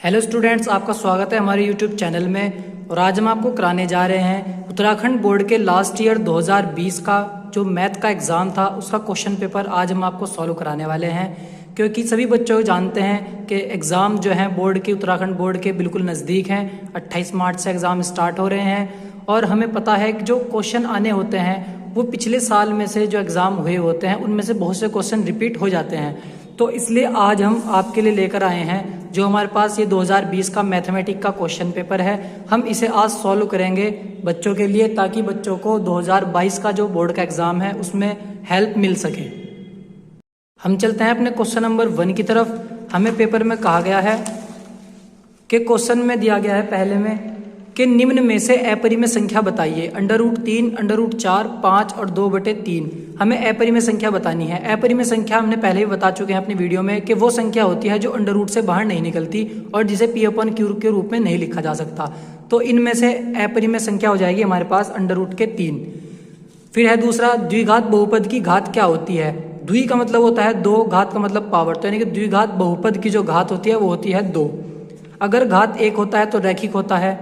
Hello students, आपका स्वागत है हमारे यूट्यूब चैनल में। और आज हम आपको कराने जा रहे हैं उत्तराखंड बोर्ड के लास्ट ईयर 2020 का जो मैथ का एग्ज़ाम था उसका क्वेश्चन पेपर आज हम आपको सॉल्व कराने वाले हैं। क्योंकि सभी बच्चों जानते हैं कि एग्ज़ाम जो हैं बोर्ड के, उत्तराखंड बोर्ड के बिल्कुल नज़दीक हैं। 28 मार्च से एग्ज़ाम स्टार्ट हो रहे हैं और हमें पता है कि जो क्वेश्चन आने होते हैं वो पिछले साल में से जो एग्ज़ाम हुए होते हैं उनमें से बहुत से क्वेश्चन रिपीट हो जाते हैं। तो इसलिए आज हम आपके लिए लेकर आए हैं जो हमारे पास ये 2020 का मैथमेटिक का क्वेश्चन पेपर है। हम इसे आज सॉल्व करेंगे बच्चों के लिए, ताकि बच्चों को 2022 का जो बोर्ड का एग्ज़ाम है उसमें हेल्प मिल सके। हम चलते हैं अपने क्वेश्चन नंबर 1 की तरफ। हमें पेपर में कहा गया है कि क्वेश्चन में दिया गया है पहले में कि निम्न में से अपरिमेय संख्या बताइए। √3, √4, 5 और 2/3 हमें अपरिमेय संख्या बतानी है। अपरिमेय संख्या हमने पहले ही बता चुके हैं अपनी वीडियो में कि वो संख्या होती है जो अंडर रूट से बाहर नहीं निकलती और जिसे P/Q के रूप में नहीं लिखा जा सकता। तो इनमें से अपरिमेय संख्या हो जाएगी हमारे पास √3। फिर है दूसरा, द्विघात बहुपद की घात क्या होती है। द्वि का मतलब होता है 2, घात का मतलब पावर, तो यानी कि द्विघात बहुपद की जो घात होती है वो होती है 2। अगर घात 1 होता है तो रैखिक होता है,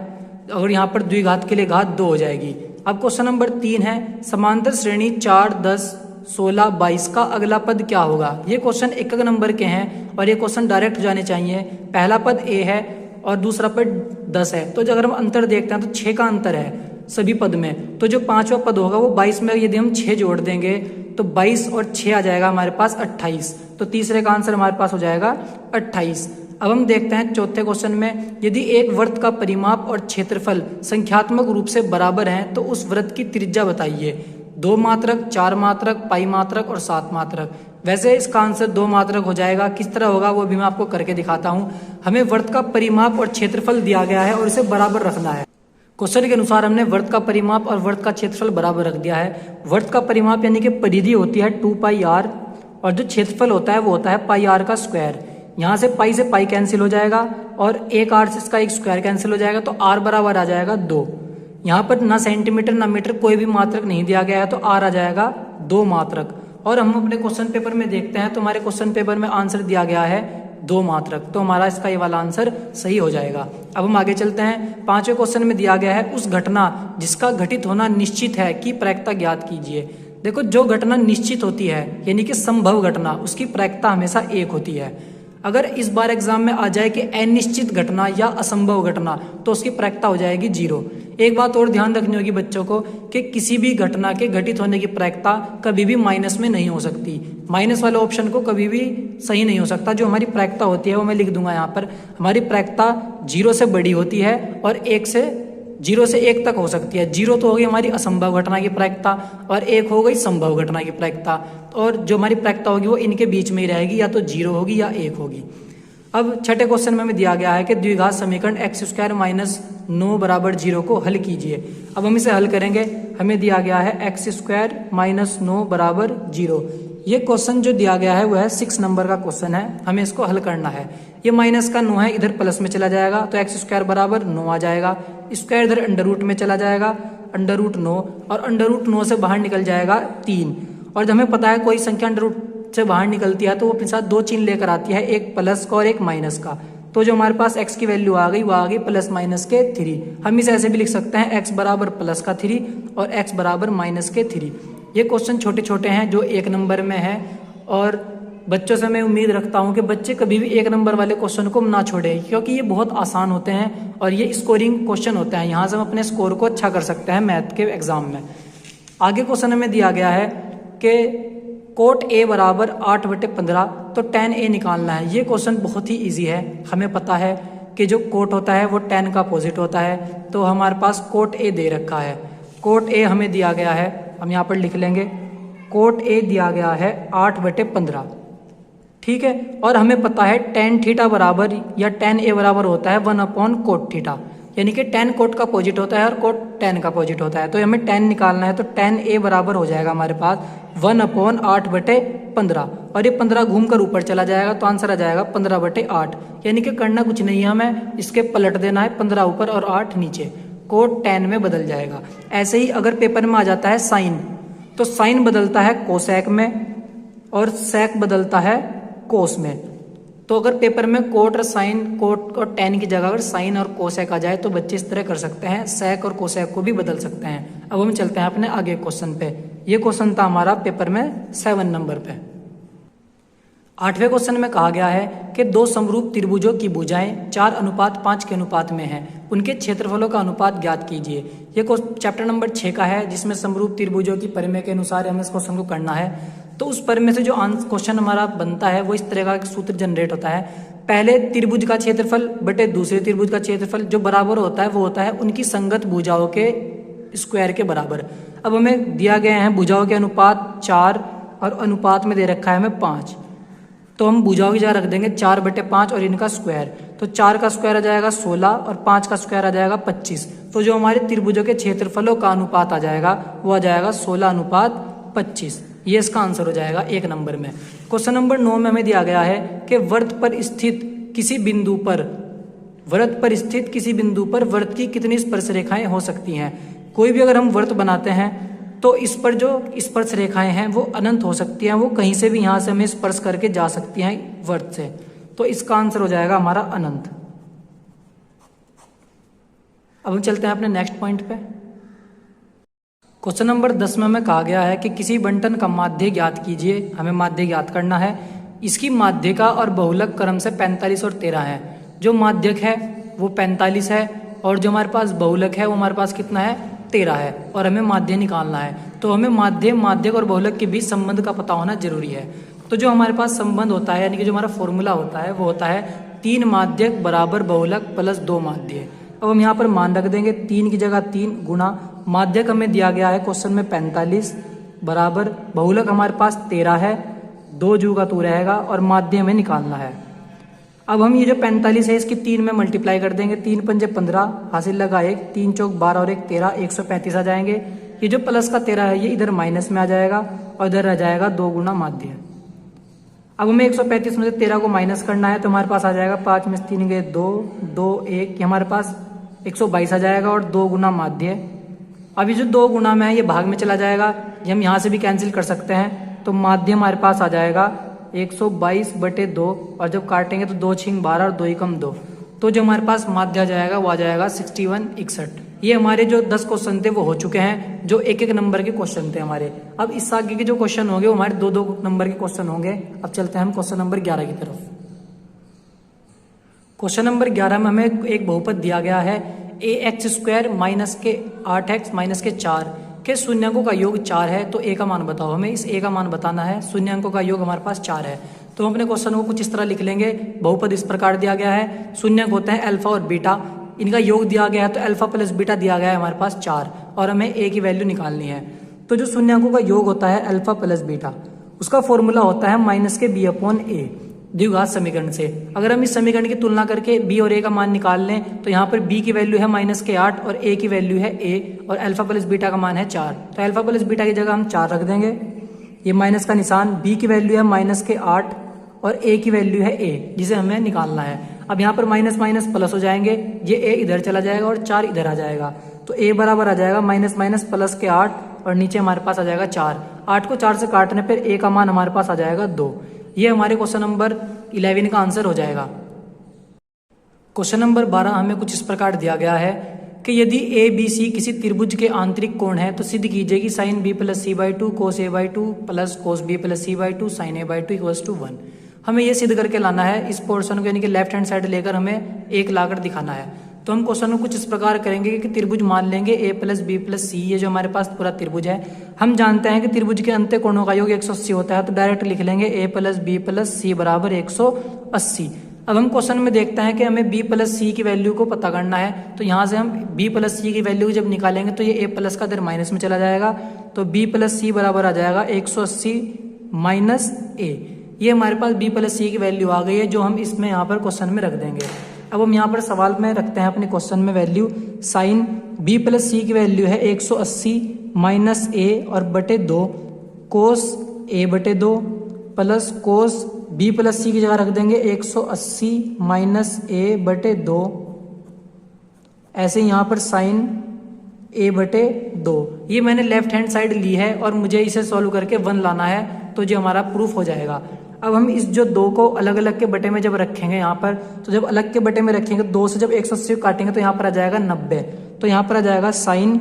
और यहाँ पर द्विघात के लिए घात 2 हो जाएगी। अब क्वेश्चन नंबर 3 है, समांतर श्रेणी 4, 10, 16, 22 का अगला पद क्या होगा। ये क्वेश्चन एक नंबर के हैं और ये क्वेश्चन डायरेक्ट हो जाने चाहिए। पहला पद A है और दूसरा पद 10 है, तो अगर हम अंतर देखते हैं तो 6 का अंतर है सभी पद में। तो जो 5वां पद होगा वो 22 में यदि हम 6 जोड़ देंगे तो 22 और 6 आ जाएगा हमारे पास 28। तो तीसरे का आंसर हमारे पास हो जाएगा 28। अब हम देखते हैं चौथे क्वेश्चन में, यदि एक वृत्त का परिमाप और क्षेत्रफल संख्यात्मक रूप से बराबर हैं तो उस वृत्त की त्रिज्या बताइए। 2 मात्रक, 4 मात्रक, पाई मात्रक और 7 मात्रक। वैसे इसका आंसर 2 मात्रक हो जाएगा। किस तरह होगा वो भी मैं आपको करके दिखाता हूँ। हमें वृत्त का परिमाप और क्षेत्रफल दिया गया है और इसे बराबर रखना है। क्वेश्चन के अनुसार हमने वृत्त का परिमाप और वृत्त का क्षेत्रफल बराबर रख दिया है। वृत्त का परिमाप यानी कि परिधि होती है 2πr और जो क्षेत्रफल होता है वो होता है πr का स्क्वायर। यहाँ से पाई से पाई कैंसिल हो जाएगा और एक r से इसका एक स्क्वायर कैंसिल हो जाएगा, तो r बराबर आ जाएगा 2। यहाँ पर ना सेंटीमीटर ना मीटर कोई भी मात्रक नहीं दिया गया है, तो r आ जाएगा 2 मात्रक। और हम अपने क्वेश्चन पेपर में देखते हैं तो हमारे क्वेश्चन पेपर में आंसर दिया गया है 2 मात्रक, तो हमारा इसका ये वाला आंसर सही हो जाएगा। अब हम आगे चलते हैं। 5वें क्वेश्चन में दिया गया है, उस घटना जिसका घटित होना निश्चित है की प्रायिकता ज्ञात कीजिए। देखो, जो घटना निश्चित होती है यानी कि संभव घटना, उसकी प्रायिकता हमेशा 1 होती है। अगर इस बार एग्जाम में आ जाए कि अनिश्चित घटना या असंभव घटना तो उसकी प्रायिकता हो जाएगी 0। एक बात और ध्यान रखनी होगी बच्चों को कि किसी भी घटना के घटित होने की प्रायिकता कभी भी माइनस में नहीं हो सकती। माइनस वाले ऑप्शन को कभी भी सही नहीं हो सकता। जो हमारी प्रायिकता होती है वो मैं लिख दूंगा यहाँ पर। हमारी प्रायिकता 0 से बड़ी होती है और 0 से 1 तक हो सकती है। 0 तो हो गई हमारी असंभव घटना की प्रायिकता और 1 हो गई संभव घटना की प्रायिकता, और जो हमारी प्रायिकता होगी वो इनके बीच में ही रहेगी, या तो 0 होगी या 1 होगी। अब 6ठे क्वेश्चन में हमें दिया गया है कि द्विघात समीकरण x² - 9 = 0 को हल कीजिए। अब हम इसे हल करेंगे। हमें दिया गया है x² - 9 = 0। ये क्वेश्चन जो दिया गया है वो है 6 नंबर का क्वेश्चन है। हमें इसको हल करना है। ये माइनस का 9 है, इधर प्लस में चला जाएगा तो x² = 9 आ जाएगा। स्क्वायर इधर अंडर रूट में चला जाएगा, √9, और √9 से बाहर निकल जाएगा 3। और जब हमें पता है कोई संख्या अंडर रूट से बाहर निकलती है तो वो अपने साथ 2 चिन्ह लेकर आती है, एक प्लस का और एक माइनस का। तो जो हमारे पास x की वैल्यू आ गई वो आ गई +-3। हम इसे ऐसे भी लिख सकते हैं, x बराबर +3 और x बराबर -3। ये क्वेश्चन छोटे छोटे हैं जो 1 नंबर में है, और बच्चों से मैं उम्मीद रखता हूं कि बच्चे कभी भी 1 नंबर वाले क्वेश्चन को ना छोड़ें, क्योंकि ये बहुत आसान होते हैं और ये स्कोरिंग क्वेश्चन होते हैं। यहाँ से हम अपने स्कोर को अच्छा कर सकते हैं मैथ के एग्जाम में। आगे क्वेश्चन हमें दिया गया है कि कोट A = 8/15, तो tan A निकालना है। ये क्वेश्चन बहुत ही ईजी है। हमें पता है कि जो कोट होता है वो tan का अपोजिट होता है, तो हमारे पास कोट A दे रखा है। कोट A हमें दिया गया है, हम यहाँ पर लिख लेंगे, कोट A दिया गया है 8/15, ठीक है। और हमें पता है tan थीटा बराबर या tan A बराबर होता है 1/cot थीटा, यानी कि tan कोट का अपोजिट होता है और कोट tan का अपोजिट होता है। तो हमें tan निकालना है, तो tan A बराबर हो जाएगा हमारे पास 1/8/15, और ये 15 घूमकर ऊपर चला जाएगा तो आंसर आ जाएगा 15/8। यानी कि करना कुछ नहीं है, हमें इसके पलट देना है, 15 ऊपर और 8 नीचे, कोट tan में बदल जाएगा। ऐसे ही अगर पेपर में आ जाता है साइन, तो साइन बदलता है कोसेक में और सेक बदलता है कोस में। तो अगर पेपर में कोट और साइन, कोट और टेन की जगह अगर साइन और कोसेक आ जाए तो बच्चे इस तरह कर सकते हैं, सेक और कोसेक को भी बदल सकते हैं। अब हम चलते हैं अपने आगे क्वेश्चन पे। ये क्वेश्चन था हमारा पेपर में 7 नंबर पे। 8वें क्वेश्चन में कहा गया है कि दो समरूप त्रिभुजों की भुजाएं 4:5 के अनुपात में हैं, उनके क्षेत्रफलों का अनुपात ज्ञात कीजिए। ये चैप्टर नंबर 6 का है, जिसमें समरूप त्रिभुजों की परिमेय के अनुसार हमें इस क्वेश्चन को करना है। तो उस परिमेय से जो क्वेश्चन हमारा बनता है वो इस तरह का एक सूत्र जनरेट होता है। पहले त्रिभुज का क्षेत्रफल बटे दूसरे त्रिभुज का क्षेत्रफल जो बराबर होता है वो होता है उनकी संगत भुजाओं के स्क्वायर के बराबर। अब हमें दिया गया है भुजाओं के अनुपात 4 और अनुपात में दे रखा है हमें 5। तो हम भुजाओं की जगह रख देंगे 4/5 और इनका स्क्वायर। तो 4 का स्क्वायर आ जाएगा 16 और 5 का स्क्वायर आ जाएगा 25। तो जो हमारे त्रिभुजों के क्षेत्रफलों का अनुपात आ जाएगा वो आ जाएगा 16:25। ये इसका आंसर हो जाएगा 1 नंबर में। क्वेश्चन नंबर 9 में हमें दिया गया है कि वृत्त पर स्थित किसी बिंदु पर वृत्त की कितनी स्पर्श रेखाएं हो सकती हैं। कोई भी अगर हम वृत्त बनाते हैं तो इस पर जो स्पर्श रेखाएं हैं वो अनंत हो सकती हैं, वो कहीं से भी यहाँ से हमें स्पर्श करके जा सकती हैं वृत्त से। तो इसका आंसर हो जाएगा हमारा अनंत। अब हम चलते हैं अपने नेक्स्ट पॉइंट पे। क्वेश्चन नंबर 10 में हमें कहा गया है कि किसी बंटन का माध्य ज्ञात कीजिए। हमें माध्य ज्ञात करना है। इसकी माध्यिका और बहुलक क्रम से 45 और 13 है। जो माध्यक है वो 45 है और जो हमारे पास बहुलक है वो हमारे पास कितना है 13 है, और हमें माध्य निकालना है। तो हमें माध्यक और बहुलक के बीच संबंध का पता होना जरूरी है। तो जो हमारे पास संबंध होता है यानी कि जो हमारा फॉर्मूला होता है वो होता है 3 माध्यक बराबर बहुलक प्लस 2 माध्य। अब हम यहाँ पर मान रख देंगे 3 की जगह 3 गुणा माध्यक हमें दिया गया है क्वेश्चन में 45 बराबर बहुलक हमारे पास 13 है, 2 जू का 2 रहेगा और माध्य हमें निकालना है। अब हम ये जो 45 है इसकी 3 में मल्टीप्लाई कर देंगे। 3 पंजे 15 हासिल लगा 1, 3 चौक 12 और 1 13, 135 आ जाएंगे। ये जो प्लस का 13 है ये इधर माइनस में आ जाएगा और इधर रह जाएगा 2 गुना माध्य। अब हमें 135 में से 13 को माइनस करना है तो हमारे पास आ जाएगा 5 में 3 गए 2, 2 1, ये हमारे पास 122 आ जाएगा और 2 गुना माध्य। अब ये जो 2 गुना में है ये भाग में चला जाएगा, ये हम यहाँ से भी कैंसिल कर सकते हैं। तो माध्य हमारे पास आ जाएगा 122/2 और जब काटेंगे तो 2 छिंग 12 और 2 एकम 2। तो जो हमारे पास माध्य आ जाएगा वो आ जाएगा 6161। ये हमारे जो 10 क्वेश्चन थे वो हो चुके हैं, जो 1-1 नंबर के क्वेश्चन थे हमारे। अब इस आगे के जो क्वेश्चन होंगे वो हमारे 2-2 नंबर के क्वेश्चन होंगे। अब चलते हैं हम क्वेश्चन नंबर 11 की तरफ। क्वेश्चन नंबर 11 में हमें एक बहुपद दिया गया है ax² माइनस के 8x माइनस के 4 के शून्यंकों का योग 4 है। तो a का मान बताओ। हमें इस a का मान बताना है। शून्यंकों का योग हमारे पास 4 है। तो हम अपने क्वेश्चन को कुछ इस तरह लिख लेंगे। बहुपद इस प्रकार दिया गया है, शून्यंक होते हैं अल्फा और बीटा, इनका योग दिया गया है तो अल्फा प्लस बीटा दिया गया है हमारे पास 4 और हमें a की वैल्यू निकालनी है। तो जो शून्यंकों का योग होता है अल्फा प्लस बीटा, उसका फॉर्मूला होता है माइनस के b/a द्विघात समीकरण से। अगर हम इस समीकरण की तुलना करके b और a का मान निकाल लें तो यहाँ पर b की वैल्यू है माइनस के 8 और a की वैल्यू है a और अल्फा प्लस बीटा का मान है 4। तो अल्फा प्लस बीटा की जगह हम 4 रख देंगे। ये माइनस का निशान, b की वैल्यू है माइनस के 8 और a की वैल्यू है a, जिसे हमें निकालना है। अब यहाँ पर माइनस माइनस प्लस हो जाएंगे, ये a इधर चला जाएगा और 4 इधर आ जाएगा। तो a बराबर आ जाएगा माइनस माइनस प्लस के 8 और नीचे हमारे पास आ जाएगा 4। 8 को 4 से काटने पर a का मान हमारे पास आ जाएगा 2। ये हमारे क्वेश्चन नंबर 11 का आंसर हो जाएगा। क्वेश्चन नंबर 12 हमें कुछ इस प्रकार दिया गया है कि यदि ए बी सी किसी त्रिभुज के आंतरिक कोण है तो सिद्ध कीजिए कि sine b plus c/2 cos a/2 plus cos b plus c/2 sine a/2 equals to 1। हमें ये सिद्ध करके लाना है। इस पोर्शन को यानी कि लेफ्ट हैंड साइड लेकर हमें 1 लाकर दिखाना है। तो हम क्वेश्चन को कुछ इस प्रकार करेंगे कि त्रिभुज मान लेंगे a plus b plus c, ये जो हमारे पास पूरा त्रिभुज है। हम जानते हैं कि त्रिभुज के अंत्य कोणों का योग 180 होता है, तो डायरेक्ट लिख लेंगे a plus b plus c बराबर 180। अब हम क्वेश्चन में देखते हैं कि हमें b प्लस सी की वैल्यू को पता करना है। तो यहाँ से हम b प्लस सी की वैल्यू जब निकालेंगे तो ये a प्लस का इधर माइनस में चला जाएगा। तो b प्लस सी बराबर आ जाएगा 180 माइनस a। ये हमारे पास b प्लस सी की वैल्यू आ गई है, जो हम इसमें यहाँ पर क्वेश्चन में रख देंगे। अब हम यहाँ पर सवाल में रखते हैं अपने क्वेश्चन में value. Sine b plus C की वैल्यू है 180 माइनस a और बटे 2 cos a/2 plus cos b plus C की जगह रख देंगे 180 माइनस a/2। ऐसे यहाँ पर साइन a/2। ये मैंने लेफ्ट हैंड साइड ली है और मुझे इसे सॉल्व करके 1 लाना है, तो जो हमारा प्रूफ हो जाएगा। अब हम इस जो 2 को अलग अलग के बटे में जब रखेंगे यहाँ पर, तो जब अलग के बटे में रखेंगे 2 से जब 180 काटेंगे तो यहाँ पर आ जाएगा 90। तो यहाँ पर आ जाएगा साइन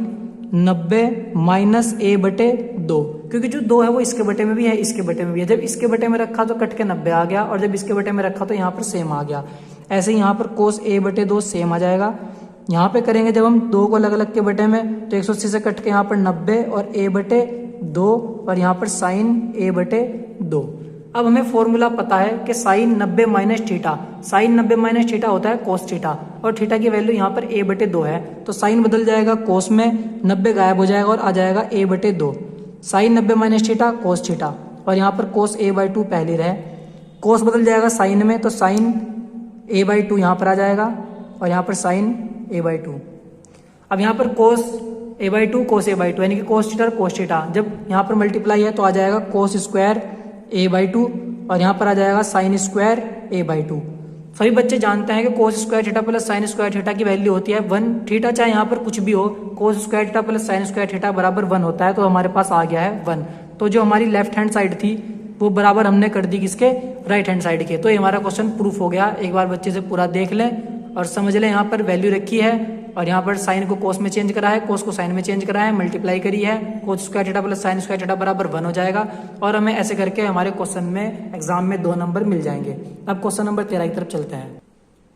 90 माइनस a बटे 2, क्योंकि जो 2 है वो इसके बटे में भी है, इसके बटे में भी है। जब इसके बटे में रखा तो कट के 90 आ गया, और जब इसके बटे में रखा तो यहाँ पर सेम आ गया। ऐसे ही यहाँ पर कोस a बटे 2 सेम आ जाएगा। यहाँ पे करेंगे जब हम 2 को अलग अलग के बटे में, तो 180 से कट के यहाँ पर 90 और a बटे 2, और यहाँ पर साइन a बटे 2। अब हमें फॉर्मूला पता है कि sine 90 minus theta, sine 90 minus theta होता है कोस थीटा, और थीटा की वैल्यू यहाँ पर a बटे 2 है। तो साइन बदल जाएगा कोस में, 90 गायब हो जाएगा और आ जाएगा a बटे 2। Sine 90 minus theta cos theta, और यहाँ पर कोस a/2 पहले रहे। कोस बदल जाएगा साइन में, तो साइन a/2 यहाँ पर आ जाएगा, और यहाँ पर साइन a/2। अब यहाँ पर कोस a/2 कोस a/2 यानी कि कोस थीटा और कोस थीटा, जब यहाँ पर मल्टीप्लाई है तो आ जाएगा कोस स्क्वायर a/2, और यहाँ पर आ जाएगा साइन स्क्वायर a/2। सभी बच्चे जानते हैं कि cos square theta plus sine square theta की वैल्यू होती है 1। थीटा चाहे यहाँ पर कुछ भी हो, cos square theta plus sine square theta बराबर 1 होता है। तो हमारे पास आ गया है 1। तो जो हमारी लेफ्ट हैंड साइड थी वो बराबर हमने कर दी किसके, राइट हैंड साइड के। तो ये हमारा क्वेश्चन प्रूफ हो गया। एक बार बच्चे से पूरा देख लें और समझ लें। यहाँ पर वैल्यू रखी है और यहाँ पर साइन को कोस में चेंज करा है, कोस को साइन में चेंज करा है, मल्टीप्लाई करी है, cos square theta plus sine square theta बराबर 1 हो जाएगा। और हमें ऐसे करके हमारे क्वेश्चन में एग्जाम में 2 नंबर मिल जाएंगे। अब क्वेश्चन नंबर 13 की तरफ चलते हैं।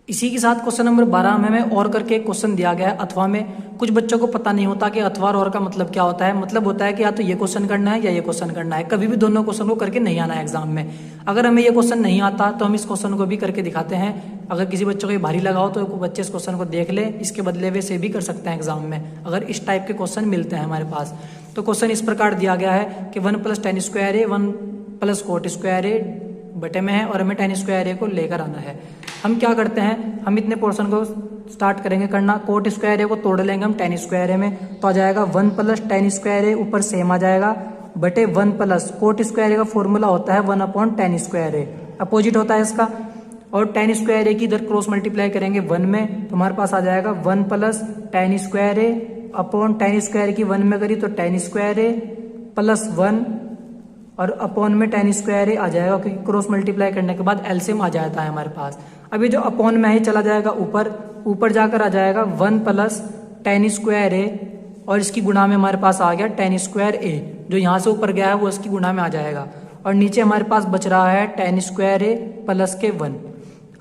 इसी के साथ क्वेश्चन नंबर 12 में हमें और करके क्वेश्चन दिया गया है अथवा में। कुछ बच्चों को पता नहीं होता कि अथवा और का मतलब क्या होता है। मतलब होता है कि या तो ये क्वेश्चन करना है या ये क्वेश्चन करना है। कभी भी दोनों क्वेश्चन को करके नहीं आना है एग्जाम में। अगर हमें ये क्वेश्चन नहीं आता तो हम इस क्वेश्चन को भी करके दिखाते हैं। अगर किसी बच्चों को ये भारी लगाओ तो बच्चे इस क्वेश्चन को देख ले, इसके बदले वे से भी कर सकते हैं एग्जाम में, अगर इस टाइप के क्वेश्चन मिलते हैं हमारे पास। तो क्वेश्चन इस प्रकार दिया गया है कि 1 + tan स्क्वायर ए 1 + cot स्क्वायर ए बटे में है, और हमें tan स्क्वायर ए को लेकर आना है। हम क्या करते हैं, हम इतने पोर्शन को स्टार्ट करेंगे करना। कोट स्क्वायर ए को तोड़ लेंगे हम tan स्क्वायर ए में, तो आ जाएगा 1 + tan स्क्वायर ए, ऊपर सेम आ जाएगा, बटे 1 + कोट स्क्वायर ए का फॉर्मूला होता है 1/tan स्क्वायर ए, अपोजिट होता है इसका। और tan स्क्वायर ए की इधर क्रॉस मल्टीप्लाई करेंगे 1 में, तो हमारे पास आ जाएगा 1 + tan स्क्वायर ए अपॉन tan स्क्वायर की 1 में करी तो tan स्क्वायर ए प्लस 1, और अपॉन में tan स्क्वायर ए आ जाएगा, क्योंकि क्रॉस मल्टीप्लाई करने के बाद एलसीएम आ जाता है हमारे पास। अभी जो अपॉन में ही चला जाएगा ऊपर जाकर आ जाएगा 1 + tan स्क्वायर ए, और इसकी गुणा में हमारे पास आ गया tan स्क्वायर ए, जो यहाँ से ऊपर गया है वो इसकी गुणा में आ जाएगा। और नीचे हमारे पास बच रहा है tan स्क्वायर ए प्लस के 1।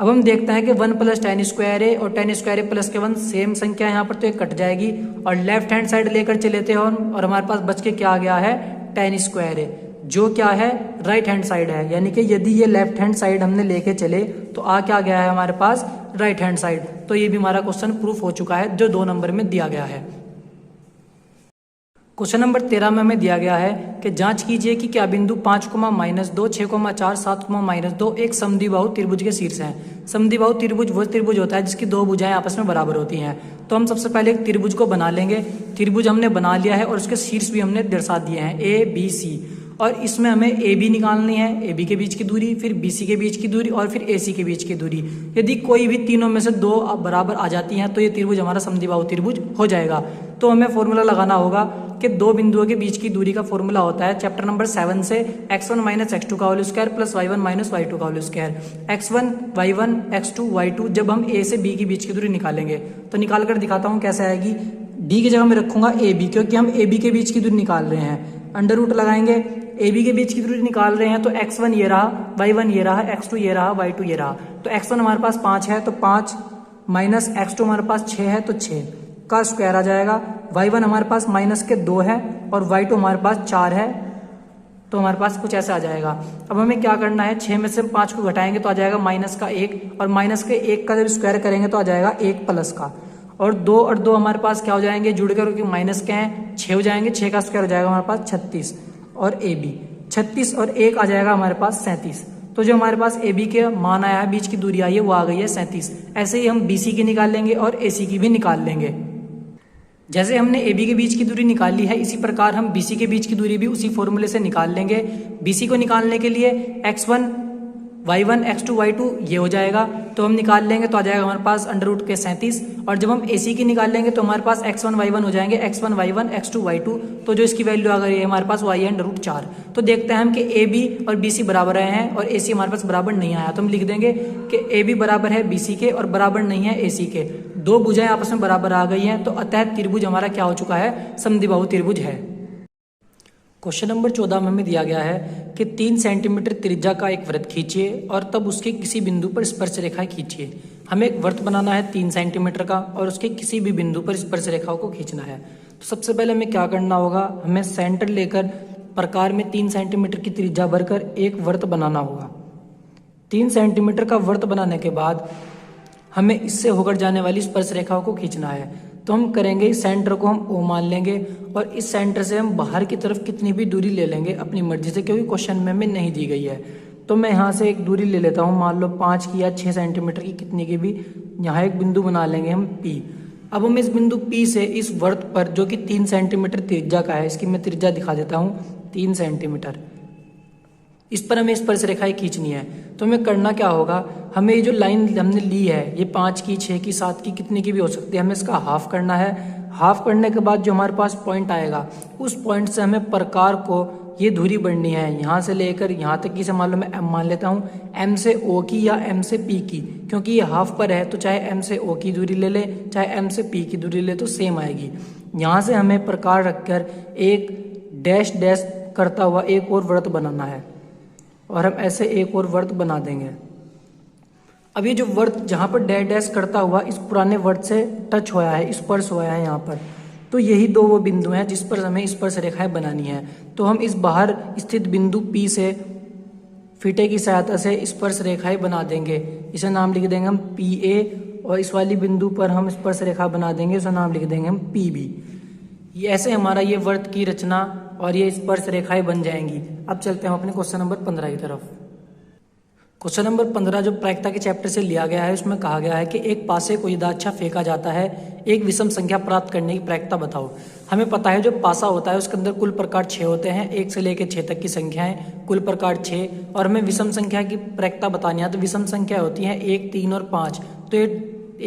अब हम देखते हैं कि 1 + tan स्क्वायर ए और tan स्क्वायर ए प्लस के 1 सेम संख्या है यहाँ पर, तो ये कट जाएगी और लेफ्ट हैंड साइड लेकर चले थे और हमारे पास बच के क्या आ गया है tan स्क्वायर ए, जो क्या है राइट हैंड साइड है। यानी कि यदि ये लेफ्ट हैंड साइड हमने लेके चले तो आ क्या गया है हमारे पास राइट हैंड साइड। तो ये भी हमारा क्वेश्चन प्रूफ हो चुका है जो 2 नंबर में दिया गया है। क्वेश्चन नंबर 13 में हमें दिया गया है कि जांच कीजिए कि क्या बिंदु 5, -2, 6, 4, 7, -2 एक समद्विबाहु त्रिभुज के शीर्ष हैं। समद्विबाहु त्रिभुज वो त्रिभुज होता है जिसकी 2 भुजाएं आपस में बराबर होती हैं। तो हम सबसे पहले एक त्रिभुज को बना लेंगे। त्रिभुज हमने बना लिया है और उसके शीर्ष भी हमने दर्शा दिए हैं ABC, और इसमें हमें AB निकालनी है, AB के बीच की दूरी, फिर BC के बीच की दूरी और फिर AC के बीच की दूरी। यदि कोई भी तीनों में से 2 बराबर आ जाती हैं तो ये त्रिभुज हमारा समद्विबाहु त्रिभुज हो जाएगा। तो हमें फॉर्मूला लगाना होगा कि 2 बिंदुओं के बीच की दूरी का फॉर्मूला होता है चैप्टर नंबर 7 से x1 - x2 का whole square plus y1 - y2 का whole square. x1 y1 x2 y2 जब हम A से B के बीच की दूरी निकालेंगे तो निकाल कर दिखाता हूँ कैसे आएगी। D की जगह मैं रखूंगा AB, क्योंकि हम AB के बीच की दूरी निकाल रहे हैं। अंडर रूट लगाएंगे, AB के बीच की दूरी निकाल रहे हैं तो x1 ये रहा, y1 ये रहा, x2 ये रहा, y2 ये रहा। तो x1 हमारे पास 5 है तो 5 माइनस x2 हमारे पास 6 है तो 6 का स्क्वायर आ जाएगा। y1 हमारे पास -2 है और y2 हमारे पास 4 है, तो हमारे पास कुछ ऐसा आ जाएगा। अब हमें क्या करना है, 6 में से 5 को घटाएंगे तो आ जाएगा -1, और -1 का जब स्क्वायर करेंगे तो आ जाएगा 1 प्लस का, और 2 और 2 हमारे पास क्या हो जाएंगे जुड़कर, क्योंकि माइनस के हैं 6 हो जाएंगे, 6 का स्क्वायर हो जाएगा हमारे पास 36, और AB 36 और 1 आ जाएगा हमारे पास 37। तो जो हमारे पास AB के मान आया है, बीच की दूरी आई है, वो आ गई है 37। ऐसे ही हम BC की निकाल लेंगे और AC की भी निकाल लेंगे। जैसे हमने AB के बीच की दूरी निकाली है, इसी प्रकार हम BC के बीच की दूरी भी उसी फॉर्मूले से निकाल लेंगे। BC को निकालने के लिए x1 y1 x2 y2 ये हो जाएगा, तो हम निकाल लेंगे तो आ जाएगा हमारे पास अंडर रूट के 37। और जब हम AC की निकाल लेंगे तो हमारे पास x1 y1 हो जाएंगे, x1 y1 x2 y2, तो जो इसकी वैल्यू आ गई है हमारे पास y है अंडर रूट 4। तो देखते हैं हम कि AB और BC बराबर आए हैं और AC हमारे पास बराबर नहीं आया, तो हम लिख देंगे कि AB बराबर है BC के और बराबर नहीं है AC के। दो भुजाएं आपस में बराबर आ गई हैं, तो अतः त्रिभुज हमारा क्या हो चुका है, समद्विबाहु त्रिभुज है। क्वेश्चन नंबर 14 में हमें दिया गया है कि 3 सेंटीमीटर त्रिज्या का एक वृत्त खींचिए और तब उसके किसी बिंदु पर स्पर्श रेखा खींचिए। हमें एक वृत्त बनाना है 3 सेंटीमीटर का और उसके किसी भी बिंदु पर स्पर्श रेखाओं को खींचना है। तो सबसे पहले हमें क्या करना होगा, हमें सेंटर लेकर प्रकार में 3 सेंटीमीटर की त्रिज्या भरकर एक वृत्त बनाना होगा। 3 सेंटीमीटर का वृत्त बनाने के बाद हमें इससे होकर जाने वाली स्पर्श रेखाओं को खींचना है। तो हम करेंगे, इस सेंटर को हम O मान लेंगे और इस सेंटर से हम बाहर की तरफ कितनी भी दूरी ले लेंगे अपनी मर्जी से, क्योंकि क्वेश्चन में हमें नहीं दी गई है। तो मैं यहाँ से एक दूरी ले लेता हूँ, मान लो 5 की या 6 सेंटीमीटर की, कितनी की भी। यहाँ एक बिंदु बना लेंगे हम P। अब हम इस बिंदु P से इस वृत्त पर जो कि 3 सेंटीमीटर त्रिज्या का है, इसकी मैं त्रिज्या दिखा देता हूँ 3 सेंटीमीटर, इस पर हमें स्पर्श रेखाएं खींचनी है। तो हमें करना क्या होगा, हमें ये जो लाइन हमने ली है ये 5 की, 6 की, 7 की, कितनी की भी हो सकती है, हमें इसका हाफ करना है। हाफ करने के बाद जो हमारे पास पॉइंट आएगा उस पॉइंट से हमें प्रकार को ये दूरी बढ़नी है, यहाँ से लेकर यहाँ तक की, से मान लो मैं M मान लेता हूँ, M से O की या M से P की, क्योंकि ये हाफ पर है तो चाहे M से O की दूरी ले ले चाहे M से P की दूरी ले तो सेम आएगी। यहाँ से हमें प्रकार रखकर एक डैश डैश करता हुआ एक और वृत्त बनाना है और हम ऐसे एक और वृत्त बना देंगे। अब ये जो वृत्त जहाँ पर डैश डैश करता हुआ इस पुराने वृत्त से टच होया है, स्पर्श होया है यहाँ पर, तो यही दो वो बिंदु हैं जिस पर हमें स्पर्श रेखाएं बनानी है। तो हम इस बाहर स्थित बिंदु P से फीटे की सहायता से स्पर्श रेखाएं बना देंगे। इसे नाम लिख देंगे हम PA और इस वाली बिंदु पर हम स्पर्श रेखा बना देंगे, इसे नाम लिख देंगे हम PB। ये ऐसे हमारा ये वृत्त की रचना और ये स्पर्श रेखाएं बन जाएंगी। अब चलते हैं अपने क्वेश्चन नंबर 15 की तरफ। क्वेश्चन नंबर 15 जो प्रायिकता के चैप्टर से लिया गया है, उसमें कहा गया है कि एक पासे को यदि अच्छा फेंका जाता है, एक विषम संख्या प्राप्त करने की प्रायिकता बताओ। हमें पता है जो पासा होता है उसके अंदर कुल प्रकार 6 होते हैं, 1 से लेकर 6 तक की संख्याएं, कुल प्रकार 6। और हमें विषम संख्या की प्रायिकता बतानी है, तो विषम संख्या होती है 1, 3 और 5। तो ये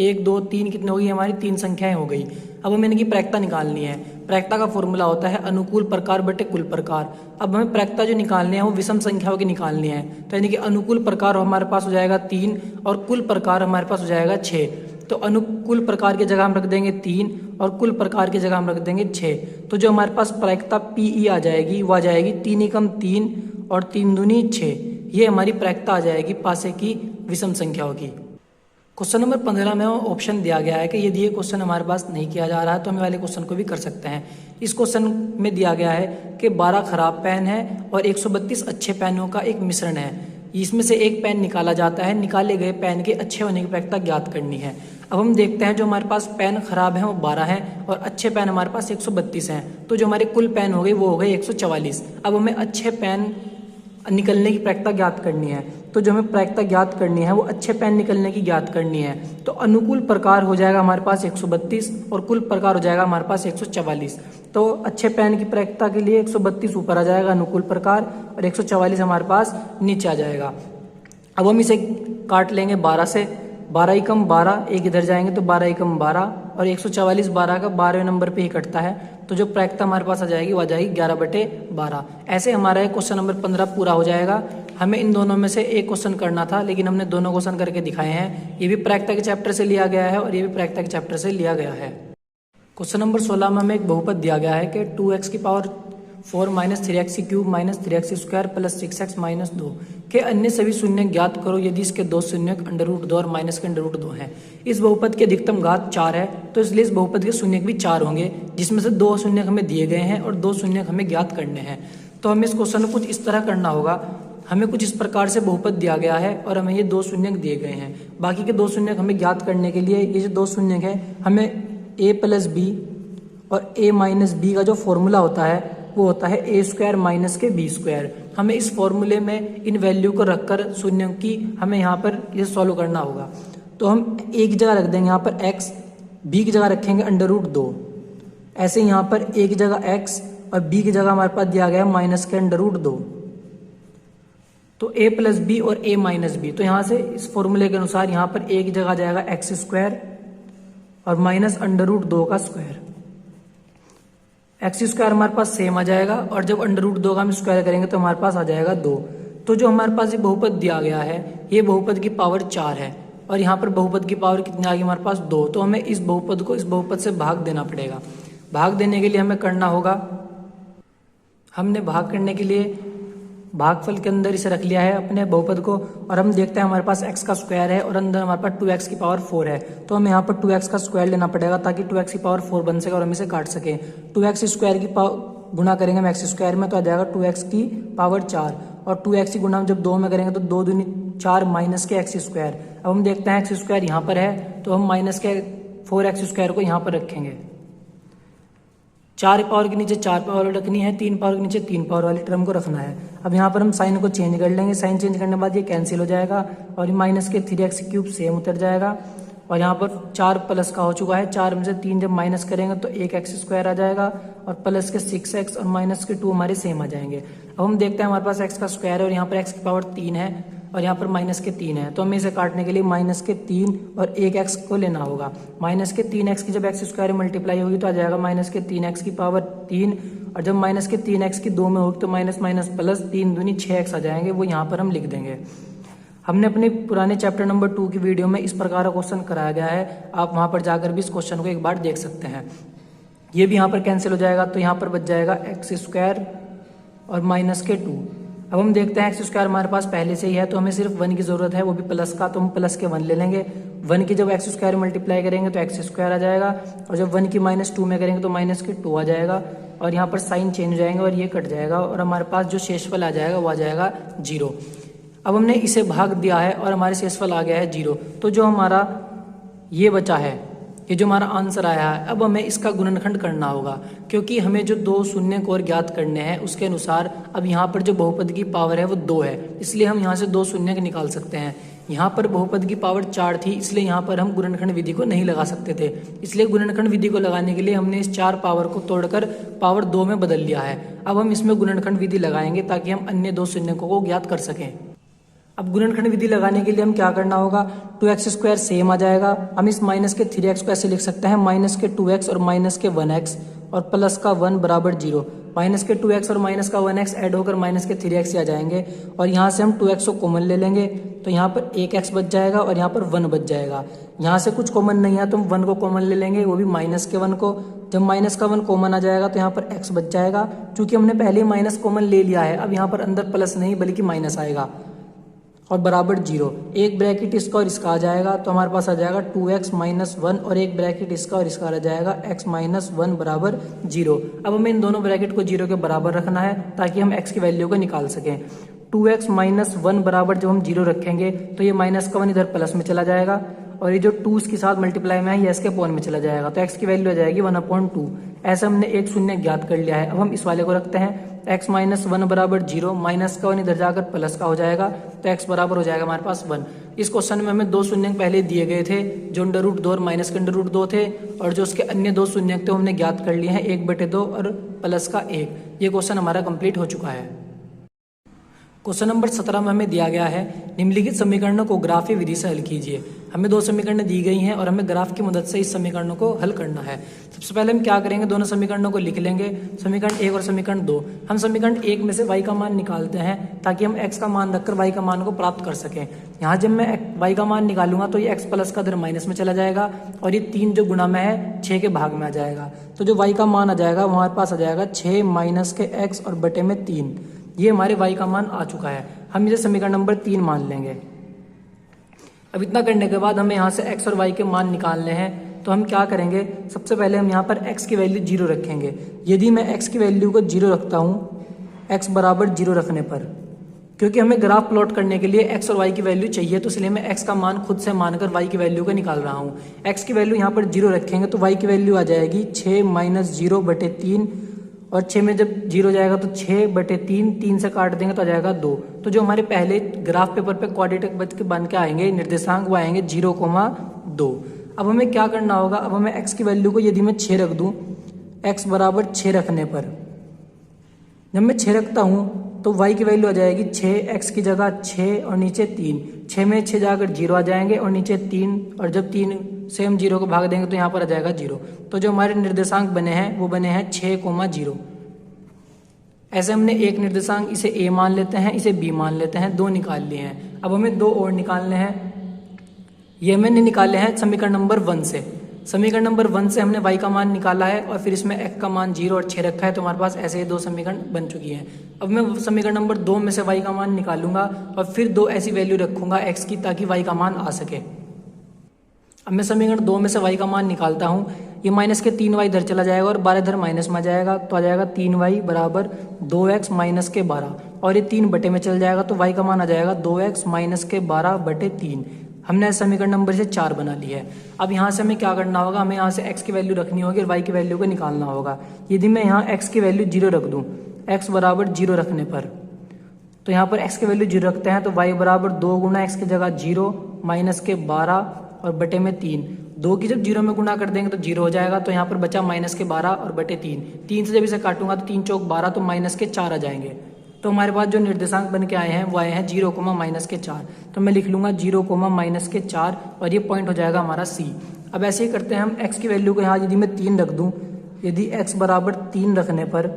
1, 2, 3 कितनी हो गई, हमारी 3 संख्याएं हो गई। अब हमें इनकी प्रायिकता निकालनी है। प्रायिकता का फॉर्मूला होता है अनुकूल प्रकार बटे कुल प्रकार। अब हमें प्रायिकता जो निकालनी है वो विषम संख्याओं की निकालनी है, तो यानी कि अनुकूल प्रकार हमारे पास हो जाएगा 3 और कुल प्रकार हमारे पास हो जाएगा 6। तो अनुकूल प्रकार की जगह हम रख देंगे 3 और कुल प्रकार की जगह हम रख देंगे 6। तो जो हमारे पास प्रायिकता PE आ जाएगी वो आ जाएगी 3 एकम 3 और 3 दूनी 6। ये हमारी प्रायिकता आ जाएगी पासे की विषम संख्याओं की। क्वेश्चन नंबर 15 में ऑप्शन दिया गया है कि यदि ये क्वेश्चन हमारे पास नहीं किया जा रहा है तो हम वाले क्वेश्चन को भी कर सकते हैं। इस क्वेश्चन में दिया गया है कि 12 खराब पेन है और 132 अच्छे पेनों का एक मिश्रण है। इसमें से एक पेन निकाला जाता है, निकाले गए पेन के अच्छे होने की प्रायिकता ज्ञात करनी है। अब हम देखते हैं जो हमारे पास पेन खराब है वो 12 हैं और अच्छे पेन हमारे पास 132 हैं, तो जो हमारे कुल पेन हो गए वो हो गए 144। अब हमें अच्छे पेन निकलने की प्रायिकता ज्ञात करनी है, तो जो हमें प्रायिकता ज्ञात करनी है वो अच्छे पेन निकलने की ज्ञात करनी है। तो अनुकूल प्रकार हो जाएगा हमारे पास 132 और कुल प्रकार हो जाएगा हमारे पास 144। तो अच्छे पेन की प्रायिकता के लिए 132 ऊपर आ जाएगा अनुकूल प्रकार और 144 हमारे पास नीचे आ जाएगा। अब हम इसे काट लेंगे 12 से, 12 एकम 12, एक इधर जाएंगे तो 12 एकम 12 और 144 12 का 12वें नंबर पे ही कटता है, तो जो प्रायिकता हमारे पास आ जाएगी वो आ जाएगी 11/12। ऐसे हमारा ये क्वेश्चन नंबर 15 पूरा हो जाएगा। हमें इन दोनों में से एक क्वेश्चन करना था लेकिन हमने दोनों क्वेश्चन करके दिखाए हैं। ये भी प्रायिकता के चैप्टर से लिया गया है और ये भी प्रायिकता के चैप्टर से लिया गया है। क्वेश्चन नंबर 16 में हमें एक बहुपद दिया गया है कि 2x की power 4 minus 3x cube minus 3x square plus 6x minus 2 के अन्य सभी शून्य ज्ञात करो यदि इसके दो शून्य √2 और माइनस के √2 हैं। इस बहुपद की अधिकतम घात 4 है, तो इसलिए इस बहुपद के शून्य भी 4 होंगे, जिसमें से 2 शून्य हमें दिए गए हैं और 2 शून्य हमें ज्ञात करने हैं। तो हमें इस क्वेश्चन को कुछ इस तरह करना होगा। हमें कुछ इस प्रकार से बहुपद दिया गया है और हमें ये 2 शून्य दिए गए हैं। बाकी के 2 शून्य हमें ज्ञात करने के लिए ये जो 2 शून्य है हमें a प्लस b और a माइनस b का जो फॉर्मूला होता है वो होता है a स्क्वायर माइनस के b स्क्वायर। हमें इस फॉर्मूले में इन वैल्यू को रखकर शून्यों की हमें यहाँ पर ये सॉल्व करना होगा। तो हम a की जगह रख देंगे यहाँ पर x, b की जगह रखेंगे √2। ऐसे यहाँ पर a की जगह x और b की जगह हमारे पास दिया गया है माइनस के √2। तो a प्लस बी और a माइनस बी, तो यहाँ से इस फॉर्मूले के अनुसार यहाँ पर a की जगह आ जाएगा एक्स स्क्वायर और माइनस अंडर रूट 2 का स्क्वायर। एक्स स्क्वायर हमारे पास सेम आ जाएगा और जब अंडर रूट 2 का हम स्क्वायर करेंगे तो हमारे पास आ जाएगा 2। तो जो हमारे पास ये बहुपद दिया गया है ये बहुपद की पावर 4 है और यहाँ पर बहुपद की पावर कितनी आ गई हमारे पास 2। तो हमें इस बहुपद को इस बहुपद से भाग देना पड़ेगा। भाग देने के लिए हमें करना होगा, हमने भाग करने के लिए भागफल के अंदर इसे रख लिया है अपने बहुपद को और हम देखते हैं हमारे पास x का स्क्वायर है और अंदर हमारे पास 2x की पावर 4 है। तो हमें यहाँ पर 2x का स्क्वायर लेना पड़ेगा ताकि 2x की पावर 4 बन सके और हम इसे काट सकें। 2x स्क्वायर की गुणा करेंगे हम x स्क्वायर में तो आ जाएगा 2x की पावर 4 और 2x की गुणा हम जब 2 में करेंगे तो 2 दूनी 4 माइनस के x स्क्वायर। अब हम देखते हैं x स्क्वायर यहाँ पर है तो हम माइनस के 4x स्क्वायर को यहाँ पर रखेंगे। 4 पावर के नीचे 4 पावर रखनी है, 3 पावर के नीचे 3 पावर वाली टर्म को रखना है। अब यहाँ पर हम साइन को चेंज कर लेंगे, साइन चेंज करने के बाद ये कैंसिल हो जाएगा और ये माइनस के 3x क्यूब सेम उतर जाएगा और यहाँ पर 4 प्लस का हो चुका है। 4 में से 3 जब माइनस करेंगे तो 1x स्क्वायर आ जाएगा और प्लस के 6x और माइनस के 2 हमारे सेम आ जाएंगे। अब हम देखते हैं हमारे पास x का स्क्वायर है और यहाँ पर x की पावर 3 है और यहाँ पर माइनस के 3 है। तो हमें इसे काटने के लिए माइनस के 3 और 1x को लेना होगा। माइनस के 3x की जब x स्क्वायर मल्टीप्लाई होगी तो आ जाएगा माइनस के 3x की पावर 3 और जब माइनस के 3x की 2 में होगी तो माइनस माइनस प्लस 3 दूनी 6x आ जाएंगे, वो यहाँ पर हम लिख देंगे। हमने अपने पुराने चैप्टर नंबर 2 की वीडियो में इस प्रकार का क्वेश्चन कराया गया है, आप वहाँ पर जाकर भी इस क्वेश्चन को एक बार देख सकते हैं। ये भी यहाँ पर कैंसिल हो जाएगा तो यहाँ पर बच जाएगा एक्स स्क्वायर और माइनस के 2। अब हम देखते हैं एक्स स्क्वायर हमारे पास पहले से ही है तो हमें सिर्फ 1 की जरूरत है, वो भी प्लस का, तो हम प्लस के 1 ले लेंगे। 1 की जब एक्स स्क्वायर मल्टीप्लाई करेंगे तो एक्स स्क्वायर आ जाएगा और जब 1 की माइनस 2 में करेंगे तो माइनस के 2 आ जाएगा और यहाँ पर साइन चेंज हो जाएंगे और ये कट जाएगा और हमारे पास जो शेषफल आ जाएगा वो आ जाएगा 0। अब हमने इसे भाग दिया है और हमारे शेषफल आ गया है 0। तो जो हमारा ये बचा है, ये जो हमारा आंसर आया है, अब हमें इसका गुणनखंड करना होगा क्योंकि हमें जो 2 शून्य को और ज्ञात करने हैं उसके अनुसार अब यहाँ पर जो बहुपद की पावर है वो 2 है, इसलिए हम यहाँ से 2 शून्य निकाल सकते हैं। यहाँ पर बहुपद की पावर 4 थी इसलिए यहाँ पर हम गुणनखंड विधि को नहीं लगा सकते थे, इसलिए गुणनखंड विधि को लगाने के लिए हमने इस 4 पावर को तोड़कर पावर 2 में बदल लिया है। अब हम इसमें गुणनखंड विधि लगाएंगे ताकि हम अन्य 2 शून्यकों को ज्ञात कर सकें। अब गुणनखंड विधि लगाने के लिए हम क्या करना होगा, 2x स्क्वायर सेम आ जाएगा, हम इस माइनस के 3x को ऐसे लिख सकते हैं माइनस के 2x और माइनस के 1x और प्लस का 1 बराबर 0। माइनस के 2x और माइनस का 1x ऐड होकर माइनस के 3x ही आ जाएंगे और यहाँ से हम 2x को कॉमन ले लेंगे तो यहाँ पर 1x बच जाएगा और यहाँ पर 1 बच जाएगा। यहाँ से कुछ कॉमन नहीं है तो हम 1 को कॉमन ले लेंगे, वो भी माइनस के 1 को। जब माइनस का 1 कॉमन आ जाएगा तो यहाँ पर x बच जाएगा, चूंकि हमने पहले ही माइनस कॉमन ले लिया है। अब यहाँ पर अंदर प्लस नहीं बल्कि माइनस आएगा और बराबर 0। एक ब्रैकेट इसका और इसका आ जाएगा तो हमारे पास आ जाएगा 2x माइनस 1 और एक ब्रैकेट इसका और इसका आ जाएगा x माइनस 1 बराबर 0। अब हमें इन दोनों ब्रैकेट को 0 के बराबर रखना है ताकि हम x की वैल्यू को निकाल सकें। 2x माइनस 1 बराबर जब हम 0 रखेंगे तो ये माइनस का 1 इधर प्लस में चला जाएगा और ये जो 2 इसके साथ मल्टीप्लाई में है ये इसके अपॉन में चला जाएगा तो x की वैल्यू आ जाएगी 1/2। ऐसा हमने एक शून्य ज्ञात कर लिया है। अब हम इस वाले को रखते हैं, x माइनस 1 बराबर 0, माइनस का 1 इधर जाकर प्लस का हो जाएगा तो x बराबर हो जाएगा हमारे पास 1। इस क्वेश्चन में हमें 2 शून्य पहले दिए गए थे जो अंडर रूट 2 और माइनस के अंडर रूट 2 थे और जो उसके अन्य 2 शून्य थे हमने ज्ञात कर लिए हैं 1/2 और प्लस का 1। ये क्वेश्चन हमारा कंप्लीट हो चुका है। क्वेश्चन नंबर 17 में हमें दिया गया है निम्नलिखित समीकरणों को ग्राफीय विधि से हल कीजिए। हमें 2 समीकरण दी गई हैं और हमें ग्राफ की मदद से इस समीकरणों को हल करना है। सबसे पहले हम क्या करेंगे, दोनों समीकरणों को लिख लेंगे, समीकरण 1 और समीकरण 2। हम समीकरण 1 में से y का मान निकालते हैं ताकि हम x का मान रखकर y का मान को प्राप्त कर सकें। यहाँ जब मैं y का मान निकालूंगा तो ये x प्लस का इधर माइनस में चला जाएगा और ये 3 जो गुणा में है 6 के भाग में आ जाएगा। तो जो y का मान आ जाएगा वो हमारे पास आ जाएगा 6 माइनस के x और बटे में 3। ये हमारे y का मान आ चुका है। हम इसे समीकरण नंबर 3 मान लेंगे। अब इतना करने के बाद हमें यहाँ से x और y के मान निकालने हैं तो हम क्या करेंगे, सबसे पहले हम यहाँ पर x की वैल्यू 0 रखेंगे। यदि मैं x की वैल्यू को 0 रखता हूँ, x बराबर 0 रखने पर, क्योंकि हमें ग्राफ प्लॉट करने के लिए x और y की वैल्यू चाहिए तो इसलिए मैं x का मान खुद से मानकर y की वैल्यू को निकाल रहा हूँ। x की वैल्यू यहाँ पर 0 रखेंगे तो y की वैल्यू आ जाएगी 6 माइनस 0 बटे 3 और 6 में जब 0 जाएगा तो 6 बटे 3, 3 से काट देंगे तो आ जाएगा 2। तो जो हमारे पहले ग्राफ पेपर पे क्वाड्रेटिक बन के आएंगे निर्देशांक वो आएंगे 0,2। अब हमें क्या करना होगा, अब हमें x की वैल्यू को यदि मैं 6 रख दूं, x बराबर 6 रखने पर जब मैं 6 रखता हूँ तो y की वैल्यू आ जाएगी 6, x की जगह 6 और नीचे 3। 6 में 6 जाकर 0 आ जाएंगे और नीचे 3, और जब 3 से हम 0 को भाग देंगे तो यहाँ पर आ जाएगा 0। तो जो हमारे निर्देशांक बने हैं वो बने हैं 6,0। ऐसे हमने एक निर्देशांक इसे a मान लेते हैं, इसे b मान लेते हैं, 2 निकाल लिए हैं। अब हमें 2 और निकालने हैं। ये मैंने निकाले हैं समीकरण नंबर 1 से। समीकरण नंबर 1 से हमने y का मान निकाला है और फिर इसमें x का मान 0 और 6 रखा है, तो हमारे पास ऐसे ही 2 समीकरण बन चुकी हैं। अब मैं समीकरण नंबर 2 में से y का मान निकालूंगा और फिर 2 ऐसी वैल्यू रखूंगा x की, ताकि y का मान आ सके। अब मैं समीकरण 2 में से y का मान निकालता हूँ। ये माइनस के 3y इधर चला जाएगा और 12 इधर माइनस में आ जाएगा, तो आ जाएगा 3y बराबर 2x माइनस के 12, और ये 3 बटे में चल जाएगा, तो y का मान आ जाएगा 2x माइनस के 12 बटे 3। हमने समीकरण नंबर से 4 बना लिया है। अब यहाँ से हमें क्या करना होगा, हमें यहाँ से x की वैल्यू रखनी होगी और y की वैल्यू को निकालना होगा। यदि मैं यहाँ x की वैल्यू 0 रख दूँ, x बराबर 0 रखने पर, तो यहाँ पर x की वैल्यू 0 रखते हैं तो y बराबर 2 गुना x की जगह 0 माइनस के 12 और बटे में 3। 2 की जब 0 में गुना कर देंगे तो 0 हो जाएगा, तो यहाँ पर बचा माइनस के 12 और बटे 3। 3 से जब इसे काटूंगा तो 3 चौक 12, तो माइनस के 4 आ जाएंगे। तो हमारे पास जो निर्देशांक बन के आए हैं वो आए हैं 0, माइनस के 4। तो मैं लिख लूंगा 0, माइनस के 4, और ये पॉइंट हो जाएगा हमारा C। अब ऐसे ही करते हैं हम x की वैल्यू को यहाँ यदि मैं 3 रख दूँ, यदि x बराबर 3 रखने पर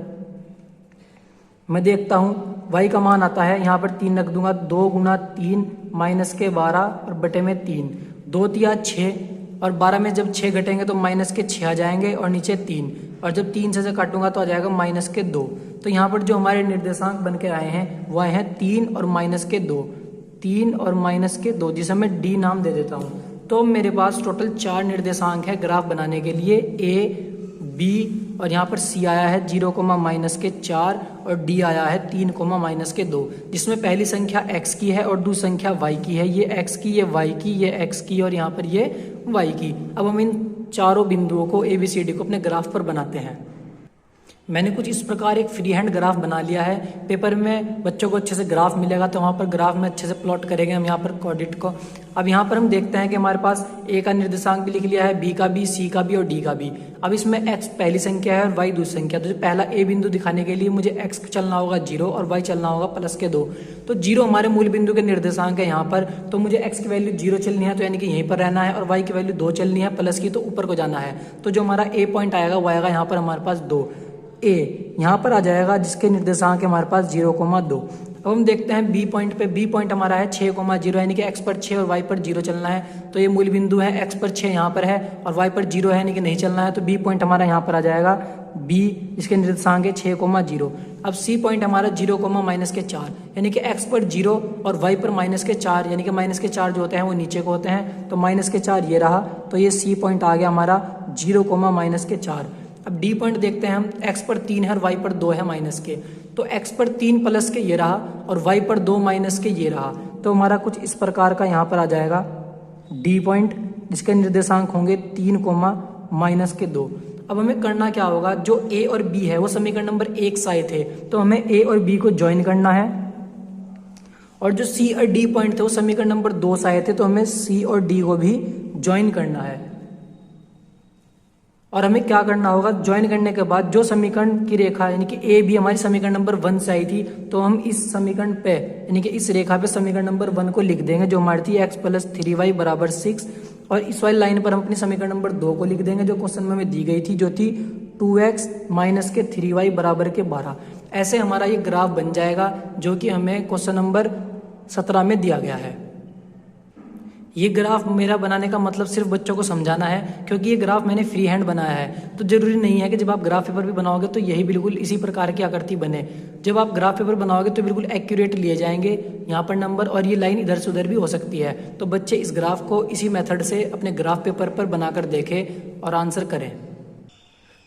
मैं देखता हूँ y का मान आता है, यहाँ पर 3 रख दूंगा, 2 गुना 3 माइनस के 12 और बटे में 3। 2 तिया 6 और 12 में जब 6 घटेंगे तो माइनस के 6 आ जाएंगे और नीचे 3, और जब 3 से काटूंगा तो आ जाएगा माइनस के 2। तो यहाँ पर जो हमारे निर्देशांक बन के आए हैं वो आए हैं 3 और माइनस के 2। 3 और माइनस के 2, जिसे मैं D नाम दे देता हूँ। तो मेरे पास टोटल 4 निर्देशांक है ग्राफ बनाने के लिए, A, B और यहाँ पर C आया है 0, माइनस के 4 और D आया है 3, माइनस के 2, जिसमें पहली संख्या x की है और दूसरी संख्या y की है। ये x की, ये y की, ये x की और यहाँ पर ये y की। अब हम इन चारों बिंदुओं को ABCD को अपने ग्राफ पर बनाते हैं। मैंने कुछ इस प्रकार एक फ्री हैंड ग्राफ बना लिया है। पेपर में बच्चों को अच्छे से ग्राफ मिलेगा तो वहाँ पर ग्राफ में अच्छे से प्लॉट करेंगे हम यहाँ पर कोऑर्डिनेट को। अब यहाँ पर हम देखते हैं कि हमारे पास A का निर्देशांक भी लिख लिया है, B का भी, C का भी और D का भी। अब इसमें x पहली संख्या है और y दूसरी संख्या। तो पहला A बिंदु दिखाने के लिए मुझे x चलना होगा 0 और y चलना होगा प्लस के 2। तो 0 हमारे मूल बिंदु के निर्देशांक है यहाँ पर, तो मुझे x की वैल्यू 0 चलनी है, तो यानी कि यहीं पर रहना है, और y की वैल्यू 2 चलनी है प्लस की, तो ऊपर को जाना है। तो जो हमारा A पॉइंट आएगा वो आएगा यहाँ पर हमारे पास 2। A यहाँ पर आ जाएगा जिसके निर्देशांक है हमारे पास 0, 2। अब हम देखते हैं B पॉइंट पे। B पॉइंट हमारा है 6, 0, यानी कि x पर 6 और y पर 0 चलना है। तो ये मूल बिंदु है, x पर 6 यहाँ पर है और y पर 0 है, यानी कि नहीं चलना है। तो B पॉइंट हमारा यहाँ पर आ जाएगा B, इसके निर्देशांक है 6, 0। अब C पॉइंट हमारा 0, माइनस के 4, यानी कि x पर 0 और y पर माइनस के 4, यानी कि माइनस के 4 जो होते हैं वो नीचे को होते हैं। तो माइनस के 4 ये रहा, तो ये C पॉइंट आ गया हमारा 0, माइनस के 4। अब D पॉइंट देखते हैं हम, x पर 3 है और y पर 2 है माइनस के। तो x पर 3 प्लस के ये रहा और y पर 2 माइनस के ये रहा। तो हमारा कुछ इस प्रकार का यहाँ पर आ जाएगा D पॉइंट, जिसके निर्देशांक होंगे 3, माइनस के 2। अब हमें करना क्या होगा, जो A और B है वो समीकरण नंबर 1 से आए थे, तो हमें A और B को ज्वाइन करना है। और जो C और D पॉइंट थे वो समीकरण नंबर 2 से आए थे, तो हमें C और D को भी ज्वाइन करना है। और हमें क्या करना होगा, ज्वाइन करने के बाद जो समीकरण की रेखा यानी कि ए बी हमारी समीकरण नंबर 1 से आई थी, तो हम इस समीकरण पे यानी कि इस रेखा पे समीकरण नंबर 1 को लिख देंगे, जो हमारी थी x + 3y = 6। और इस वाली लाइन पर हम अपनी समीकरण नंबर 2 को लिख देंगे, जो क्वेश्चन में हमें दी गई थी, जो थी 2x - के 3y = 12। ऐसे हमारा ये ग्राफ बन जाएगा, जो कि हमें क्वेश्चन नंबर 17 में दिया गया है। ये ग्राफ मेरा बनाने का मतलब सिर्फ बच्चों को समझाना है, क्योंकि ये ग्राफ मैंने फ्री हैंड बनाया है। तो जरूरी नहीं है कि जब आप ग्राफ पेपर भी बनाओगे तो यही बिल्कुल इसी प्रकार की आकृति बने। जब आप ग्राफ पेपर बनाओगे तो बिल्कुल एक्यूरेट लिए जाएंगे यहाँ पर नंबर, और ये लाइन इधर से उधर भी हो सकती है। तो बच्चे इस ग्राफ को इसी मेथड से अपने ग्राफ पेपर पर बनाकर देखें और आंसर करें।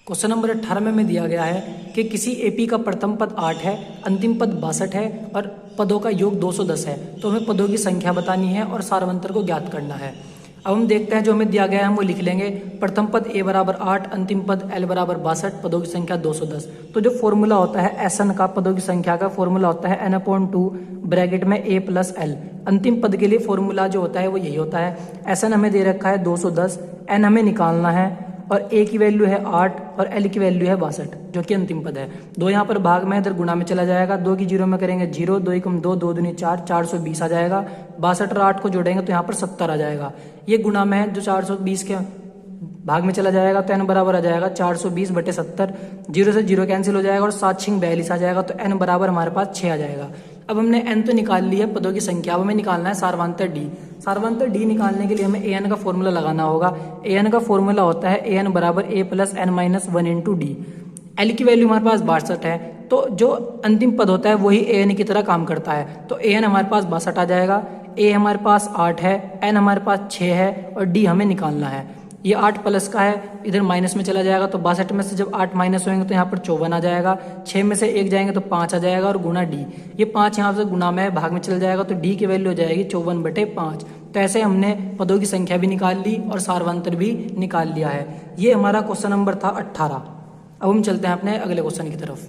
क्वेश्चन नंबर 18 में दिया गया है कि किसी एपी का प्रथम पद 8 है, अंतिम पद 62 है और पदों का योग 210 है। तो हमें पदों की संख्या बतानी है और सारवंतर को ज्ञात करना है। अब हम देखते हैं, जो हमें दिया गया है हम वो लिख लेंगे। प्रथम पद a = 8, अंतिम पद l = 62, पदों की संख्या 210। तो जो फॉर्मूला होता है एसएन का, पदों की संख्या का फॉर्मूला होता है n/2 ब्रैकेट में a + l। अंतिम पद के लिए फॉर्मूला जो होता है वो यही होता है। एसएन हमें दे रखा है 210, n हमें निकालना है और ए की वैल्यू है 8 और एल की वैल्यू है 62 जो कि अंतिम पद है। 2 यहाँ पर भाग में इधर गुणा में चला जाएगा, 2 की 0 में करेंगे 0, 2 एकम 2, 2 दूनी 4, 420 आ जाएगा। 62 और 8 को जोड़ेंगे तो यहाँ पर 70 आ जाएगा। ये गुणा में है जो 420 के भाग में चला जाएगा तो n बराबर आ जाएगा 420/70। 0 से 0 कैंसिल हो जाएगा और 7 छिंग 42 आ जाएगा तो n बराबर हमारे पास 6 आ जाएगा। अब हमने n तो निकाल लिया पदों की संख्या, अब हमें निकालना है सार्वंतर d। सार्वंतर d निकालने के लिए हमें an का फॉर्मूला लगाना होगा। an का फॉर्मूला होता है an बराबर a plus n minus 1 into D. l की वैल्यू हमारे पास 62 है तो जो अंतिम पद होता है वही an की तरह काम करता है, तो an हमारे पास 62 आ जाएगा, a हमारे पास 8 है, n हमारे पास 6 है और d हमें निकालना है। ये 8 प्लस का है, इधर माइनस में चला जाएगा तो 62 में से जब 8 माइनस होंगे तो यहाँ पर 54 आ जाएगा। 6 में से 1 जाएंगे तो 5 आ जाएगा और गुना डी। ये 5 यहाँ से गुना में भाग में चल जाएगा तो डी की वैल्यू हो जाएगी 54/5। तो ऐसे हमने पदों की संख्या भी निकाल ली और सार्वंतर भी निकाल लिया है। ये हमारा क्वेश्चन नंबर था 18। अब हम चलते हैं अपने अगले क्वेश्चन की तरफ।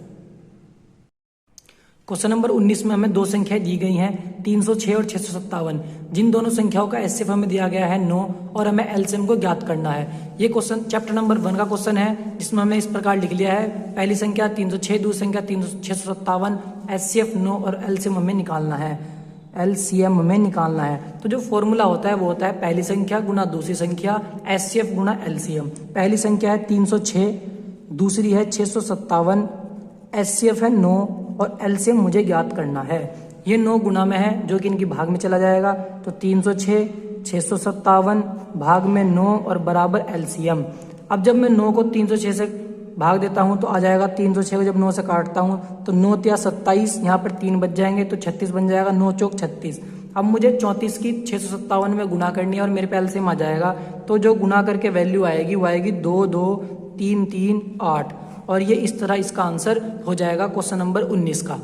क्वेश्चन नंबर 19 में हमें दो संख्याएं दी गई हैं 306 और 657। जिन दोनों संख्याओं का एचसीएफ हमें दिया गया है 9 और हमें एलसीएम को ज्ञात करना है। ये क्वेश्चन चैप्टर नंबर 1 का क्वेश्चन है जिसमें हमने इस प्रकार लिख लिया है, पहली संख्या 306, दूसरी संख्या 657, एचसीएफ 9 और एलसीएम हमें निकालना है। एलसीएम हमें निकालना है तो जो फॉर्मूला होता है वो होता है पहली संख्या गुना दूसरी संख्या एचसीएफ गुना एलसीएम। पहली संख्या है 306, दूसरी है 657, एचसीएफ है 9 और एलसीएम मुझे ज्ञात करना है। ये 9 गुना में है जो कि इनकी भाग में चला जाएगा तो 306, 657 भाग में 9 और बराबर एलसीएम। अब जब मैं 9 को 306 से भाग देता हूं तो आ जाएगा 306 को जब 9 से काटता हूं तो 9 × 27, यहाँ पर 3 बच जाएंगे तो 36 बन जाएगा, 9 चौक 36। अब मुझे 34 की 657 में गुना करनी है और मेरे पे एलसीएम आ जाएगा तो जो गुना करके वैल्यू आएगी वो आएगी 2, 2, 3, 3, 8 और ये इस तरह इसका आंसर हो जाएगा क्वेश्चन नंबर 19 का।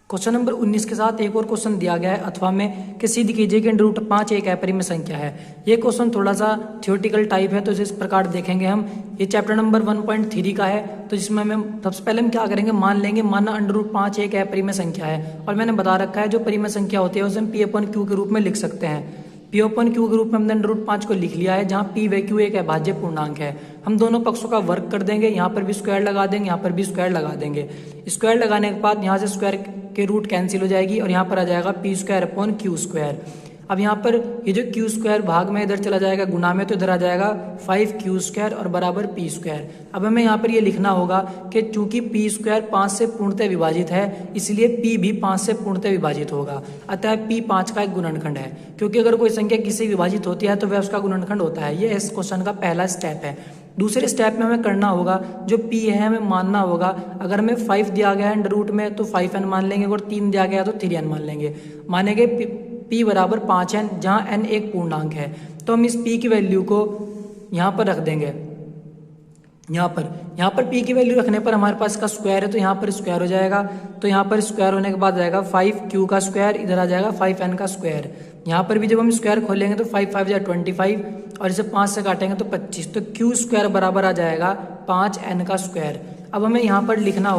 क्वेश्चन नंबर 19 के साथ एक और क्वेश्चन दिया गया है अथवा में कि सिद्ध कीजिए कि √5 एक अपरिमेय संख्या है। ये क्वेश्चन थोड़ा सा थियोरेटिकल टाइप है तो इस प्रकार देखेंगे हम। ये चैप्टर नंबर 1.3 का है तो जिसमें हमें सबसे पहले हम क्या करेंगे, मान लेंगे माना √5 एक अपरिमेय संख्या है और मैंने बता रखा है जो परिमेय संख्या होती है उसे हम P/Q के रूप में लिख सकते हैं। P/Q के रूप में हमने √5 को लिख लिया है जहाँ P व Q एक अभाज्य पूर्णांक है। हम दोनों पक्षों का वर्ग कर देंगे, यहाँ पर भी स्क्वायर लगा देंगे, यहाँ पर भी स्क्वायर लगा देंगे। स्क्वायर लगाने के बाद यहाँ से स्क्वायर के रूट कैंसिल हो जाएगी और यहाँ पर आ जाएगा P²/Q²। अब यहाँ पर ये जो Q² भाग में इधर चला जाएगा गुना में तो इधर आ जाएगा 5Q² और बराबर P²। अब हमें यहाँ पर ये लिखना होगा कि चूंकि P² 5 से पूर्णतः विभाजित है इसलिए P भी 5 से पूर्णतः विभाजित होगा, अतः P 5 का एक गुणनखंड है। क्योंकि अगर कोई संख्या किसी विभाजित होती है तो वह उसका गुणनखंड होता है। ये इस क्वेश्चन का पहला स्टेप है। दूसरे स्टेप में हमें करना होगा जो P है हमें मानना होगा, अगर हमें 5 दिया गया है अंडर रूट में तो 5n मान लेंगे और 3 दिया गया तो 3n मान लेंगे। मानेंगे P बराबर 5n जहाँ n एक पूर्णांक है तो हम इस P की वैल्यू को यहाँ पर रख देंगे। यहाँ पर P की वैल्यू रखने पर हमारे पास इसका स्क्वायर है तो यहाँ पर स्क्वायर हो जाएगा। तो यहाँ पर स्क्वायर होने के बाद जाएगा 5Q का स्क्वायर, इधर आ जाएगा 5n का स्क्वायर। यहाँ पर भी जब हम स्क्वायर खोलेंगे तो 5 5 या 25 और इसे 5 से काटेंगे तो 25, तो Q² बराबर आ जाएगा 5n का स्क्वायर। अब हमें यहाँ पर लिखना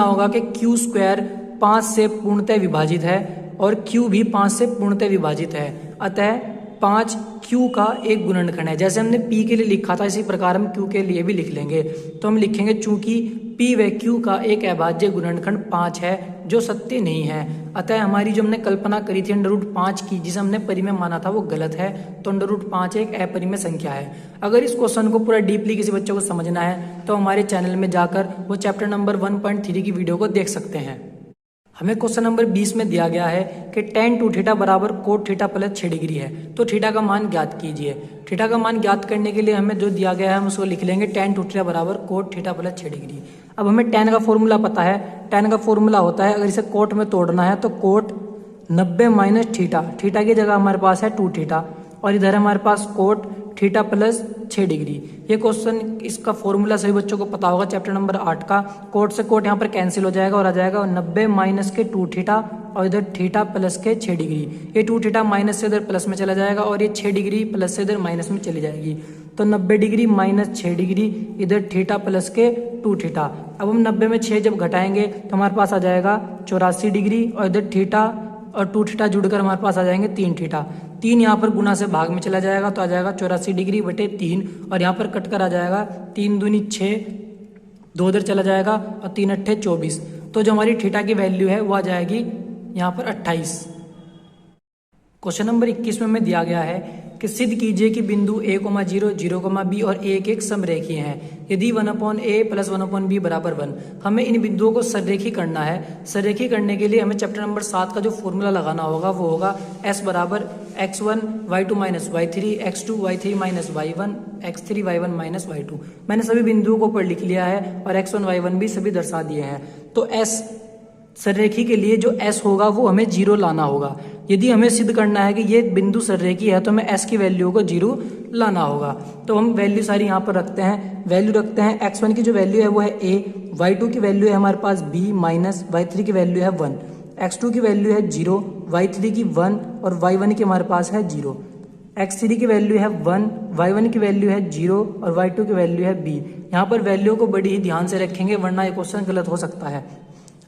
होगा कि Q² 5 से पूर्णतः विभाजित है और Q भी 5 से पूर्णतः विभाजित है, अतः 5 Q का एक गुणनखंड है। जैसे हमने P के लिए लिखा था इसी प्रकार हम Q के लिए भी लिख लेंगे। तो हम लिखेंगे चूंकि P व Q का एक अभाज्य गुणनखंड 5 है जो सत्य नहीं है, अतः हमारी जो हमने कल्पना करी थी √5 की जिसे हमने परिमेय माना था वो गलत है। तो √5 एक अपरिमेय संख्या है। अगर इस क्वेश्चन को पूरा डीपली किसी बच्चे को समझना है तो हमारे चैनल में जाकर वो चैप्टर नंबर 1.3 की वीडियो को देख सकते हैं। हमें क्वेश्चन नंबर 20 में दिया गया है कि tan 2θ बराबर cot θ प्लस 6 डिग्री है, तो थीटा का मान ज्ञात कीजिए। थीटा का मान ज्ञात करने के लिए हमें जो दिया गया है हम उसको लिख लेंगे tan 2θ बराबर cot θ प्लस 6 डिग्री। अब हमें tan का फॉर्मूला पता है, tan का फॉर्मूला होता है अगर इसे कोट में तोड़ना है तो कोट 90 - θ, थीटा की जगह हमारे पास है 2θ और इधर हमारे पास कोट θ प्लस 6 डिग्री। ये क्वेश्चन इसका फॉर्मूला सभी बच्चों को पता होगा चैप्टर नंबर 8 का। कोट से कोट यहाँ पर कैंसिल हो जाएगा और आ जाएगा 90 - 2θ और इधर θ प्लस के 6 डिग्री। ये 2θ माइनस से इधर प्लस में चला जाएगा और ये 6 डिग्री प्लस से इधर माइनस में चली जाएगी। तो 90 डिग्री - 6 डिग्री इधर θ प्लस के 2θ। अब हम 90 में 6 जब घटाएंगे तो हमारे पास आ जाएगा 84 डिग्री और इधर θ और 2 थीटा जुड़कर हमारे पास आ जाएंगे 3 थीटा। 3 यहाँ पर गुना से भाग में चला जाएगा तो आ जाएगा 84 डिग्री बटे 3, और यहाँ पर कट कर आ जाएगा 3 दूनी 6, 2 उधर चला जाएगा और 3 अट्ठे 24। तो जो हमारी थीटा की वैल्यू है वो आ जाएगी यहाँ पर 28। क्वेश्चन नंबर 21 में हमें दिया गया है कि सिद्ध कीजिए कि बिंदु a, 0, 0, b और a एक समरेखीय हैं यदि 1/a + 1/b बराबर 1। हमें इन बिंदुओं को सररेखी करना है। सररेखी करने के लिए हमें चैप्टर नंबर 7 का जो फॉर्मूला लगाना होगा वो होगा s बराबर x1 y2 - y3 x2 y3 - y1 x3 y1 - y2। मैंने सभी बिंदुओं को ऊपर लिख लिया है और x1 y1 भी सभी दर्शा दिए हैं। तो s सररेखी के लिए जो s होगा वो हमें 0 लाना होगा। यदि हमें सिद्ध करना है कि ये बिंदु सररेखी है तो हमें s की वैल्यू को 0 लाना होगा। तो हम वैल्यू सारी यहाँ पर रखते हैं। वैल्यू रखते हैं, x1 की जो वैल्यू है वो है a, y2 की वैल्यू है हमारे पास b माइनस y3 की वैल्यू है 1, x2 की वैल्यू है 0, y3 की 1 और y1 की हमारे पास है 0, x3 की वैल्यू है 1, y1 की वैल्यू है 0 और y2 की वैल्यू है b। यहाँ पर वैल्यू को बड़ी ही ध्यान से रखेंगे वरना ये क्वेश्चन गलत हो सकता है।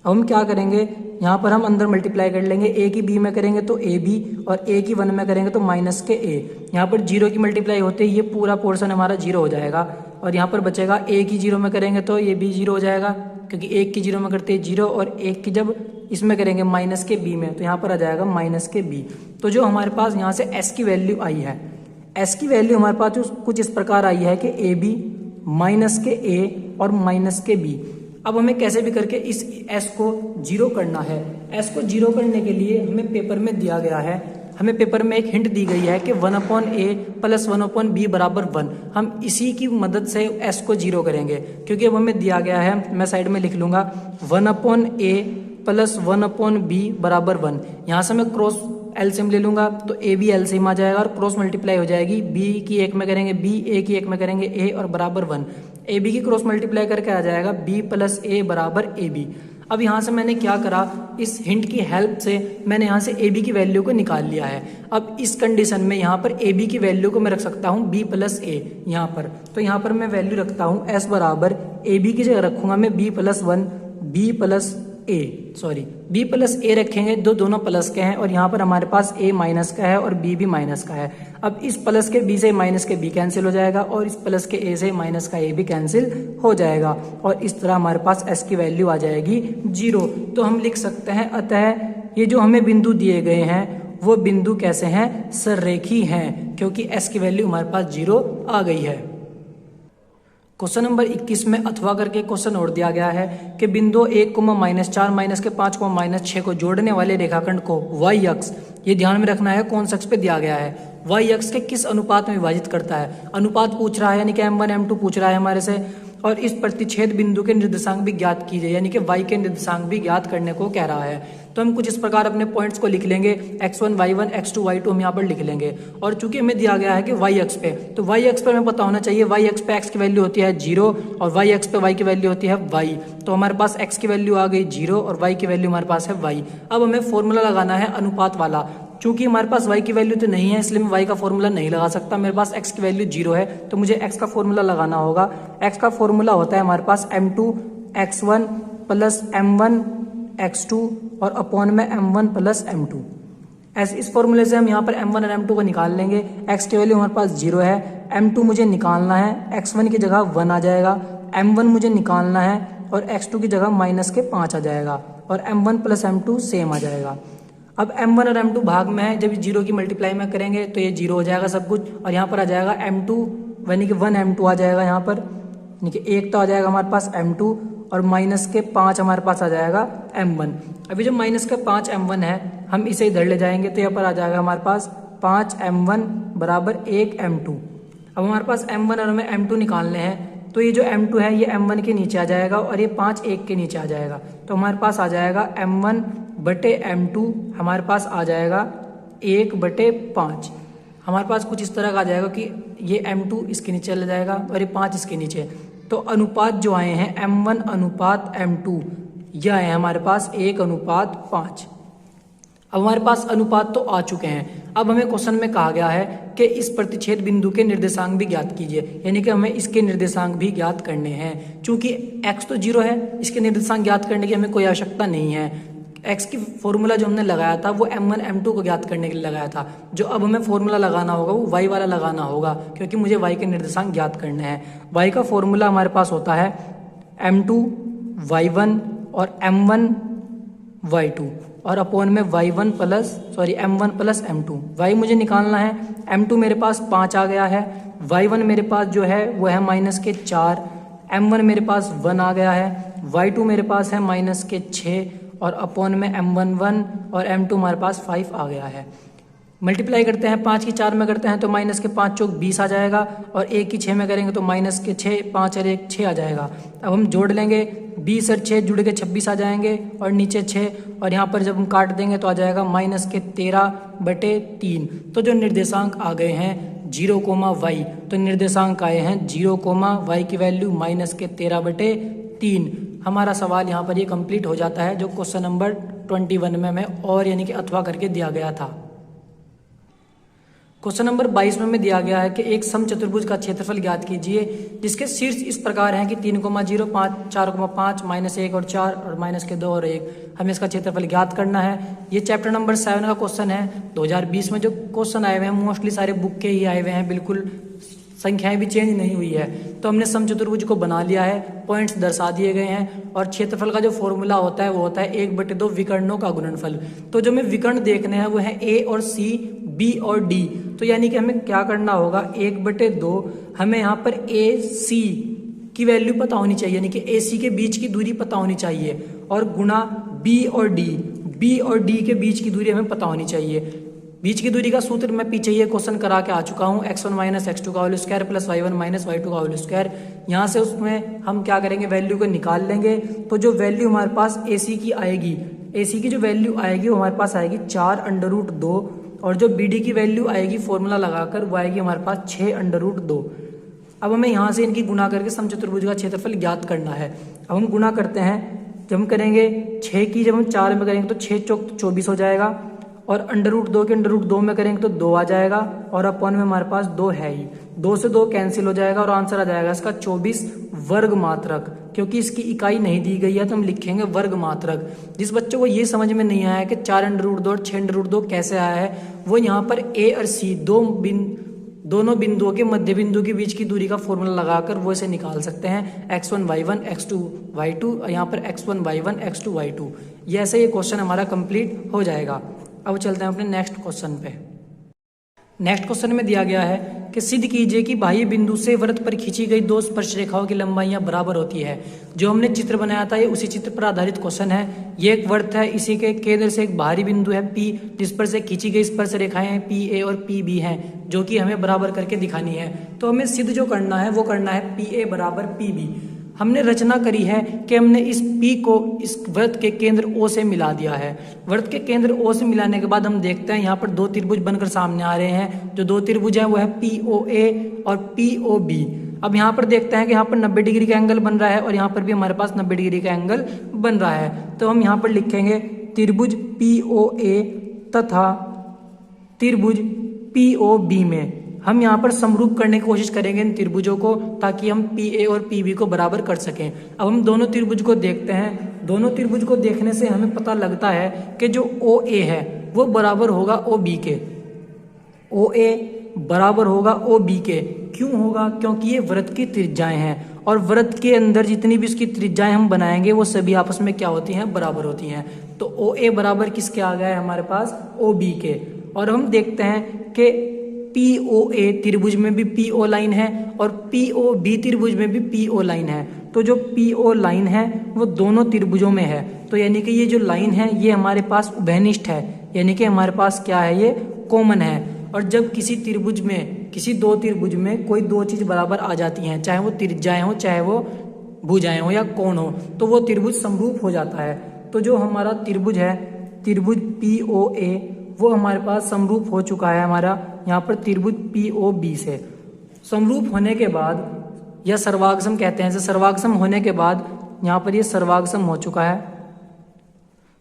अब हम क्या करेंगे, यहाँ पर हम अंदर मल्टीप्लाई कर लेंगे। a की b में करेंगे तो ab और a की 1 में करेंगे तो माइनस के a। यहाँ पर 0 की मल्टीप्लाई होते ही ये पूरा पोर्शन हमारा 0 हो जाएगा और यहाँ पर बचेगा a की 0 में करेंगे तो ये भी 0 हो जाएगा क्योंकि 1 की 0 में करते हैं 0 और 1 की जब इसमें करेंगे माइनस के b में तो यहाँ पर आ जाएगा माइनस के b। तो जो हमारे पास यहाँ से s की वैल्यू आई है, s की वैल्यू हमारे पास कुछ इस प्रकार आई है कि ab माइनस के a और माइनस के b। अब हमें कैसे भी करके इस s को 0 करना है। s को 0 करने के लिए हमें पेपर में दिया गया है, हमें पेपर में एक हिंट दी गई है कि 1/a + 1/b बराबर 1। हम इसी की मदद से s को 0 करेंगे क्योंकि अब हमें दिया गया है, मैं साइड में लिख लूंगा 1/a + 1/b बराबर 1। यहाँ से मैं क्रॉस एलसीएम ले लूंगा तो ए बी एलसीएम आ जाएगा और क्रॉस मल्टीप्लाई हो जाएगी। b की 1 में करेंगे b, a की 1 में करेंगे a और बराबर 1। ए बी की क्रॉस मल्टीप्लाई करके आ जाएगा b + a बराबर ए बी। अब यहाँ से मैंने क्या करा, इस हिंट की हेल्प से मैंने यहाँ से ए बी की वैल्यू को निकाल लिया है। अब इस कंडीशन में यहाँ पर ए बी की वैल्यू को मैं रख सकता हूँ b + a यहाँ पर। तो यहाँ पर मैं वैल्यू रखता हूँ s बराबर ए बी की जगह रखूंगा मैं b + 1 b + a रखेंगे, दोनों प्लस के हैं और यहाँ पर हमारे पास a माइनस का है और b भी माइनस का है। अब इस प्लस के b से माइनस के b कैंसिल हो जाएगा और इस प्लस के a से माइनस का a भी कैंसिल हो जाएगा और इस तरह हमारे पास s की वैल्यू आ जाएगी 0। तो हम लिख सकते हैं अतः ये जो हमें बिंदु दिए गए हैं वो बिंदु कैसे हैं, सररेखी हैं, क्योंकि s की वैल्यू हमारे पास 0 आ गई है। क्वेश्चन नंबर 21 में अथवा करके क्वेश्चन और दिया गया है कि बिंदु 1, -4 -5, -6 को जोड़ने वाले रेखाखंड को y अक्ष, ये ध्यान में रखना है कौन सा अक्ष पे दिया गया है, y अक्ष के किस अनुपात में विभाजित करता है। अनुपात पूछ रहा है यानी कि m1 m2 पूछ रहा है हमारे से, और इस प्रतिच्छेद बिंदु के निर्देशांक भी ज्ञात कीजिए यानी कि y के निर्देशांक भी ज्ञात करने को कह रहा है। तो हम कुछ इस प्रकार अपने पॉइंट्स को लिख लेंगे, x1 y1 x2 y2 हम यहाँ पर लिख लेंगे। और चूंकि हमें दिया गया है कि y अक्ष पे, तो y अक्ष पर हमें पता होना चाहिए y अक्ष पे x की वैल्यू होती है 0 और y अक्ष पे y की वैल्यू होती है y। तो हमारे पास x की वैल्यू आ गई 0 और y की वैल्यू हमारे पास है y। अब हमें फॉर्मूला लगाना है अनुपात वाला। चूंकि हमारे पास y की वैल्यू तो नहीं है इसलिए मैं y का फॉर्मूला नहीं लगा सकता, मेरे पास x की वैल्यू 0 है तो मुझे x का फॉर्मूला लगाना होगा। x का फॉर्मूला होता है हमारे पास m2 x1 + m1 x2 और अपॉन में m1 + m2। ऐसे इस फॉर्मूले से हम यहाँ पर m1 और m2 को निकाल लेंगे। x की वैल्यू हमारे पास 0 है, m2 मुझे निकालना है, x1 की जगह 1 आ जाएगा, m1 मुझे निकालना है और x2 की जगह -5 आ जाएगा और m1 + m2 सेम आ जाएगा। अब m1 और m2 भाग में है, जब 0 की मल्टीप्लाई में करेंगे तो ये 0 हो जाएगा सब कुछ और यहाँ पर आ जाएगा m2 यानी कि 1 m2 आ जाएगा यहाँ पर, यानी कि 1 तो आ जाएगा हमारे पास m2 और -5 हमारे पास आ जाएगा m1। अभी जो -5 m1 है हम इसे इधर ले जाएंगे तो यहाँ पर आ जाएगा हमारे पास 5 m1 बराबर 1 m2। अब हमारे पास m1 और हमें m2 निकालने हैं तो ये जो m2 है ये m1 के नीचे आ जाएगा और ये 5 1 के नीचे आ जाएगा। तो हमारे पास आ जाएगा m1 बटे m2 हमारे पास आ जाएगा 1/5। हमारे पास कुछ इस तरह का आ जाएगा कि ये m2 इसके नीचे चला जाएगा और ये 5 इसके नीचे। तो अनुपात जो आए हैं m1 अनुपात m2 यह है हमारे पास 1/5। अब हमारे पास अनुपात तो आ चुके हैं। अब हमें क्वेश्चन में कहा गया है कि इस प्रतिच्छेद बिंदु के निर्देशांक भी ज्ञात कीजिए, यानी कि हमें इसके निर्देशांक भी ज्ञात करने हैं। चूंकि x तो 0 है, इसके निर्देशांक ज्ञात करने की हमें कोई आवश्यकता नहीं है। एक्स की फॉर्मूला जो हमने लगाया था वो m1 m2 को ज्ञात करने के लिए लगाया था। जो अब हमें फॉर्मूला लगाना होगा वो y वाला लगाना होगा, क्योंकि मुझे y के निर्देशांक ज्ञात करने हैं। y का फॉर्मूला हमारे पास होता है m2 y1 और m1 y2 और अपॉन में m1 प्लस m2। y मुझे निकालना है, m2 मेरे पास 5 आ गया है, y1 मेरे पास जो है वो है -4, m1 मेरे पास 1 आ गया है, y2 मेरे पास है -6 और अपॉन में m11 और m2 हमारे पास 5 आ गया है। मल्टीप्लाई करते हैं, 5 की 4 में करते हैं तो -5 चौक 20 आ जाएगा और 1 की 6 में करेंगे तो -6, 5 और 1 6 आ जाएगा। अब हम जोड़ लेंगे, 20 और 6 जुड़ के 26 आ जाएंगे और नीचे 6 और यहाँ पर जब हम काट देंगे तो आ जाएगा -13/3। तो जो निर्देशांक आ गए हैं 0, y, तो निर्देशांक आए हैं 0, y की वैल्यू -13/3। हमारा सवाल यहाँ पर ये कंप्लीट हो जाता है, जो क्वेश्चन नंबर 21 में हमें और यानी कि अथवा करके दिया गया था। क्वेश्चन नंबर 22 में दिया गया है कि एक समचतुर्भुज का क्षेत्रफल ज्ञात कीजिए जिसके शीर्ष इस प्रकार हैं कि 3, 0, 5, 4, 5, -1 और 4 और -2 और 1। हमें इसका क्षेत्रफल ज्ञात करना है। ये चैप्टर नंबर 7 का क्वेश्चन है। 2020 में जो क्वेश्चन आए हुए हैं मोस्टली सारे बुक के ही आए हुए हैं, बिल्कुल संख्याएं भी चेंज नहीं हुई है। तो हमने समचतुर्भुज को बना लिया है, पॉइंट्स दर्शा दिए गए हैं और क्षेत्रफल का जो फॉर्मूला होता है वो होता है 1/2 विकर्णों का गुणनफल। तो जो हमें विकर्ण देखने हैं वो है ए और सी, बी और डी। तो यानी कि हमें क्या करना होगा, 1/2 हमें यहाँ पर ए सी की वैल्यू पता होनी चाहिए, यानी कि ए सी के बीच की दूरी पता होनी चाहिए और गुणा बी और डी के बीच की दूरी हमें पता होनी चाहिए। बीच की दूरी का सूत्र मैं पीछे ये क्वेश्चन करा के आ चुका हूँ, x1 - x2 का whole square plus y1 - y2 का होल स्क्वायर। यहाँ से उसमें हम क्या करेंगे, वैल्यू को निकाल लेंगे। तो जो वैल्यू हमारे पास AC की आएगी, AC की जो वैल्यू आएगी वो हमारे पास आएगी 4√2 और जो BD की वैल्यू आएगी फॉर्मूला लगाकर वो आएगी हमारे पास 6√2। अब हमें यहाँ से इनकी गुणा करके समचतुर्भुज का क्षेत्रफल ज्ञात करना है। अब हम गुणा करते हैं, जब हम करेंगे 6 की जब हम 4 में करेंगे तो 6 चौक 24 हो जाएगा और √2 के √2 में करेंगे तो 2 आ जाएगा और अपॉन में हमारे पास 2 है ही, 2 से 2 कैंसिल हो जाएगा और आंसर आ जाएगा इसका 24 वर्ग मात्रक। क्योंकि इसकी इकाई नहीं दी गई है तो हम लिखेंगे वर्ग मात्रक। जिस बच्चों को ये समझ में नहीं आया कि 4√2 और 6√2 कैसे आया है, वो यहाँ पर ए और सी दोनों बिंदुओं के मध्य बिंदु के बीच की दूरी का फॉर्मूला लगाकर वो इसे निकाल सकते हैं, x1 y1 x2 y2 और यहाँ पर x1 y1 x2 y2। ये ऐसे ये क्वेश्चन हमारा कंप्लीट हो जाएगा। अब चलते हैं अपने नेक्स्ट क्वेश्चन पे। नेक्स्ट क्वेश्चन में दिया गया है कि सिद्ध कीजिए कि बाह्य बिंदु से वृत्त पर खींची गई 2 स्पर्श रेखाओं की लंबाइयां बराबर होती है। जो हमने चित्र बनाया था ये उसी चित्र पर आधारित क्वेश्चन है। ये एक वृत्त है, इसी के केंद्र से एक बाहरी बिंदु है P, जिस पर से खींची गई स्पर्श रेखाएं हैं PA और PB हैं, जो कि हमें बराबर करके दिखानी है। तो हमें सिद्ध जो करना है वो करना है PA बराबर PB। हमने रचना करी है कि हमने इस P को इस वृत्त के केंद्र O से मिला दिया है। वृत्त के केंद्र O से मिलाने के बाद हम देखते हैं यहाँ पर 2 त्रिभुज बनकर सामने आ रहे हैं। जो 2 त्रिभुज हैं वो है POA और POB। अब यहाँ पर देखते हैं कि यहाँ पर 90 डिग्री का एंगल बन रहा है और यहाँ पर भी हमारे पास 90 डिग्री का एंगल बन रहा है। तो हम यहाँ पर लिखेंगे त्रिभुज POA तथा त्रिभुज POB में हम यहाँ पर समरूप करने की कोशिश करेंगे इन त्रिभुजों को, ताकि हम PA और PB को बराबर कर सकें। अब हम दोनों त्रिभुज को देखते हैं। दोनों त्रिभुज को देखने से हमें पता लगता है कि जो OA है वो बराबर होगा OB के। OA बराबर होगा OB के। क्यों होगा? क्योंकि ये वृत्त की त्रिज्याएं हैं और वृत्त के अंदर जितनी भी इसकी त्रिज्याएं हम बनाएंगे वो सभी आपस में क्या होती हैं, बराबर होती हैं। तो OA बराबर किसके आ गया है हमारे पास, OB के। और हम देखते हैं कि POA त्रिभुज में भी PO लाइन है और POB त्रिभुज में भी PO लाइन है। तो जो PO लाइन है वो दोनों त्रिभुजों में है। तो यानी कि ये जो लाइन है ये हमारे पास उभयनिष्ठ है, यानी कि हमारे पास क्या है, ये कॉमन है। और जब किसी त्रिभुज में, किसी 2 त्रिभुज में कोई 2 चीज बराबर आ जाती हैं, चाहे वो त्रिज्याएं हो, चाहे वो भुजाएं हो या कोण हो, तो वो त्रिभुज समरूप हो जाता है। तो जो हमारा त्रिभुज है, त्रिभुज POA, वो हमारे पास समरूप हो चुका है हमारा यहाँ पर त्रिभुज POB से। समरूप होने के बाद या सर्वागसम कहते हैं, जैसे सर्वागसम होने के बाद यहाँ पर ये सर्वागसम हो चुका है।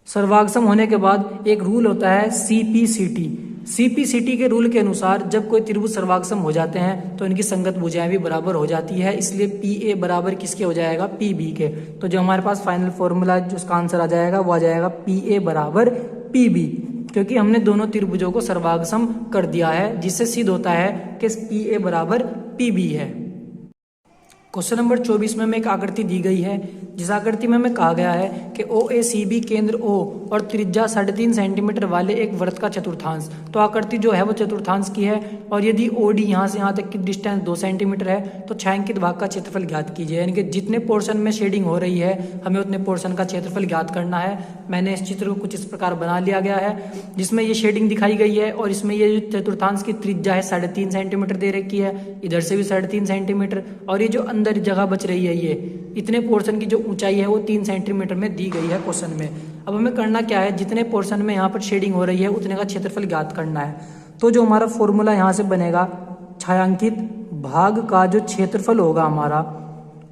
सर्वागसम होने के बाद एक रूल होता है CPCT। सीपीसीटी के रूल के अनुसार जब कोई त्रिभुज सर्वाक्षम हो जाते हैं तो इनकी संगत भुजाएं भी बराबर हो जाती है, इसलिए पी ए बराबर किसके हो जाएगा, पी बी के। तो जो हमारे पास फाइनल फॉर्मूला जो उसका आंसर आ जाएगा वो आ जाएगा पी ए बराबर पी बी, क्योंकि हमने दोनों त्रिभुजों को सर्वाक्षम कर दिया है, जिससे सिद्ध होता है कि पी ए बराबर पी बी है। क्वेश्चन नंबर 24 में हमें एक आकृति दी गई है, जिस आकृति में हमें कहा गया है कि ओ ए सी बी केंद्र O और त्रिज्या 3.5 सेंटीमीटर वाले एक वृत्त का चतुर्थांश। तो आकृति जो है वो चतुर्थांश की है, और यदि OD यहाँ से यहाँ तक की डिस्टेंस 2 सेंटीमीटर है तो छायांकित भाग का क्षेत्रफल ज्ञात कीजिए। यानी कि जितने पोर्शन में शेडिंग हो रही है हमें उतने पोर्शन का क्षेत्रफल ज्ञात करना है। मैंने इस चित्र को कुछ इस प्रकार बना लिया गया है, जिसमें ये शेडिंग दिखाई गई है, और इसमें ये जो चतुर्थांश की त्रिज्या है 3.5 सेंटीमीटर दे रखी है, इधर से भी 3.5 सेंटीमीटर, और ये जो अंदर जगह बच रही है ये इतने पोर्शन की जो ऊंचाई है वो 3 सेंटीमीटर में दी गई है क्वेश्चन में। अब हमें करना क्या है, जितने पोर्शन में यहाँ पर शेडिंग हो रही है उतने का क्षेत्रफल ज्ञात करना है। तो जो हमारा फॉर्मूला यहाँ से बनेगा, छायांकित भाग का जो क्षेत्रफल होगा हमारा,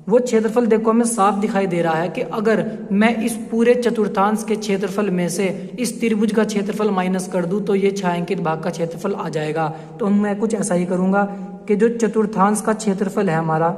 वो क्षेत्रफल देखो हमें साफ दिखाई दे रहा है कि अगर मैं इस पूरे चतुर्थांश के क्षेत्रफल में से इस त्रिभुज का क्षेत्रफल माइनस कर दूं तो ये छायांकित भाग का क्षेत्रफल आ जाएगा। तो मैं कुछ ऐसा ही करूंगा कि जो चतुर्थांश का क्षेत्रफल है हमारा,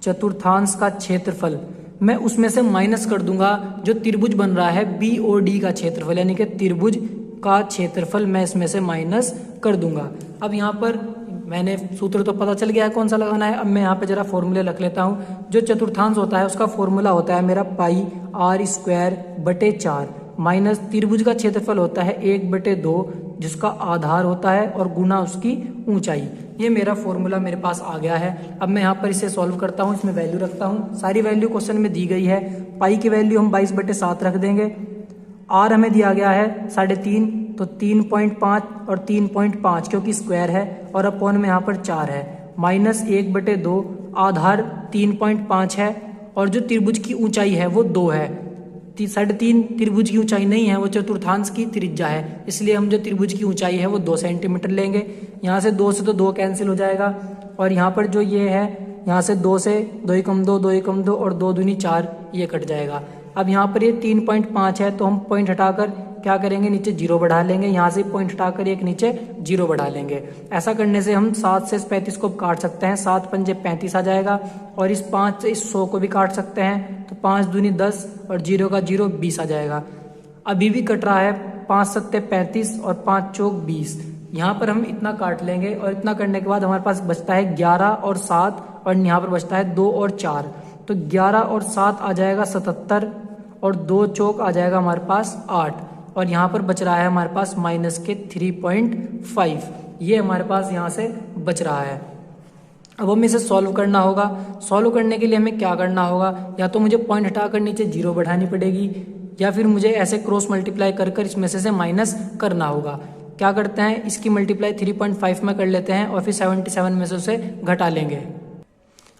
चतुर्थांश का क्षेत्रफल मैं उसमें से माइनस कर दूंगा जो त्रिभुज बन रहा है BOD का क्षेत्रफल, यानी कि त्रिभुज का क्षेत्रफल मैं इसमें से माइनस कर दूंगा। अब यहाँ पर मैंने सूत्र तो पता चल गया है कौन सा लगाना है। अब मैं यहाँ पे जरा फॉर्मूले रख लेता हूँ। जो चतुर्थांश होता है उसका फॉर्मूला होता है मेरा पाई r²/4 माइनस त्रिभुज का क्षेत्रफल होता है 1/2 जिसका आधार होता है और गुना उसकी ऊंचाई। ये मेरा फॉर्मूला मेरे पास आ गया है। अब मैं यहाँ पर इसे सॉल्व करता हूँ, इसमें वैल्यू रखता हूँ। सारी वैल्यू क्वेश्चन में दी गई है। पाई की वैल्यू हम 22/7 रख देंगे। आर हमें दिया गया है 3.5, तो 3.5 और 3.5 क्योंकि स्क्वायर है, और अपॉन में यहाँ पर 4 है, माइनस 1/2, आधार 3.5 है, और जो त्रिभुज की ऊंचाई है वो 2 है। 3.5 त्रिभुज की ऊंचाई नहीं है, वो चतुर्थांश की त्रिज्या है, इसलिए हम जो त्रिभुज की ऊंचाई है वो 2 सेंटीमीटर लेंगे। यहाँ से 2 से तो 2 कैंसिल हो जाएगा, और यहाँ पर जो ये है यहाँ से 2 से 2 × 2 2 × 2 और 2 दूनी 4 ये कट जाएगा। अब यहाँ पर ये 3.5 है तो हम पॉइंट हटाकर क्या करेंगे, नीचे 0 बढ़ा लेंगे। यहाँ से पॉइंट हटाकर एक नीचे 0 बढ़ा लेंगे। ऐसा करने से हम 7 से 35 को काट सकते हैं, 7 × 5 = 35 आ जाएगा, और इस 5 से इस 100 को भी काट सकते हैं, तो 5 दूनी 10 और 0 का 0 20 आ जाएगा। अभी भी कट रहा है, 5 × 7 = 35 और 5 × 4 = 20। यहाँ पर हम इतना काट लेंगे, और इतना करने के बाद हमारे पास बचता है 11 और 7, और यहाँ पर बचता है 2 और 4, तो 11 और 7 आ जाएगा 77, और 2 चौक आ जाएगा हमारे पास 8, और यहाँ पर बच रहा है हमारे पास माइनस के 3.5। ये हमारे पास यहाँ से बच रहा है। अब हमें इसे सॉल्व करना होगा। सॉल्व करने के लिए हमें क्या करना होगा, या तो मुझे पॉइंट हटाकर नीचे 0 बढ़ानी पड़ेगी, या फिर मुझे ऐसे क्रॉस मल्टीप्लाई कर कर इसमें से माइनस करना होगा। क्या करते हैं, इसकी मल्टीप्लाई 3.5 में कर लेते हैं, और फिर 77 में से उसे घटा लेंगे।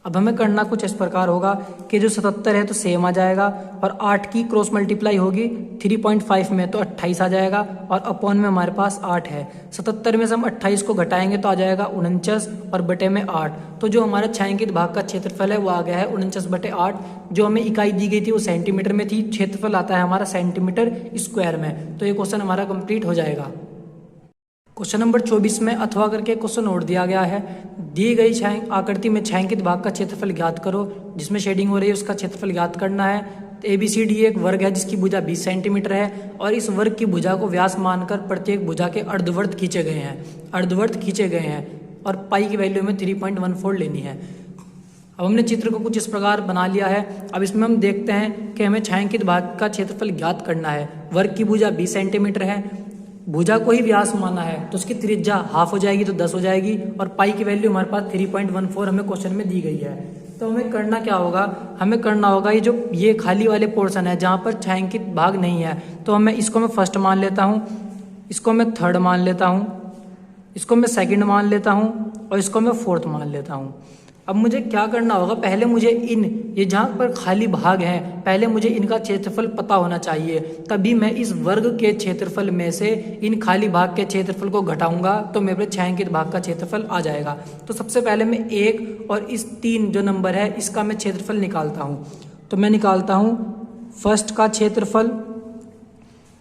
अब हमें करना कुछ इस प्रकार होगा कि जो 77 है तो सेम आ जाएगा, और 8 की क्रॉस मल्टीप्लाई होगी 3.5 में तो 28 आ जाएगा, और अपॉन में हमारे पास 8 है। 77 में से हम 28 को घटाएंगे तो आ जाएगा 49, और बटे में 8। तो जो हमारा छायांकित भाग का क्षेत्रफल है वो आ गया है 49/8। जो हमें इकाई दी गई थी वो सेंटीमीटर में थी, क्षेत्रफल आता है हमारा सेंटीमीटर स्क्वायर में। तो ये क्वेश्चन हमारा कंप्लीट हो जाएगा। क्वेश्चन नंबर 24 में अथवा करके क्वेश्चन और दिया गया है। दी गई आकृति में छायांकित भाग का क्षेत्रफल ज्ञात करो। जिसमें शेडिंग हो रही है उसका क्षेत्रफल ज्ञात करना है। ABCD एक वर्ग है जिसकी भुजा 20 सेंटीमीटर है, और इस वर्ग की भुजा को व्यास मानकर प्रत्येक भुजा के अर्धवर्त खींचे गए हैं, अर्धवर्त खींचे गए हैं, और पाई की वैल्यू में 3.14 लेनी है। अब हमने चित्र को कुछ इस प्रकार बना लिया है। अब इसमें हम देखते हैं कि हमें छायांकित भाग का क्षेत्रफल ज्ञात करना है। वर्ग की भुजा 20 सेंटीमीटर है, भुजा को ही व्यास माना है तो उसकी त्रिज्या हाफ हो जाएगी तो 10 हो जाएगी, और पाई की वैल्यू हमारे पास 3.14 हमें क्वेश्चन में दी गई है। तो हमें करना क्या होगा, हमें करना होगा ये खाली वाले पोर्शन है जहाँ पर छायांकित भाग नहीं है, तो इसको मैं फर्स्ट मान लेता हूँ, इसको मैं थर्ड मान लेता हूँ, इसको मैं सेकंड मान लेता हूँ, और इसको मैं फोर्थ मान लेता हूँ। अब मुझे क्या करना होगा, पहले मुझे ये जहाँ पर खाली भाग है पहले मुझे इनका क्षेत्रफल पता होना चाहिए, तभी मैं इस वर्ग के क्षेत्रफल में से इन खाली भाग के क्षेत्रफल को घटाऊंगा तो मेरे छायांकित भाग का क्षेत्रफल आ जाएगा। तो सबसे पहले मैं 1 और इस 3 जो नंबर है इसका मैं क्षेत्रफल निकालता हूँ। तो मैं निकालता हूँ फर्स्ट का क्षेत्रफल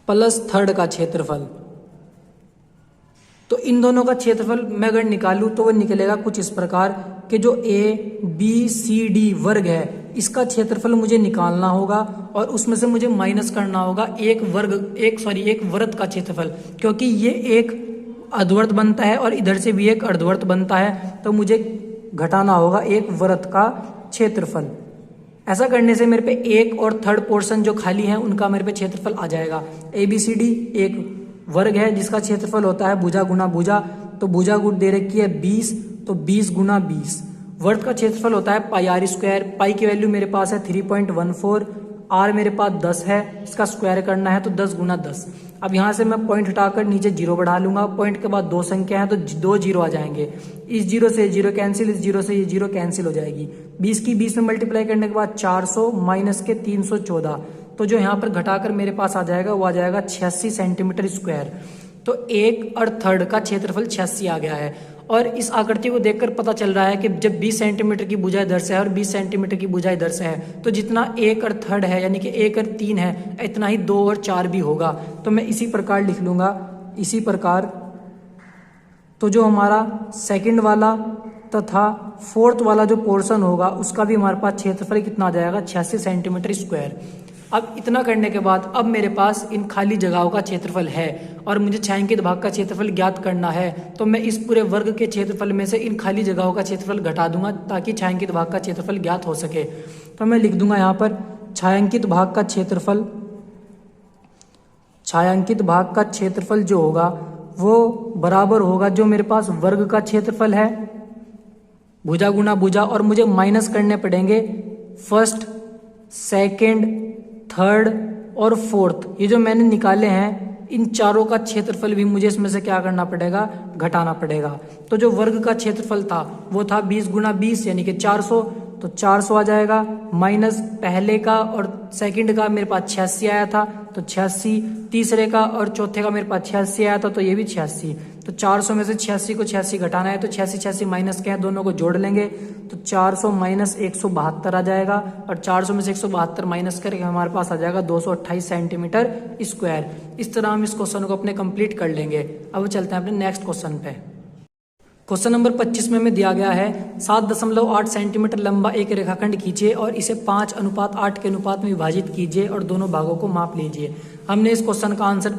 प्लस थर्ड का क्षेत्रफल, तो इन दोनों का क्षेत्रफल मैं अगर निकालूं तो वो निकलेगा कुछ इस प्रकार कि जो ABCD वर्ग है इसका क्षेत्रफल मुझे निकालना होगा और उसमें से मुझे माइनस करना होगा एक वृत्त का क्षेत्रफल, क्योंकि ये एक अर्धवर्त बनता है और इधर से भी एक अर्धवर्त बनता है, तो मुझे घटाना होगा एक वृत्त का क्षेत्रफल। ऐसा करने से मेरे पे एक और थर्ड पोर्शन जो खाली है उनका मेरे पे क्षेत्रफल आ जाएगा। ABCD एक वर्ग है जिसका क्षेत्रफल होता है भुजा गुना भुजा, तो भुजा गुण दे रखी है 20, तो 20 गुना 20। वर्ग का क्षेत्रफल होता है पाई आर स्क्वायर, पाई की वैल्यू मेरे पास है 3.14, आर मेरे पास 10 है, इसका स्क्वायर करना है तो 10 गुना 10। अब यहाँ से मैं पॉइंट हटाकर नीचे जीरो बढ़ा लूंगा, पॉइंट के बाद दो संख्या है तो दो जीरो आ जाएंगे, इस जीरो से जीरो कैंसिल, इस जीरो से ये जीरो कैंसिल हो जाएगी। 20 की 20 में मल्टीप्लाई करने के बाद 400 माइनस के 314, तो जो यहाँ पर घटाकर मेरे पास आ जाएगा वो आ जाएगा 86 सेंटीमीटर स्क्वायर। तो एक और थर्ड का क्षेत्रफल 86 आ गया है। और इस आकृति को देखकर पता चल रहा है कि जब 20 सेंटीमीटर की भुजा इधर से है और 20 सेंटीमीटर की भुजा इधर से है, तो जितना एक और थर्ड है यानी कि एक और 3 है, इतना ही 2 और 4 भी होगा। तो मैं इसी प्रकार लिख लूंगा, इसी प्रकार। तो जो हमारा सेकंड वाला तथा फोर्थ वाला जो पोर्शन होगा उसका भी हमारे पास क्षेत्रफल कितना आ जाएगा, 86 सेंटीमीटर स्क्वायर। अब इतना करने के बाद अब मेरे पास इन खाली जगहों का क्षेत्रफल है और मुझे छायांकित भाग का क्षेत्रफल ज्ञात करना है, तो मैं इस पूरे वर्ग के क्षेत्रफल में से इन खाली जगहों का क्षेत्रफल घटा दूंगा ताकि छायांकित भाग का क्षेत्रफल ज्ञात हो सके। तो मैं लिख दूंगा यहाँ पर छायांकित भाग का क्षेत्रफल, छायांकित भाग का क्षेत्रफल जो होगा वो बराबर होगा जो मेरे पास वर्ग का क्षेत्रफल है भुजा गुना भुजा, और मुझे माइनस करने पड़ेंगे फर्स्ट, सेकंड, थर्ड और फोर्थ। ये जो मैंने निकाले हैं इन चारों का क्षेत्रफल भी मुझे इसमें से क्या करना पड़ेगा, घटाना पड़ेगा। तो जो वर्ग का क्षेत्रफल था वो था 20 गुना 20 यानी कि 400, तो 400 आ जाएगा, माइनस पहले का और सेकंड का मेरे पास 86 आया था तो 86, तीसरे का और चौथे का मेरे पास 86 आया था तो ये भी 86। तो 400 में से 86 को 86 घटाना है तो 86 माइनस के हैं, दोनों को जोड़ लेंगे तो 400 माइनस 172 आ जाएगा, और 400 में से 172 माइनस करके हमारे पास आ जाएगा 228 सेंटीमीटर स्क्वायर। इस तरह हम इस क्वेश्चन को अपने कंप्लीट कर लेंगे। अब चलते हैं अपने नेक्स्ट क्वेश्चन पे। क्वेश्चन नंबर 25 में दिया गया है 7.8 सेंटीमीटर लंबा एक रेखाखंड खींचिए और इसे 5:8 के अनुपात में विभाजित कीजिए और दोनों भागों को माप लीजिए। हमने इस क्वेश्चन का आंसर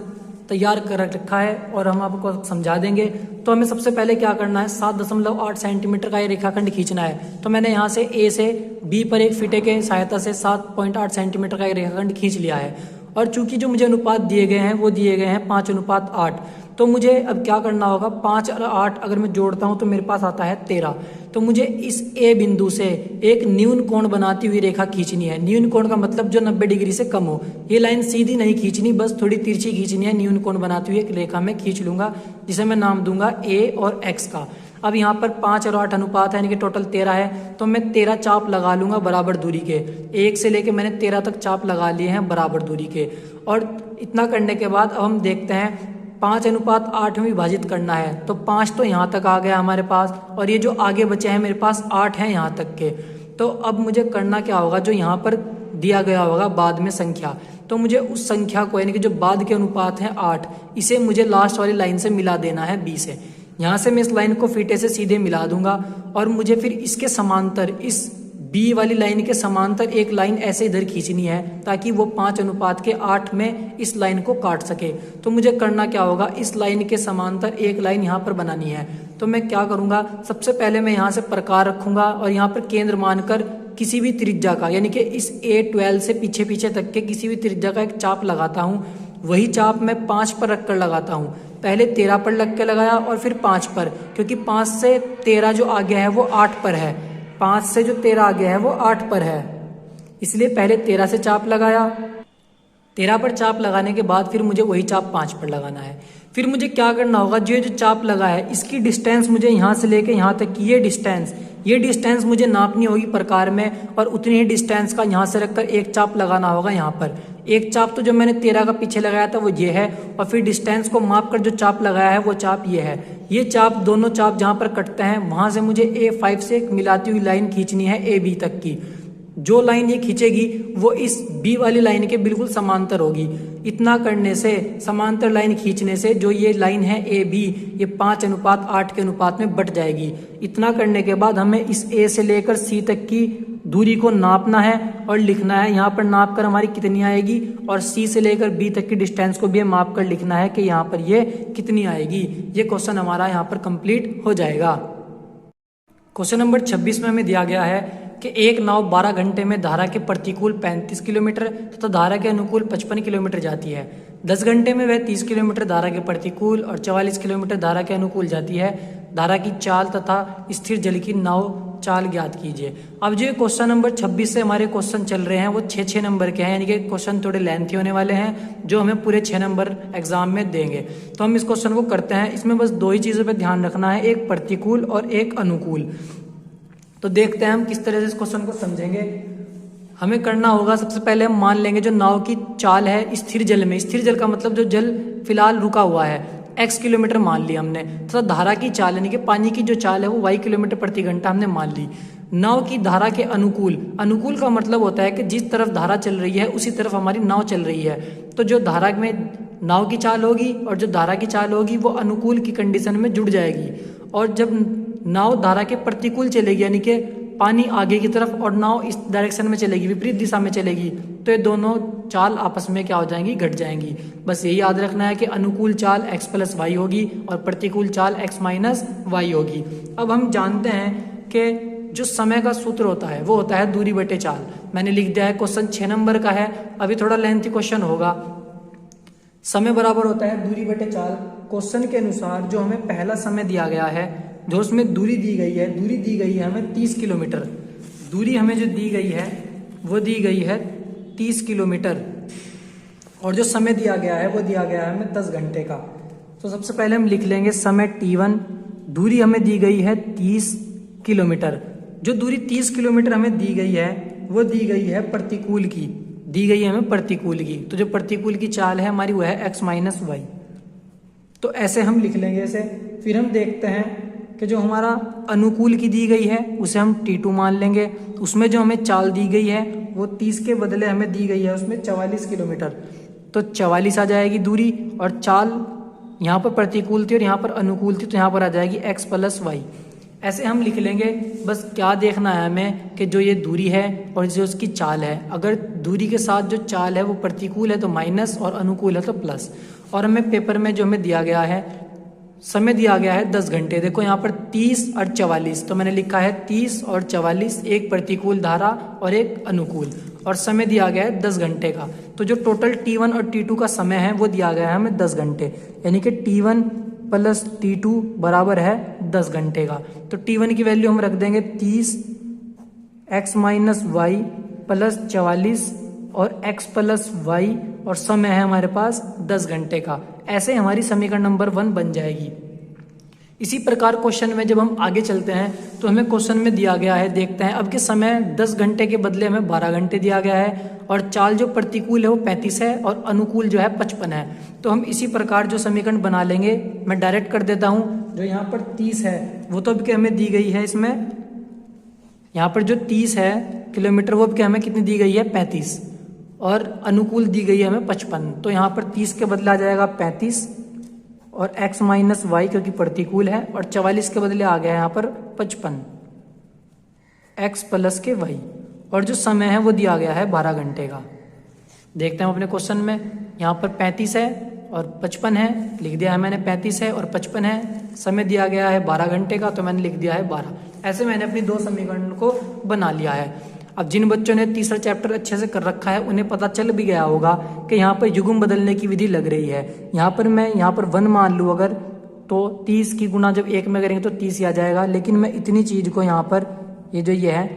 तैयार कर रखा है और हम आपको समझा देंगे। तो हमें सबसे पहले क्या करना है, 7.8 सेंटीमीटर का ये रेखाखंड खींचना है। तो मैंने यहाँ से ए से बी पर एक फीते के सहायता से 7.8 सेंटीमीटर का एक रेखाखंड खींच लिया है, और चूंकि जो मुझे अनुपात दिए गए हैं वो दिए गए हैं 5:8। तो मुझे अब क्या करना होगा, 5 और 8 अगर मैं जोड़ता हूं तो मेरे पास आता है 13। तो मुझे इस ए बिंदु से एक न्यून कोण बनाती हुई रेखा खींचनी है। न्यून कोण का मतलब जो 90 डिग्री से कम हो। ये लाइन सीधी नहीं खींचनी, बस थोड़ी तिरछी खींचनी है। न्यून कोण बनाती हुई एक रेखा में खींच लूंगा जिसे मैं नाम दूंगा ए और एक्स का। अब यहाँ पर 5 और 8 अनुपात है यानी कि टोटल 13 है, तो मैं 13 चाप लगा लूंगा बराबर दूरी के। 1 से लेके मैंने 13 तक चाप लगा लिए हैं बराबर दूरी के। और इतना करने के बाद अब हम देखते हैं 5:8 में विभाजित करना है। तो 5 तो यहाँ तक आ गया हमारे पास, और ये जो आगे बचे हैं मेरे पास 8 हैं यहाँ तक के। तो अब मुझे करना क्या होगा, जो यहाँ पर दिया गया होगा बाद में संख्या, तो मुझे उस संख्या को यानी कि जो बाद के अनुपात है 8, इसे मुझे लास्ट वाली लाइन से मिला देना है बी से। यहाँ से मैं इस लाइन को फीते से सीधे मिला दूंगा और मुझे फिर इसके समांतर, इस बी वाली लाइन के समांतर एक लाइन ऐसे इधर खींचनी है ताकि वो 5:8 में इस लाइन को काट सके। तो मुझे करना क्या होगा, इस लाइन के समांतर एक लाइन यहाँ पर बनानी है। तो मैं क्या करूँगा, सबसे पहले मैं यहाँ से प्रकार रखूंगा और यहाँ पर केंद्र मानकर किसी भी त्रिज्या का यानी कि इस A12 से पीछे पीछे तक के किसी भी त्रिज्या का एक चाप लगाता हूँ। वही चाप मैं 5 पर रख कर लगाता हूँ। पहले 13 पर लग के लगाया और फिर 5 पर, क्योंकि 5 से 13 जो आ गया है वो 8 पर है। 5 से जो 13 आ गया है वो 8 पर है, इसलिए पहले 13 से चाप लगाया। 13 पर चाप लगाने के बाद फिर मुझे वही चाप 5 पर लगाना है। फिर मुझे क्या करना होगा, जो चाप लगा है इसकी डिस्टेंस मुझे यहाँ से लेके यहाँ तक की ये डिस्टेंस मुझे नापनी होगी प्रकार में, और उतनी ही डिस्टेंस का यहाँ से रखकर एक चाप लगाना होगा यहाँ पर। एक चाप तो जो मैंने 13 का पीछे लगाया था वो ये है, और फिर डिस्टेंस को माप कर जो चाप लगाया है वो चाप ये है। ये चाप, दोनों चाप जहाँ पर कटते हैं वहां से मुझे A5 से एक मिलाती हुई लाइन खींचनी है AB तक की। जो लाइन ये खींचेगी वो इस बी वाली लाइन के बिल्कुल समांतर होगी। इतना करने से, समांतर लाइन खींचने से जो ये लाइन है ए बी, ये 5:8 के अनुपात में बट जाएगी। इतना करने के बाद हमें इस ए से लेकर सी तक की दूरी को नापना है और लिखना है। यहाँ पर नाप कर हमारी कितनी आएगी, और सी से लेकर बी तक की डिस्टेंस को भी माप कर लिखना है कि यहाँ पर ये कितनी आएगी। ये क्वेश्चन हमारा यहाँ पर कंप्लीट हो जाएगा। क्वेश्चन नंबर 26 में हमें दिया गया है कि एक नाव 12 घंटे में धारा के प्रतिकूल 35 किलोमीटर तथा धारा के अनुकूल 55 किलोमीटर जाती है। 10 घंटे में वह 30 किलोमीटर धारा के प्रतिकूल और 44 किलोमीटर धारा के अनुकूल जाती है। धारा की चाल तथा स्थिर जल की नाव चाल ज्ञात कीजिए। अब जो क्वेश्चन नंबर 26 से हमारे क्वेश्चन चल रहे हैं वो 6 नंबर के हैं, यानी कि क्वेश्चन थोड़े लेंथी होने वाले हैं जो हमें पूरे 6 नंबर एग्जाम में देंगे। तो हम इस क्वेश्चन को करते हैं। इसमें बस 2 ही चीज़ों पर ध्यान रखना है, एक प्रतिकूल और एक अनुकूल। तो देखते हैं हम किस तरह से इस क्वेश्चन को समझेंगे। हमें करना होगा, सबसे पहले हम मान लेंगे जो नाव की चाल है स्थिर जल में, स्थिर जल का मतलब जो जल फिलहाल रुका हुआ है, x किलोमीटर मान लिया हमने, तथा धारा की चाल यानी कि पानी की जो चाल है वो y किलोमीटर प्रति घंटा हमने मान ली। नाव की धारा के अनुकूल, अनुकूल का मतलब होता है कि जिस तरफ धारा चल रही है उसी तरफ हमारी नाव चल रही है। तो जो धारा में नाव की चाल होगी और जो धारा की चाल होगी वो अनुकूल की कंडीशन में जुड़ जाएगी। और जब नाव धारा के प्रतिकूल चलेगी, यानी कि पानी आगे की तरफ और नाव इस डायरेक्शन में चलेगी, विपरीत दिशा में चलेगी, तो ये दोनों चाल आपस में क्या हो जाएंगी, घट जाएंगी। बस यही याद रखना है कि अनुकूल चाल x + y होगी और प्रतिकूल चाल x - y होगी। अब हम जानते हैं कि जो समय का सूत्र होता है वो होता है दूरी बटे चाल। मैंने लिख दिया है, क्वेश्चन 6 नंबर का है, अभी थोड़ा लेंथी क्वेश्चन होगा। समय बराबर होता है दूरी बटे चाल। क्वेश्चन के अनुसार जो हमें पहला समय दिया गया है, जो उसमें दूरी दी गई है, दूरी दी गई है हमें 30 किलोमीटर। दूरी हमें जो दी गई है वो दी गई है 30 किलोमीटर, और जो समय दिया गया है वो दिया गया है हमें 10 घंटे का। तो सबसे पहले हम लिख लेंगे समय t1, दूरी हमें दी गई है 30 किलोमीटर। जो दूरी 30 किलोमीटर हमें दी गई है वो दी गई है प्रतिकूल की, दी गई है हमें प्रतिकूल की। तो जो प्रतिकूल की चाल है हमारी वो है x - y। तो ऐसे हम लिख लेंगे ऐसे। फिर हम देखते हैं कि जो हमारा अनुकूल की दी गई है उसे हम t2 मान लेंगे। उसमें जो हमें चाल दी गई है वो 30 के बदले हमें दी गई है उसमें 44 किलोमीटर, तो 44 आ जाएगी दूरी, और चाल यहाँ पर प्रतिकूल थी और यहाँ पर अनुकूल थी, तो यहाँ पर आ जाएगी x + y। ऐसे हम लिख लेंगे। बस क्या देखना है हमें कि जो ये दूरी है और जो उसकी चाल है, अगर दूरी के साथ जो चाल है वो प्रतिकूल है तो माइनस और अनुकूल है तो प्लस। और हमें पेपर में जो हमें दिया गया है, समय दिया गया है 10 घंटे। देखो यहाँ पर 30 और 44, तो मैंने लिखा है 30 और 44, एक प्रतिकूल धारा और एक अनुकूल, और समय दिया गया है 10 घंटे का। तो जो टोटल t1 और t2 का समय है वो दिया गया है हमें 10 घंटे, यानी कि t1 + t2 बराबर है 10 घंटे का। तो t1 की वैल्यू हम रख देंगे 30 x - y + 44 और x + y, और समय है हमारे पास 10 घंटे का। ऐसे हमारी समीकरण नंबर 1 बन जाएगी। इसी प्रकार क्वेश्चन में जब हम आगे चलते हैं तो हमें क्वेश्चन में दिया गया है, देखते हैं अब के समय 10 घंटे के बदले हमें 12 घंटे दिया गया है, और चाल जो प्रतिकूल है वो 35 है और अनुकूल जो है 55 है। तो हम इसी प्रकार जो समीकरण बना लेंगे, मैं डायरेक्ट कर देता हूँ। जो यहाँ पर 30 है वो तो अब के हमें दी गई है, इसमें यहाँ पर जो 30 है किलोमीटर वो अब के हमें कितनी दी गई है 35, और अनुकूल दी गई है हमें 55। तो यहाँ पर 30 के बदले आ जाएगा 35 और x - y क्योंकि प्रतिकूल है, और 44 के बदले आ गया यहाँ पर 55 x + के y, और जो समय है वो दिया गया है 12 घंटे का। देखते हैं अपने क्वेश्चन में, यहाँ पर 35 है और 55 है, लिख दिया है मैंने 35 है और 55 है, समय दिया गया है 12 घंटे का, तो मैंने लिख दिया है 12। ऐसे मैंने अपनी 2 समीकरण को बना लिया है। अब जिन बच्चों ने तीसरा चैप्टर अच्छे से कर रखा है उन्हें पता चल भी गया होगा कि यहाँ पर युग्म बदलने की विधि लग रही है। यहाँ पर मैं यहाँ पर 1 मान लूँ अगर, तो 30 की गुना जब 1 में करेंगे तो 30 ही आ जाएगा। लेकिन मैं इतनी चीज़ को यहाँ पर ये जो ये है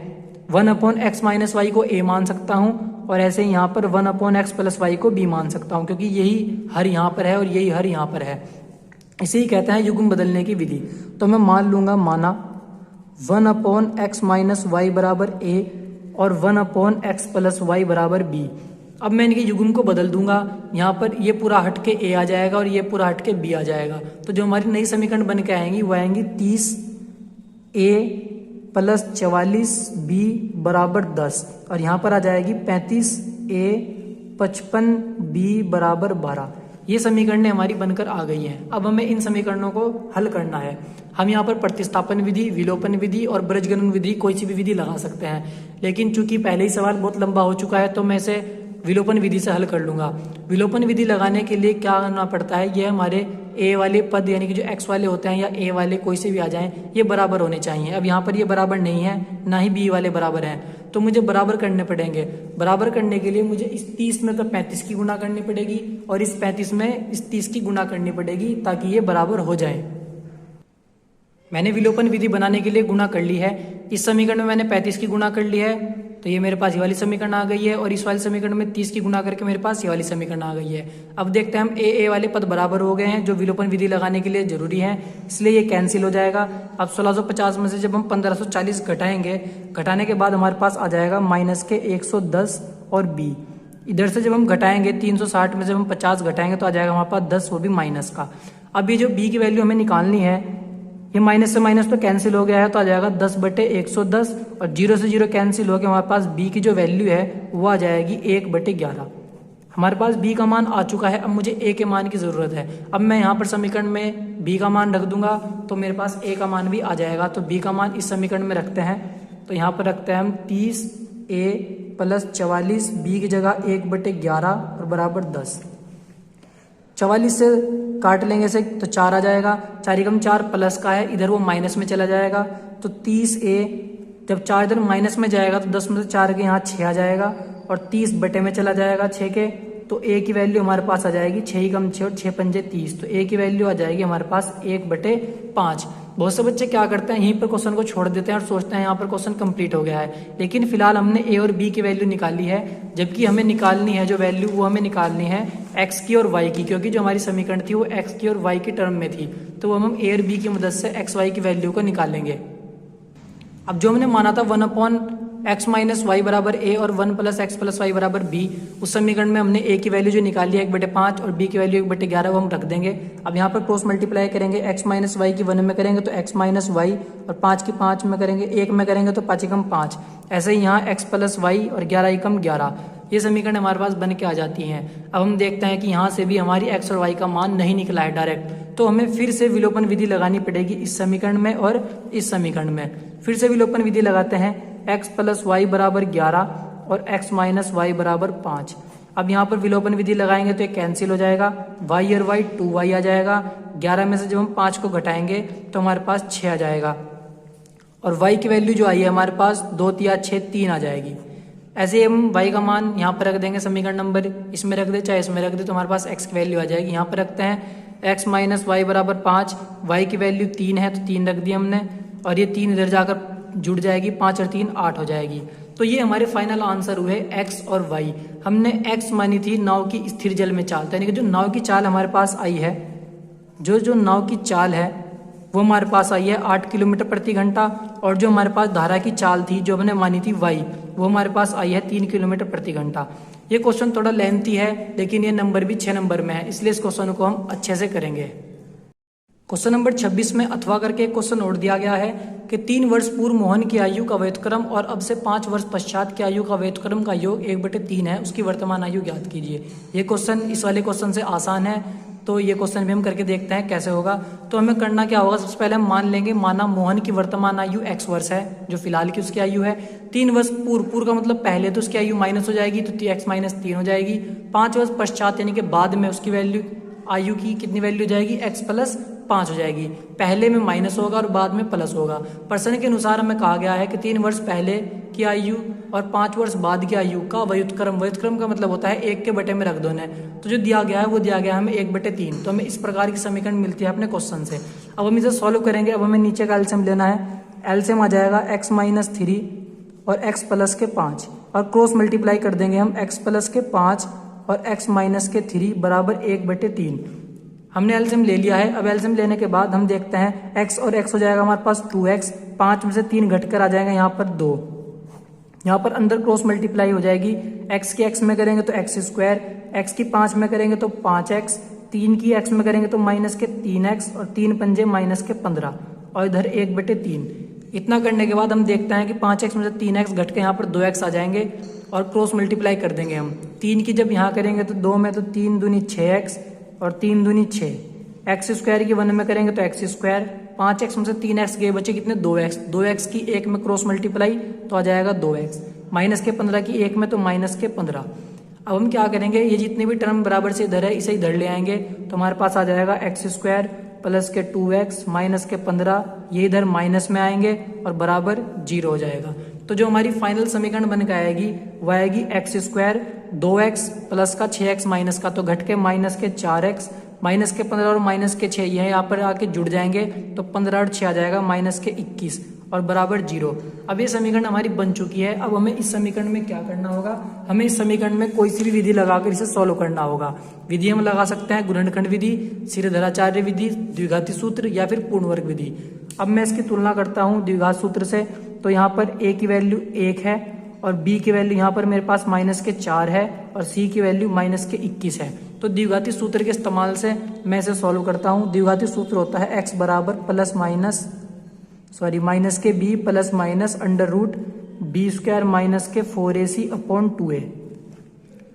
1/x - y को a मान सकता हूँ, और ऐसे ही यहाँ पर 1/x + y को b मान सकता हूँ, क्योंकि यही हर यहाँ पर है और यही हर यहाँ पर है। इसे ही कहते हैं युग्म बदलने की विधि। तो मैं मान लूँगा, माना 1/x - y बराबर a और 1/x + y बराबर b। अब मैं इनके युग्म को बदल दूंगा, यहाँ पर ये पूरा हट के a आ जाएगा और ये पूरा हट के b आ जाएगा। तो जो हमारी नई समीकरण बन के आएंगी वो आएंगी 30a + 44b बराबर 10, और यहाँ पर आ जाएगी 35a 55b b बराबर 12। ये समीकरण हमारी बनकर आ गई हैं। अब हमें इन समीकरणों को हल करना है। हम यहाँ पर प्रतिस्थापन विधि, विलोपन विधि और बीजगणन विधि कोई सी भी विधि लगा सकते हैं, लेकिन चूंकि पहले ही सवाल बहुत लंबा हो चुका है तो मैं इसे विलोपन विधि से हल कर लूंगा। विलोपन विधि लगाने के लिए क्या करना पड़ता है, ये हमारे a वाले पद यानी कि जो x वाले होते हैं या a वाले कोई से भी आ जाएं, ये बराबर होने चाहिए। अब यहाँ पर ये बराबर नहीं है, ना ही b वाले बराबर हैं, तो मुझे बराबर करने पड़ेंगे। बराबर करने के लिए मुझे इस 30 में तो 35 की गुणा करनी पड़ेगी और इस 35 में इस 30 की गुणा करनी पड़ेगी ताकि ये बराबर हो जाए। मैंने विलोपन विधि बनाने के लिए गुणा कर ली है। इस समीकरण में मैंने 35 की गुणा कर ली है, तो ये मेरे पास ये वाली समीकरण आ गई है और इस वाली समीकरण में 30 की गुणा करके मेरे पास ये वाली समीकरण आ गई है। अब देखते हैं हम ए वाले पद बराबर हो गए हैं जो विलोपन विधि लगाने के लिए जरूरी है, इसलिए ये कैंसिल हो जाएगा। अब 1650 में से जब हम 1540 घटाएंगे, घटाने के बाद हमारे पास आ जाएगा माइनस के 110 और b। इधर से जब हम घटाएंगे 360 में जब हम 50 घटाएंगे तो आ जाएगा हमारे पास 10, वो भी माइनस का। अब ये जो b की वैल्यू हमें निकालनी है, ये माइनस से माइनस तो कैंसिल हो गया है, तो आ जाएगा 10/110 और 0 से 0 कैंसिल हो गया। हमारे पास b की जो वैल्यू है वो आ जाएगी 1/11। हमारे पास b का मान आ चुका है। अब मुझे a के मान की ज़रूरत है। अब मैं यहाँ पर समीकरण में b का मान रख दूंगा तो मेरे पास a का मान भी आ जाएगा। तो b का मान इस समीकरण में रखते हैं, तो यहाँ पर रखते हैं हम 30a + 44, b की जगह 1/11 और बराबर 10। 44 से काट लेंगे से तो 4 आ जाएगा, 4 एकम 4 प्लस का है, इधर वो माइनस में चला जाएगा। तो 30a जब 4 इधर माइनस में जाएगा तो 10 में से 4 के यहाँ 6 आ जाएगा और 30 बटे में चला जाएगा 6 के, तो a की वैल्यू हमारे पास आ जाएगी 6 एकम 6 और 6 पंजे 30। तो a की वैल्यू आ जाएगी हमारे पास 1/5। बहुत से बच्चे क्या करते हैं, यहीं पर क्वेश्चन को छोड़ देते हैं और सोचते हैं यहाँ पर क्वेश्चन कंप्लीट हो गया है, लेकिन फिलहाल हमने a और b की वैल्यू निकाली है, जबकि हमें निकालनी है जो वैल्यू वो हमें निकालनी है x की और y की, क्योंकि जो हमारी समीकरण थी वो x की और y की टर्म में थी। तो वो हम a और b की मदद से x y की वैल्यू को निकालेंगे। अब जो हमने माना था 1/x - y बराबर a और 1 + x + y बराबर b, उस समीकरण में हमने a की वैल्यू जो निकाली है 1/5 और b की वैल्यू 1/11 वो हम रख देंगे। अब यहाँ पर क्रॉस मल्टीप्लाई करेंगे, x - y की 1 में करेंगे तो x - y और 5 की 5 में करेंगे, 1 में करेंगे तो 5 एकम 5। ऐसे ही यहाँ x + y और 11 एकम 11, ये समीकरण हमारे पास बन के आ जाती हैं। अब हम देखते हैं कि यहाँ से भी हमारी x और y का मान नहीं निकला है डायरेक्ट, तो हमें फिर से विलोपन विधि लगानी पड़ेगी इस समीकरण में और इस समीकरण में। फिर से विलोपन विधि लगाते हैं, x + y बराबर 11 और x - y बराबर 5। अब यहाँ पर विलोपन विधि लगाएंगे तो ये कैंसिल हो जाएगा, y और y 2y आ जाएगा। 11 में से जब हम 5 को घटाएंगे तो हमारे पास 6 आ जाएगा और y की वैल्यू जो आई है हमारे पास 2 × 6 3 आ जाएगी। ऐसे ही हम y का मान यहाँ पर रख देंगे, समीकरण नंबर इसमें रख दे चाहे इसमें रख दे, तो हमारे पास x की वैल्यू आ जाएगी। यहाँ पर रखते हैं x - y बराबर 5, y की वैल्यू 3 है तो 3 रख दिया हमने और ये 3 इधर जाकर जुड़ जाएगी, 5 और 3 8 हो जाएगी। तो ये हमारे फाइनल आंसर हुए x और y। हमने x मानी थी नाव की स्थिर जल में चाल, यानी कि जो नाव की चाल हमारे पास आई है, जो नाव की चाल है वो हमारे पास आई है 8 किलोमीटर प्रति घंटा, और जो हमारे पास धारा की चाल थी जो हमने मानी थी y, वो हमारे पास आई है 3 किलोमीटर प्रति घंटा। ये क्वेश्चन थोड़ा लेंथी है, लेकिन ये नंबर भी 6 नंबर में है, इसलिए इस क्वेश्चन को हम अच्छे से करेंगे। क्वेश्चन नंबर 26 में अथवा करके एक क्वेश्चन और दिया गया है कि 3 वर्ष पूर्व मोहन की आयु का व्युत्क्रम और अब से 5 वर्ष पश्चात की आयु का व्युत्क्रम का योग 1/3 है, उसकी वर्तमान आयु ज्ञात कीजिए। ये क्वेश्चन इस वाले क्वेश्चन से आसान है, तो ये क्वेश्चन भी हम करके देखते हैं कैसे होगा। तो हमें करना क्या होगा, सबसे पहले हम मान लेंगे, माना मोहन की वर्तमान आयु x वर्ष है, जो फिलहाल की उसकी आयु है। 3 वर्ष पूर्व का मतलब पहले, तो उसकी आयु माइनस हो जाएगी, तो x - 3 हो जाएगी। 5 वर्ष पश्चात यानी कि बाद में उसकी वैल्यू आयु की कितनी वैल्यू हो जाएगी, x + 5 हो जाएगी। पहले में माइनस होगा और बाद में प्लस होगा। प्रश्न के अनुसार हमें कहा गया है कि 3 वर्ष पहले की आयु और 5 वर्ष बाद की आयु का व्युत्क्रम का मतलब होता है 1 के बटे में रख दो ने, तो जो दिया गया है वो दिया गया है हमें 1/3। तो हमें इस प्रकार की समीकरण मिलती है अपने क्वेश्चन से। अब हम इसे सॉल्व करेंगे। अब हमें नीचे का एलसीएम लेना है, एलसीएम आ जाएगा x - 3 और x + 5 और क्रॉस मल्टीप्लाई कर देंगे हम, x + 5 और x - 3 बराबर 1/3। हमने एलसीएम ले लिया है। अब एलसीएम लेने के बाद हम देखते हैं x और x हो जाएगा हमारे पास 2x, 5 में से 3 घटकर आ जाएगा यहाँ पर 2, यहाँ पर अंदर क्रॉस मल्टीप्लाई हो जाएगी। x की x में करेंगे तो x², x की 5 में करेंगे तो 5x, 3 की x में करेंगे तो -3x और 3 पंजे -15 और इधर 1/3। इतना करने के बाद हम देखते हैं कि 5x में से 3x घट के यहाँ पर 2x आ जाएंगे और क्रॉस मल्टीप्लाई कर देंगे हम। 3 की जब यहाँ करेंगे तो 2 में तो 3 दूनी 6x और 3 दूनी 6, एक्स स्क्वायर की 1 में करेंगे तो एक्स स्क्वायर, 5x में से 3x गए बचे कितने 2x, 2x की 1 में क्रॉस मल्टीप्लाई तो आ जाएगा 2x, माइनस के 15 की 1 में तो माइनस के 15। अब हम क्या करेंगे, ये जितने भी टर्म बराबर से इधर है इसे इधर ले आएंगे तो हमारे पास आ जाएगा एक्स स्क्वायर प्लस के 2x माइनस के 15, ये इधर माइनस में आएंगे और बराबर 0 हो जाएगा। तो जो हमारी फाइनल समीकरण बन के आएगी वह आएगी एक्स स्क्वायर 2x प्लस का 6x माइनस का तो घट के माइनस के 4x, माइनस के 15 और माइनस के 6 ये यहाँ पर आके जुड़ जाएंगे तो 15 और 6 आ जाएगा माइनस के 21 और बराबर 0। अब ये समीकरण हमारी बन चुकी है। अब हमें इस समीकरण में क्या करना होगा, हमें इस समीकरण में कोई सी भी विधि लगाकर इसे सॉल्व करना होगा। विधि हम लगा सकते हैं गुणनखंड विधि, श्रीधराचार्य विधि, द्विघाती सूत्र या फिर पूर्ण वर्ग विधि। अब मैं इसकी तुलना करता हूँ द्विघात सूत्र से, तो यहाँ पर a की वैल्यू 1 है और b की वैल्यू यहाँ पर मेरे पास माइनस के 4 है और c की वैल्यू माइनस के 21 है। तो द्विघाती सूत्र के इस्तेमाल से मैं इसे सॉल्व करता हूँ। द्विघाती सूत्र होता है x बराबर माइनस के b plus minus under root b square minus के 4ac अपॉन 2a।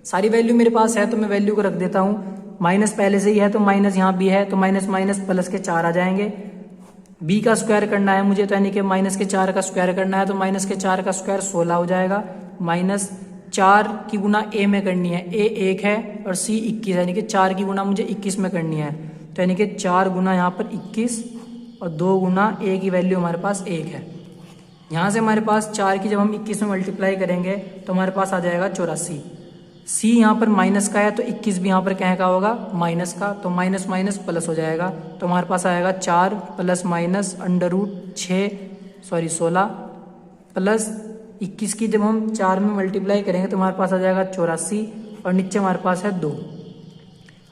सारी वैल्यू मेरे पास है तो मैं वैल्यू को रख देता हूँ। माइनस पहले से ही है तो माइनस यहाँ भी है तो माइनस माइनस प्लस के 4 आ जाएंगे। b का स्क्वायर करना है मुझे तो यानी कि माइनस के 4 का स्क्वायर करना है तो माइनस के 4 का स्क्वायर 16 हो जाएगा। माइनस 4 की गुना a में करनी है, a 1 है और c 21 यानी कि 4 की गुना मुझे 21 में करनी है तो यानी कि 4 गुना यहाँ पर 21 और 2 गुना a की वैल्यू हमारे पास 1 है। यहाँ से हमारे पास 4 की जब हम 21 में मल्टीप्लाई करेंगे तो हमारे पास आ जाएगा 84। c यहाँ पर माइनस का है तो 21 भी यहाँ पर क्या का होगा माइनस का, तो माइनस माइनस प्लस हो जाएगा तो हमारे पास आएगा 4 plus minus under root 16 plus 21 की जब हम 4 में मल्टीप्लाई करेंगे तो हमारे पास आ जाएगा 84 और नीचे हमारे पास है 2।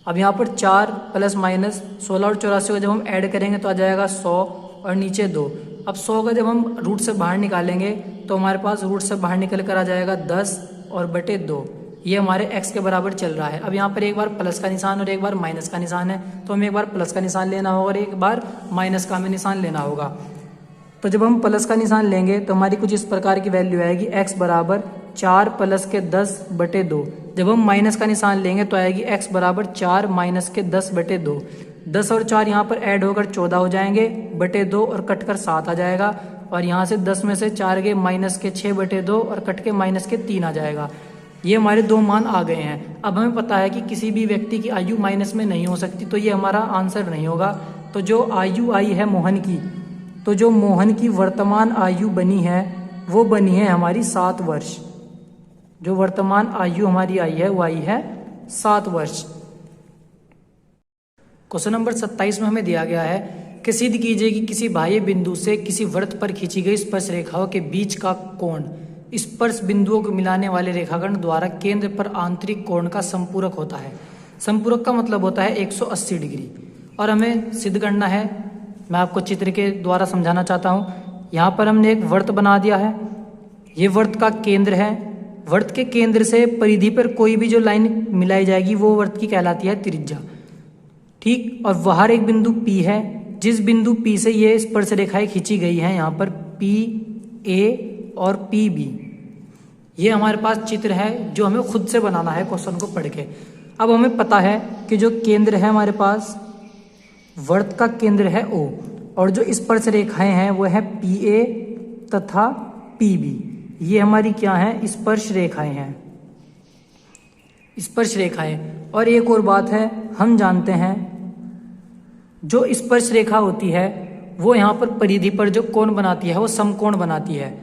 अब यहाँ पर 4 प्लस माइनस 16 और 84 को जब हम ऐड करेंगे तो आ जाएगा 100 और नीचे 2। अब 100 का जब हम रूट से बाहर निकालेंगे तो हमारे पास रूट से बाहर निकल कर आ जाएगा 10 और बटे 2। ये हमारे x के बराबर चल रहा है। अब यहाँ पर एक बार प्लस का निशान और एक बार माइनस का निशान है तो हमें एक बार प्लस का निशान लेना होगा और एक बार माइनस का हमें निशान लेना होगा। तो जब हम प्लस का निशान लेंगे तो हमारी कुछ इस प्रकार की वैल्यू आएगी x बराबर 4 प्लस के 10 बटे 2। जब हम माइनस का निशान लेंगे तो आएगी x बराबर 4 माइनस के 10 बटे 2। 10 और 4 यहाँ पर ऐड होकर 14 हो जाएंगे बटे 2 और कट कर 7 आ जाएगा और यहाँ से 10 में से 4 गए माइनस के 6 बटे 2 और कट के माइनस के 3 आ जाएगा। ये हमारे 2 मान आ गए हैं। अब हमें पता है कि किसी भी व्यक्ति की आयु माइनस में नहीं हो सकती तो ये हमारा आंसर नहीं होगा। तो जो आयु आई है मोहन की, तो जो मोहन की वर्तमान आयु बनी है वो बनी है हमारी 7 वर्ष। जो वर्तमान आयु हमारी आई है वो आई है 7 वर्ष। क्वेश्चन नंबर 27 में हमें दिया गया है कि सिद्ध कीजिए कि किसी बाह्य बिंदु से किसी वृत्त पर खींची गई स्पर्श रेखाओं के बीच का कोण स्पर्श बिंदुओं को मिलाने वाले रेखाखंड द्वारा केंद्र पर आंतरिक कोण का संपूरक होता है। संपूरक का मतलब होता है 180 डिग्री और हमें सिद्ध करना है। मैं आपको चित्र के द्वारा समझाना चाहता हूँ। यहाँ पर हमने एक वृत्त बना दिया है, ये वृत्त का केंद्र है। वृत्त के केंद्र से परिधि पर कोई भी जो लाइन मिलाई जाएगी वो वृत्त की कहलाती है त्रिज्या, ठीक। और बाहर एक बिंदु P है, जिस बिंदु P से ये स्पर्श रेखाएं खींची गई हैं यहाँ पर PA और PB। ये हमारे पास चित्र है जो हमें खुद से बनाना है क्वेश्चन को पढ़ के। अब हमें पता है कि जो केंद्र है हमारे पास वृत्त का केंद्र है O और जो स्पर्श रेखाएं हैं वो है PA तथा PB। ये हमारी क्या है स्पर्श रेखाएं हैं, स्पर्श रेखाएं। और एक और बात है, हम जानते हैं जो स्पर्श रेखा होती है वो यहाँ पर परिधि पर जो कोण बनाती है वो समकोण बनाती है।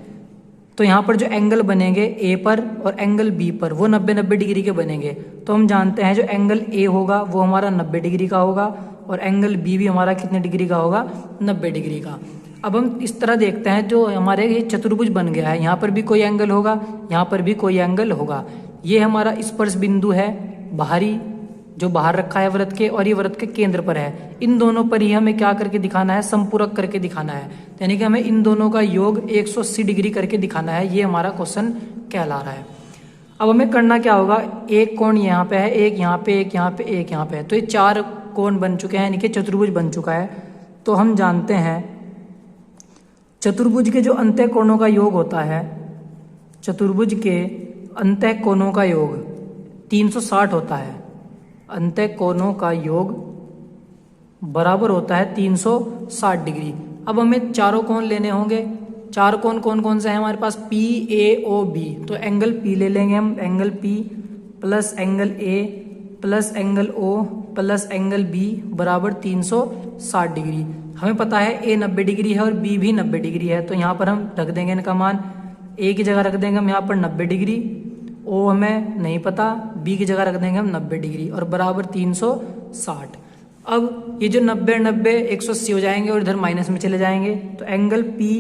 तो यहाँ पर जो एंगल बनेंगे A पर और एंगल B पर वो 90-90 डिग्री के बनेंगे। तो हम जानते हैं जो एंगल A होगा वो हमारा 90 डिग्री का होगा और एंगल B भी हमारा कितने डिग्री का होगा 90 डिग्री का। अब हम इस तरह देखते हैं जो हमारे ये चतुर्भुज बन गया है, यहाँ पर भी कोई एंगल होगा, यहाँ पर भी कोई एंगल होगा। ये हमारा स्पर्श बिंदु है बाहरी जो बाहर रखा है वृत्त के और ये वृत्त के केंद्र पर है। इन दोनों पर ही हमें क्या करके दिखाना है संपूरक करके दिखाना है, यानी कि हमें इन दोनों का योग 180 डिग्री करके दिखाना है। ये हमारा क्वेश्चन कहला रहा है। अब हमें करना क्या होगा, एक कोण यहाँ पे है, एक यहाँ पे, एक यहाँ पे, एक यहाँ पे, तो ये 4 कोण बन चुके हैं यानी कि चतुर्भुज बन चुका है। तो हम जानते हैं चतुर्भुज के जो अंतः कोणों का योग होता है, चतुर्भुज के अंतः कोणों का योग 360 होता है। अंतः कोणों का योग बराबर होता है 360 डिग्री। अब हमें चारों कोण लेने होंगे। चार कोण कौन कौन से हैं हमारे पास? P A O B. तो एंगल पी ले लेंगे हम, angle P plus angle A plus angle O plus angle B बराबर 360 डिग्री। हमें पता है ए 90 डिग्री है और बी भी 90 डिग्री है, तो यहाँ पर हम रख देंगे इनका मान। ए की जगह रख देंगे हम यहाँ पर 90 डिग्री, ओ हमें नहीं पता, बी की जगह रख देंगे हम 90 डिग्री और बराबर 360। अब ये जो 90 90 180 हो जाएंगे और इधर माइनस में चले जाएंगे, तो angle P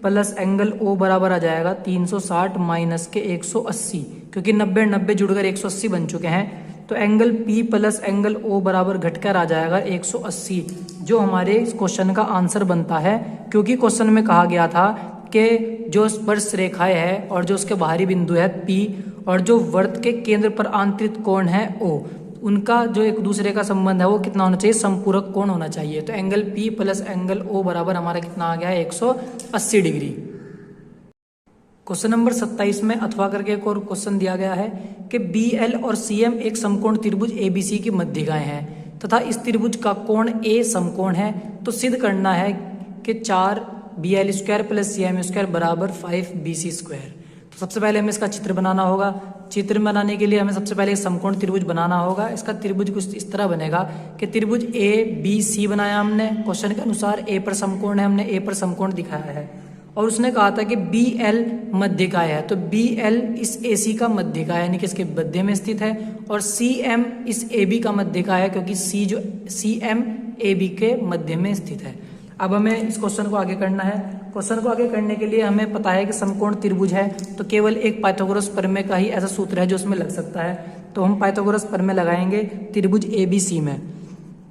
plus angle O बराबर आ जाएगा 360 माइनस के 180, क्योंकि 90 90 जुड़कर 180 बन चुके हैं। तो angle P plus angle O बराबर घटकर आ जाएगा 180, जो हमारे इस क्वेश्चन का आंसर बनता है। क्योंकि क्वेश्चन में कहा गया था कि जो स्पर्श रेखाएं है और जो उसके बाहरी बिंदु है पी और जो वृत्त के केंद्र पर आंतरिक कोण है ओ, उनका जो एक दूसरे का संबंध है वो कितना होना चाहिए? समपूरक कोण होना चाहिए। तो angle P plus angle O बराबर हमारा कितना आ गया है? 180 डिग्री। क्वेश्चन नंबर 27 में अथवा करके एक और क्वेश्चन दिया गया है कि बी एल और सी एम एक समकोण त्रिभुज एबीसी की मध्यिकाएं हैं तथा इस त्रिभुज का कोण ए समकोण है। तो सिद्ध करना है कि 4 B L square plus C M square बराबर 5 बी सी स्क्वायर। तो सबसे पहले हमें इसका चित्र बनाना होगा। चित्र बनाने के लिए हमें सबसे पहले एक समकोण त्रिभुज बनाना होगा। इसका त्रिभुज कुछ इस तरह बनेगा कि त्रिभुज ए बी सी बनाया हमने, क्वेश्चन के अनुसार ए पर समकोण है, हमने ए पर समकोण दिखाया है और उसने कहा था कि बी एल मध्यिकाय है। तो बी एल इस ए सी का मध्यिकाय यानी कि इसके मध्य में स्थित है और सी एम इस ए बी का मध्यिकाय है, क्योंकि सी एम ए बी के मध्य में स्थित है। अब हमें इस क्वेश्चन को आगे करना है। क्वेश्चन को आगे करने के लिए हमें पता है कि समकोण त्रिभुज है, तो केवल एक पाइथागोरस प्रमेय का ही ऐसा सूत्र है जो उसमें लग सकता है। तो हम पाइथागोरस प्रमेय लगाएंगे त्रिभुज ए बी सी में।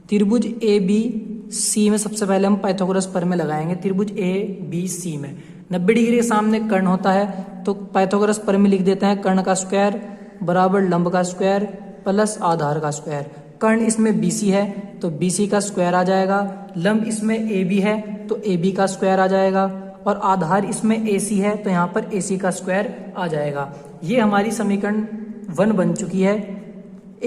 त्रिभुज ए बी सी में सबसे पहले हम पाइथागोरस प्रमेय लगाएंगे। त्रिभुज ए बी सी में 90 डिग्री के सामने कर्ण होता है, तो पाइथागोरस प्रमेय लिख देते हैं। कर्ण का स्क्वायर बराबर लंब का स्क्वायर प्लस आधार का स्क्वायर। कर्ण इसमें BC है तो BC का स्क्वायर आ जाएगा, लंब इसमें AB है तो AB का स्क्वायर आ जाएगा और आधार इसमें AC है तो यहाँ पर AC का स्क्वायर आ जाएगा। ये हमारी समीकरण 1 बन चुकी है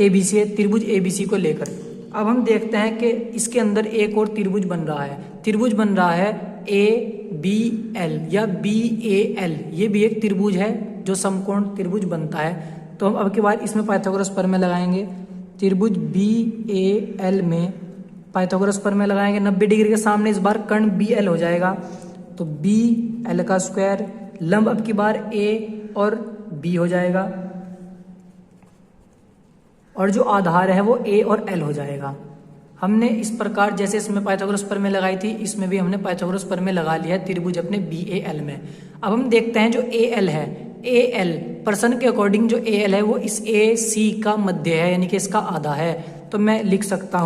ABC त्रिभुज ABC को लेकर। अब हम देखते हैं कि इसके अंदर एक और त्रिभुज बन रहा है। त्रिभुज बन रहा है ABL या BAL। ये भी एक त्रिभुज है जो समकोण त्रिभुज बनता है। तो हम अब की बार इसमें पाइथागोरस प्रमेय लगाएंगे। त्रिभुज BAL में पाइथागोरस प्रमेय लगाएंगे। 90 डिग्री के सामने इस बार कर्ण BL हो जाएगा तो BL का स्क्वायर, लंब अब की बार A और B हो जाएगा और जो आधार है वो A और L हो जाएगा। हमने इस प्रकार जैसे इसमें पाइथागोरस प्रमेय लगाई थी, इसमें भी हमने पाइथागोरस प्रमेय लगा लिया है त्रिभुज अपने BAL में। अब हम देखते हैं जो AL है, AL प्रश्न के अकॉर्डिंग जो AL है वो इस AC का मध्य है यानी कि इसका आधा है। तो मैं लिख सकता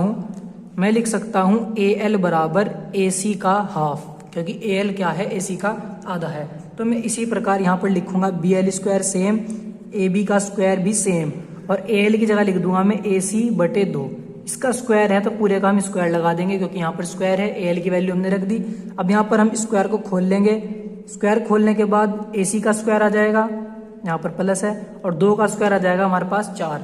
हूँ AL बराबर AC का हाफ, क्योंकि AL क्या है? AC का आधा है। तो मैं इसी प्रकार यहाँ पर लिखूंगा BL स्क्वायर सेम, AB का स्क्वायर भी सेम और AL की जगह लिख दूंगा मैं AC/2। इसका स्क्वायर है तो पूरे का हम स्क्वायर लगा देंगे क्योंकि यहाँ पर स्क्वायर है। AL की वैल्यू हमने रख दी। अब यहाँ पर हम स्क्वायर को खोल लेंगे। स्क्वायर खोलने के बाद AC का स्क्वायर आ जाएगा, यहाँ पर प्लस है, और 2 का स्क्वायर आ जाएगा हमारे पास 4,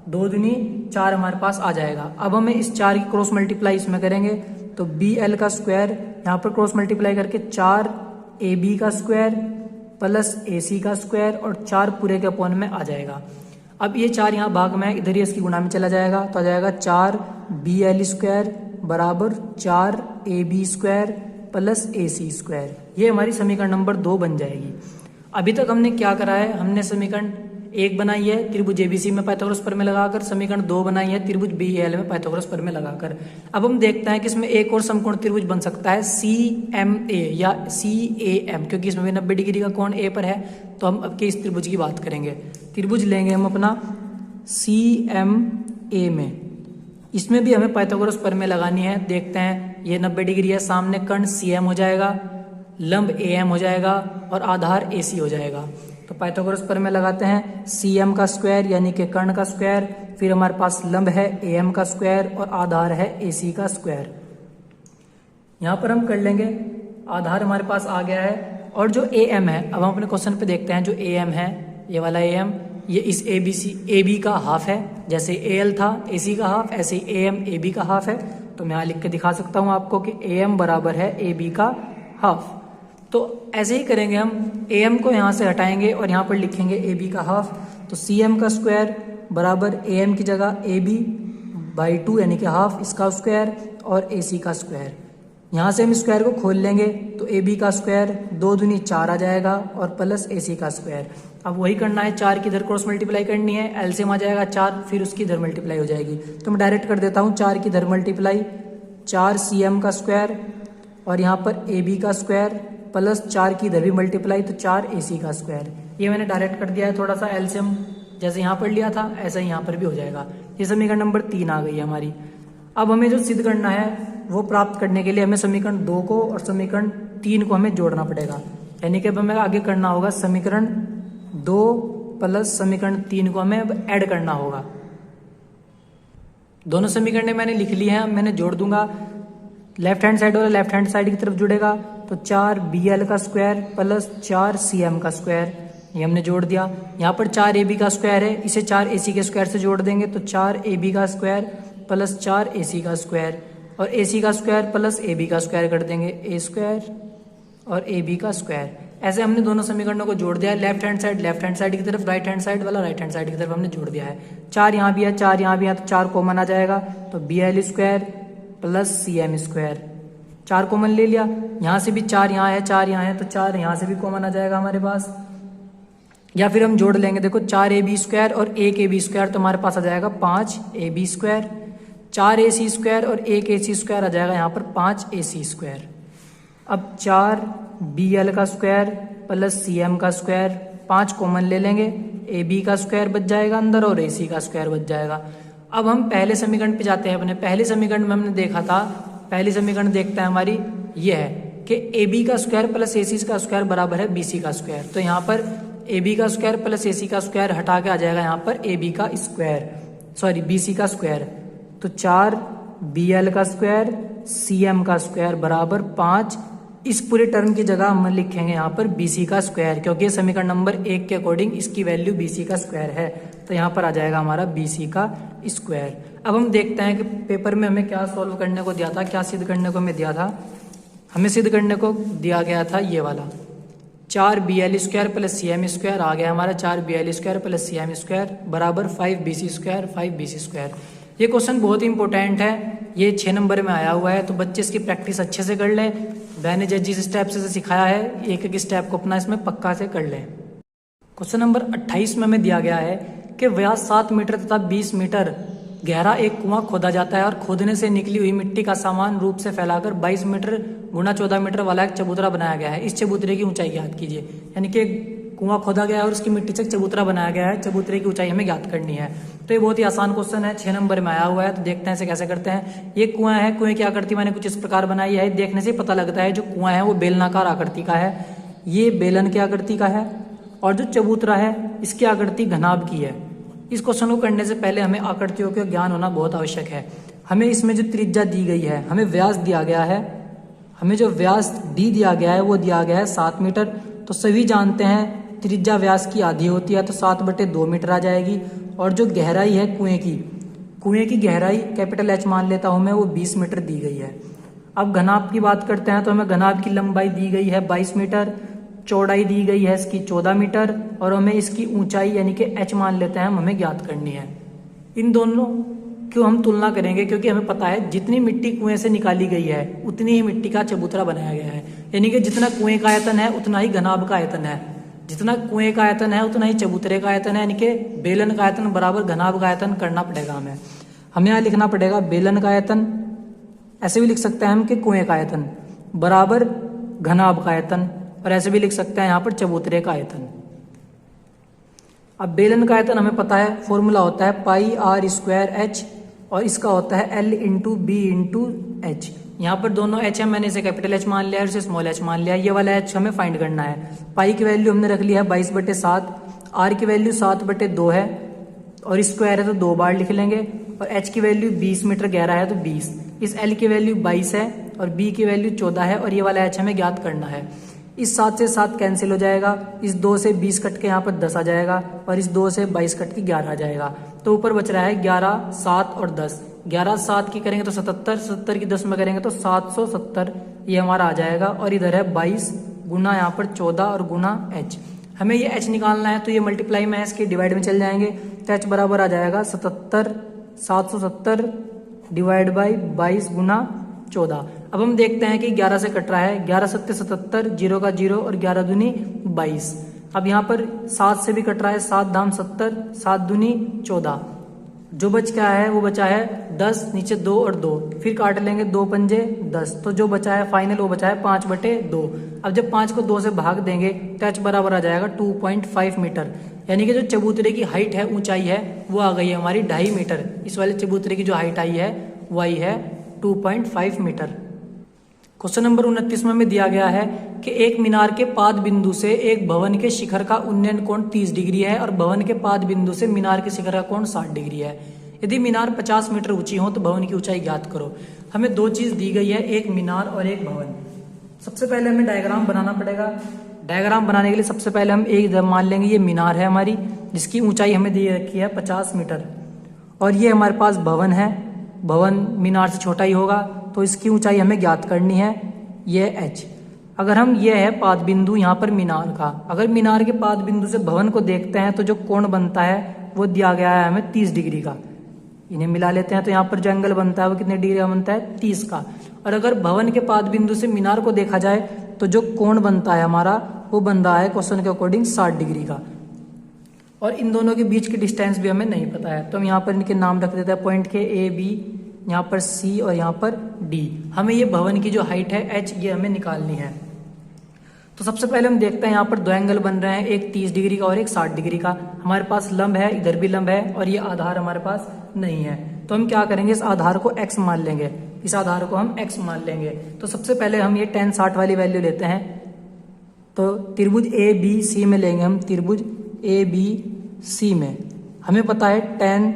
2 दूनी 4 हमारे पास आ जाएगा। अब हमें इस 4 की क्रॉस मल्टीप्लाई इसमें करेंगे तो BL का स्क्वायर यहाँ पर क्रॉस मल्टीप्लाई करके 4 AB का स्क्वायर प्लस AC का स्क्वायर और 4 पूरे के अपॉन में आ जाएगा। अब ये 4 यहाँ भाग में है, इधर ही इसकी गुणा में चला जाएगा तो आ जाएगा 4 BL स्क्वायर बराबर 4 AB square plus AC square. ये हमारी समीकरण नंबर 2 बन जाएगी। अभी तक हमने क्या करा है? हमने समीकरण 1 बनाई है त्रिभुज ABC में पाइथागोरस प्रमेय लगाकर, समीकरण 2 बनाई है त्रिभुज BAL में पाइथागोरस प्रमेय लगाकर। अब हम देखते हैं कि इसमें एक और समकोण त्रिभुज बन सकता है CMA या CAM, क्योंकि इसमें भी 90 डिग्री का कोण A पर है। तो हम अब के इस त्रिभुज की बात करेंगे। त्रिभुज लेंगे हम अपना CMA में, इसमें भी हमें पाइथागोरस प्रमेय लगानी है। देखते हैं, ये 90 डिग्री है, सामने कर्ण CM हो जाएगा, लंब AM हो जाएगा और आधार AC हो जाएगा। तो पाइथागोरस प्रमेय लगाते हैं। CM का स्क्वायर यानी कि कर्ण का स्क्वायर, फिर हमारे पास लंब है AM का स्क्वायर और आधार है AC का स्क्वायर। यहाँ पर हम कर लेंगे, आधार हमारे पास आ गया है। और जो AM है, अब हम अपने क्वेश्चन पे देखते हैं। जो AM है, ये वाला AM ये इस ए बी का हाफ है, जैसे ए एल था ए सी का हाफ, ऐसे ए एम ए बी का हाफ है। तो मैं यहाँ लिख के दिखा सकता हूँ आपको कि ए एम बराबर है ए बी का हाफ। तो ऐसे ही करेंगे हम, ए एम को यहाँ से हटाएंगे और यहाँ पर लिखेंगे ए बी का हाफ। तो सी एम का स्क्वायर बराबर ए एम की जगह ए बी बाई 2 यानी कि हाफ इसका स्क्वायर और ए सी का स्क्वायर। यहाँ से हम स्क्वायर को खोल लेंगे तो ए बी का स्क्वायर 2 दूनी 4 आ जाएगा और प्लस ए सी का स्क्वायर। अब वही करना है, 4 की इधर क्रॉस मल्टीप्लाई करनी है, एलसीएम आ जाएगा 4, फिर उसकी इधर मल्टीप्लाई हो जाएगी। तो मैं डायरेक्ट कर देता हूँ, 4 की इधर मल्टीप्लाई 4 सी एम का स्क्वायर और यहाँ पर ए बी का स्क्वायर प्लस 4 की इधर भी मल्टीप्लाई तो 4 ए सी का स्क्वायर। ये मैंने डायरेक्ट कर दिया है, थोड़ा सा एलसीएम जैसे यहाँ पर लिया था ऐसा ही यहाँ पर भी हो जाएगा। ये समीकरण नंबर 3 आ गई है हमारी। अब हमें जो सिद्ध करना है वो प्राप्त करने के लिए हमें समीकरण 2 को और समीकरण 3 को हमें जोड़ना पड़ेगा। यानी कि अब हमें आगे करना होगा समीकरण 2 प्लस समीकरण 3 को हमें अब ऐड करना होगा। दोनों समीकरण मैंने लिख लिए हैं, मैंने जोड़ दूंगा। लेफ्ट हैंड साइड वाला लेफ्ट हैंड साइड की तरफ जुड़ेगा तो 4 बी एल का स्क्वायर प्लस 4 सी एम का स्क्वायर, ये हमने जोड़ दिया। यहाँ पर 4 ए बी का स्क्वायर है, इसे 4 ए सी के स्क्वायर से जोड़ देंगे तो 4 ए बी का स्क्वायर प्लस 4 ए सी का स्क्वायर और ए सी का स्क्वायर प्लस ए बी का स्क्वायर कर देंगे, ए स्क्वायर और ए बी का स्क्वायर। ऐसे हमने दोनों समीकरणों को जोड़ दिया है। लेफ्ट हैंड साइड की तरफ, राइट हैंड साइड वाला राइट हैंड साइड की तरफ हमने जोड़ दिया है। 4 यहाँ भी है, 4 यहाँ भी है तो 4 कॉमन आ जाएगा तो B L square plus C M square, 4 common ले लिया। यहाँ से भी 4 यहाँ है, 4 यहाँ है तो 4 यहाँ से भी कॉमन आ जाएगा हमारे पास। या फिर हम जोड़ लेंगे, देखो 4 ए बी स्क्वायर और 1 ए बी स्क्वायर तो हमारे पास आ जाएगा 5 A B square, 4 A C square और 1 ए सी स्क्वायर आ जाएगा यहाँ पर 5 ए सी स्क्वायर। अब 4 बी एल का स्क्वायर प्लस सी एम का स्क्वायर, 5 कॉमन ले लेंगे, ए बी का स्क्वायर बच जाएगा अंदर और ए सी का स्क्वायर बच जाएगा। अब हम पहले समीकरण पे जाते हैं। अपने पहले समीकरण में हमने देखा था, पहली समीकरण देखते हैं हमारी ये है कि ए बी का स्क्वायर प्लस ए सी का स्क्वायर बराबर है बी सी का स्क्वायर। तो यहाँ पर ए बी का स्क्वायर प्लस ए सी का स्क्वायर हटा के आ जाएगा यहाँ पर ए बी का स्क्वायर, सॉरी बी सी का स्क्वायर। तो 4 बी एल का स्क्वायर सी एम का स्क्वायर बराबर 5, इस पूरे टर्म की जगह हम लिखेंगे यहाँ पर बी सी का स्क्वायर, क्योंकि समीकरण नंबर 1 के अकॉर्डिंग इसकी वैल्यू बी सी का स्क्वायर है। तो यहाँ पर आ जाएगा हमारा बी सी का स्क्वायर। अब हम देखते हैं कि पेपर में हमें क्या सॉल्व करने को दिया था, क्या सिद्ध करने को हमें दिया था। हमें सिद्ध करने को दिया गया था ये वाला 4 B L square plus C M square आ गया हमारा, 4 B L square plus C M square बराबर 5 B C square, 5 B C square. ये क्वेश्चन बहुत ही इंपॉर्टेंट है, ये 6 नंबर में आया हुआ है, तो बच्चे इसकी प्रैक्टिस अच्छे से कर लें। मैंने जिस स्टेप से सिखाया है एक एक स्टेप को अपना इसमें पक्का से कर लें। क्वेश्चन नंबर 28 में हमें दिया गया है कि व्यास 7 मीटर तथा 20 मीटर गहरा एक कुआं खोदा जाता है और खोदने से निकली हुई मिट्टी का समान रूप से फैलाकर 22 मीटर गुना 14 मीटर वाला एक चबूतरा बनाया गया है। इस चबूतरे की ऊंचाई ज्ञात कीजिए। यानी कि कुआं खोदा गया है और उसकी मिट्टी से चबूतरा बनाया गया है, चबूतरे की ऊंचाई हमें ज्ञात करनी है। तो ये बहुत ही आसान क्वेश्चन है, 6 नंबर में आया हुआ है। तो देखते हैं इसे कैसे करते हैं। ये कुआं है, कुएं की आकृति मैंने कुछ इस प्रकार बनाई है। देखने से पता लगता है जो कुआं है वो बेलनाकार आकृति का है, ये बेलन की आकृति का है, और जो चबूतरा है इसकी आकृति घनाभ की है। इस क्वेश्चन को करने से पहले हमें आकृतियों का ज्ञान होना बहुत आवश्यक है। हमें इसमें जो त्रिज्या दी गई है, हमें व्यास दिया गया है, हमें जो व्यास डी दिया गया है वो दिया गया है 7 मीटर। तो सभी जानते हैं त्रिज्या व्यास की आधी होती है, तो 7/2 मीटर आ जाएगी। और जो गहराई है कुएं की गहराई कैपिटल एच मान लेता हूं मैं, वो 20 मीटर दी गई है। अब घनाभ की बात करते हैं तो हमें घनाभ की लंबाई दी गई है 22 मीटर, चौड़ाई दी गई है इसकी 14 मीटर और हमें इसकी ऊंचाई यानी कि एच मान लेते हैं, हमें ज्ञात करनी है। इन दोनों की हम तुलना करेंगे क्योंकि हमें पता है जितनी मिट्टी कुएं से निकाली गई है उतनी ही मिट्टी का चबूतरा बनाया गया है। यानी कि जितना कुएं का आयतन है उतना ही घनाभ का आयतन है, जितना कुएं का आयतन है उतना ही चबूतरे का आयतन है। यानी कि बेलन का आयतन बराबर घनाभ का आयतन करना पड़ेगा हमें यहाँ लिखना पड़ेगा बेलन का आयतन, ऐसे भी लिख सकते हैं हम कि कुएं का आयतन बराबर घनाभ का आयतन, और ऐसे भी लिख सकते हैं यहाँ पर चबूतरे का आयतन। अब बेलन का आयतन हमें पता है, फॉर्मूला होता है πr²h और इसका होता है L × B × H। यहाँ पर दोनों H है, मैंने इसे कैपिटल H मान लिया है और इसे स्मॉल h मान लिया है। ये वाला H हमें फाइंड करना है। पाई की वैल्यू हमने रख लिया है 22/7, R की वैल्यू 7/2 है और स्क्वायर है तो 2 बार लिख लेंगे, और H की वैल्यू 20 मीटर गहरा है तो 20, इस L की वैल्यू 22 है और B की वैल्यू 14 है और ये वाला H हमें ज्ञात करना है। इस 7 से 7 कैंसिल हो जाएगा, इस 2 से 20 कट के यहाँ पर 10 आ जाएगा और इस 2 से 22 कट के 11 आ जाएगा। तो ऊपर बच रहा है 11, 7 और 10। 11 7 की करेंगे तो 77, 77 की 10 में करेंगे तो 770 ये हमारा आ जाएगा। और इधर है 22 गुना यहाँ पर 14 और गुना h। हमें ये h निकालना है तो ये मल्टीप्लाई में है, इसके डिवाइड में चल जाएंगे तो h बराबर आ जाएगा 77 770 डिवाइड बाई 22 गुना 14। अब हम देखते हैं कि 11 से कट रहा है, 11 सत्ते 77, 0 का 0 और 11 दूनी 22। अब यहाँ पर 7 से भी कट रहा है, 7 धाम 70, 7 दूनी 14। जो बच क्या है वो बचा है 10, नीचे 2 और 2, फिर काट लेंगे 2 पंजे 10, तो जो बचा है फाइनल वो बचा है 5/2। अब जब 5 को 2 से भाग देंगे तो h बराबर आ जाएगा 2.5 मीटर। यानी कि जो चबूतरे की हाइट है, ऊंचाई है, वो आ गई है हमारी 2.5 मीटर। इस वाले चबूतरे की जो हाइट आई है वो आई है 2.5 मीटर। क्वेश्चन नंबर 29 में हमें दिया गया है कि एक मीनार के पाद बिंदु से एक भवन के शिखर का उन्नयन कोण 30 डिग्री है और भवन के पाद बिंदु से मीनार के शिखर का कोण 60 डिग्री है। यदि मीनार 50 मीटर ऊंची हो तो भवन की ऊंचाई ज्ञात करो। हमें दो चीज दी गई है, एक मीनार और एक भवन। सबसे पहले हमें डायग्राम बनाना पड़ेगा। डायग्राम बनाने के लिए सबसे पहले हम एक मान लेंगे ये मीनार है हमारी, जिसकी ऊंचाई हमें दी रखी है 50 मीटर, और ये हमारे पास भवन है। भवन मीनार से छोटा ही होगा तो इसकी ऊंचाई हमें ज्ञात करनी है, ये h। अगर हम ये है पाद बिंदु यहाँ पर मीनार का, अगर मीनार के पाद बिंदु से भवन को देखते हैं तो जो कोण बनता है वो दिया गया है हमें 30 डिग्री का। इन्हें मिला लेते हैं तो यहाँ पर जो एंगल बनता है वो कितने डिग्री का बनता है, 30 का। और अगर भवन के पाद बिंदु से मीनार को देखा जाए तो जो कोण बनता है हमारा वो बन रहा है क्वेश्चन के अकॉर्डिंग 60 डिग्री का। और इन दोनों के बीच की डिस्टेंस भी हमें नहीं पता है, तो हम यहाँ पर इनके नाम रख देते हैं पॉइंट के A B, यहाँ पर C और यहाँ पर D। हमें ये भवन की जो हाइट है h ये हमें निकालनी है। तो सबसे पहले हम देखते हैं यहाँ पर दो एंगल बन रहे हैं, एक 30 डिग्री का और एक 60 डिग्री का। हमारे पास लंब है, इधर भी लंब है और ये आधार हमारे पास नहीं है, तो हम क्या करेंगे, इस आधार को x मान लेंगे। इस आधार को हम x मान लेंगे। तो सबसे पहले हम ये tan 60 वाली वैल्यू लेते हैं, तो त्रिभुज ABC में लेंगे हम। त्रिभुज ABC में हमें पता है tan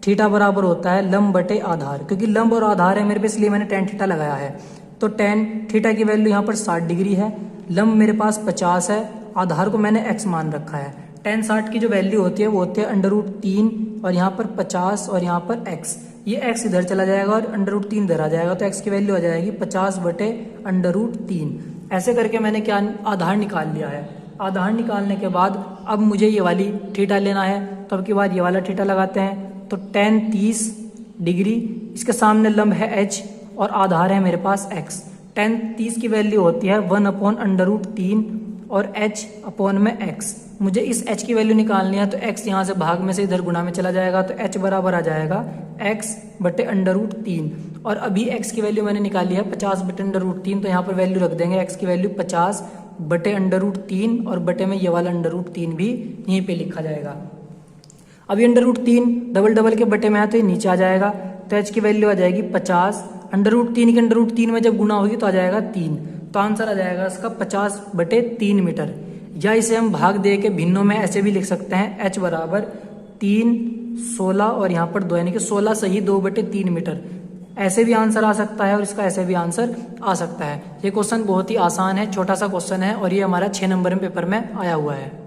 थीटा बराबर होता है लंब बटे आधार, क्योंकि लंब और आधार है मेरे पे इसलिए मैंने tan थीटा लगाया है। तो tan थीटा की वैल्यू यहाँ पर 60 डिग्री है, लंब मेरे पास 50 है, आधार को मैंने x मान रखा है। tan 60 की जो वैल्यू होती है वो होती है √3 और यहाँ पर 50 और यहाँ पर x। ये x इधर चला जाएगा और √3 इधर आ जाएगा, तो x की वैल्यू आ जाएगी 50/√3। ऐसे करके मैंने क्या आधार निकाल लिया है। आधार निकालने के बाद अब मुझे ये वाली थीटा लेना है, तो अब की बार ये वाला थीटा लगाते हैं। तो tan 30 डिग्री, इसके सामने लंब है h और आधार है मेरे पास x। tan 30 की वैल्यू होती है 1/√3 और h अपॉन में x। मुझे इस h की वैल्यू निकालनी है, तो x यहाँ से भाग में से इधर गुणा में चला जाएगा, तो h बराबर आ जाएगा x/√3। और अभी x की वैल्यू मैंने निकाली है 50/√3, तो यहाँ पर वैल्यू रख देंगे x की वैल्यू 50/√3 और बटे में ये वाला √3 भी यहीं पे लिखा जाएगा। अब ये √3 डबल के बटे में है तो ये नीचे आ जाएगा, तो h की वैल्यू आ जाएगी 50। √3 के √3 में जब गुना होगी तो आ जाएगा 3, तो आंसर आ जाएगा इसका 50/3 मीटर। या इसे हम भाग दे के भिन्नों में ऐसे भी लिख सकते हैं, h बराबर 3, 16 और यहाँ पर 2, यानी कि 16 सही 2/3 मीटर। ऐसे भी आंसर आ सकता है और इसका ऐसे भी आंसर आ सकता है। ये क्वेश्चन बहुत ही आसान है, छोटा सा क्वेश्चन है और ये हमारा 6 नंबर में पेपर में आया हुआ है।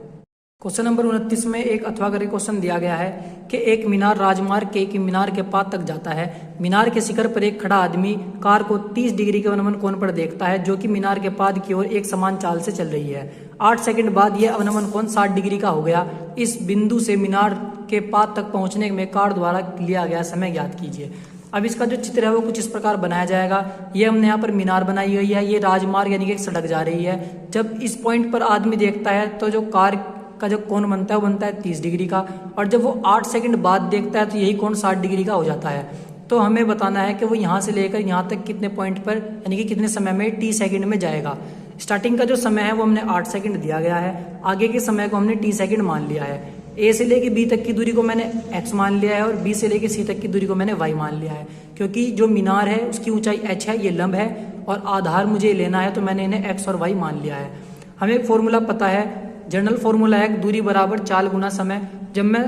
क्वेश्चन नंबर 29 में एक अथवा करके क्वेश्चन दिया गया है कि एक मीनार राजमार्ग के मीनार के पाद तक जाता है। मीनार के शिखर पर एक खड़ा आदमी कार को 30 डिग्री के अवनमन कोण पर देखता है, जो कि मीनार के पाद की ओर एक समान चाल से चल रही है। 8 सेकंड बाद यह अवनमन कोण 60 डिग्री का हो गया। इस बिंदु से मीनार के पाद तक पहुंचने में कार द्वारा लिया गया समय ज्ञात कीजिए। अब इसका जो चित्र है वो कुछ इस प्रकार बनाया जाएगा। ये हमने यहाँ पर मीनार बनाई हुई है, ये राजमार्ग यानी कि एक सड़क जा रही है। जब इस पॉइंट पर आदमी देखता है तो जो कार का जो कोण बनता है वो बनता है 30 डिग्री का, और जब वो 8 सेकंड बाद देखता है तो यही कोण 60 डिग्री का हो जाता है। तो हमें बताना है कि वो यहाँ से लेकर यहाँ तक कितने पॉइंट पर यानी कि कितने समय में t सेकंड में जाएगा। स्टार्टिंग का जो समय है वो हमने 8 सेकंड दिया गया है, आगे के समय को हमने t सेकंड मान लिया है। a से लेके b तक की दूरी को मैंने x मान लिया है और b से लेके c तक की दूरी को मैंने y मान लिया है। क्योंकि जो मीनार है उसकी ऊंचाई h है, ये लंब है और आधार मुझे लेना है, तो मैंने इन्हें x और y मान लिया है। हमें एक फॉर्मूला पता है, जनरल फॉर्मूला है दूरी बराबर चाल गुना समय। जब मैं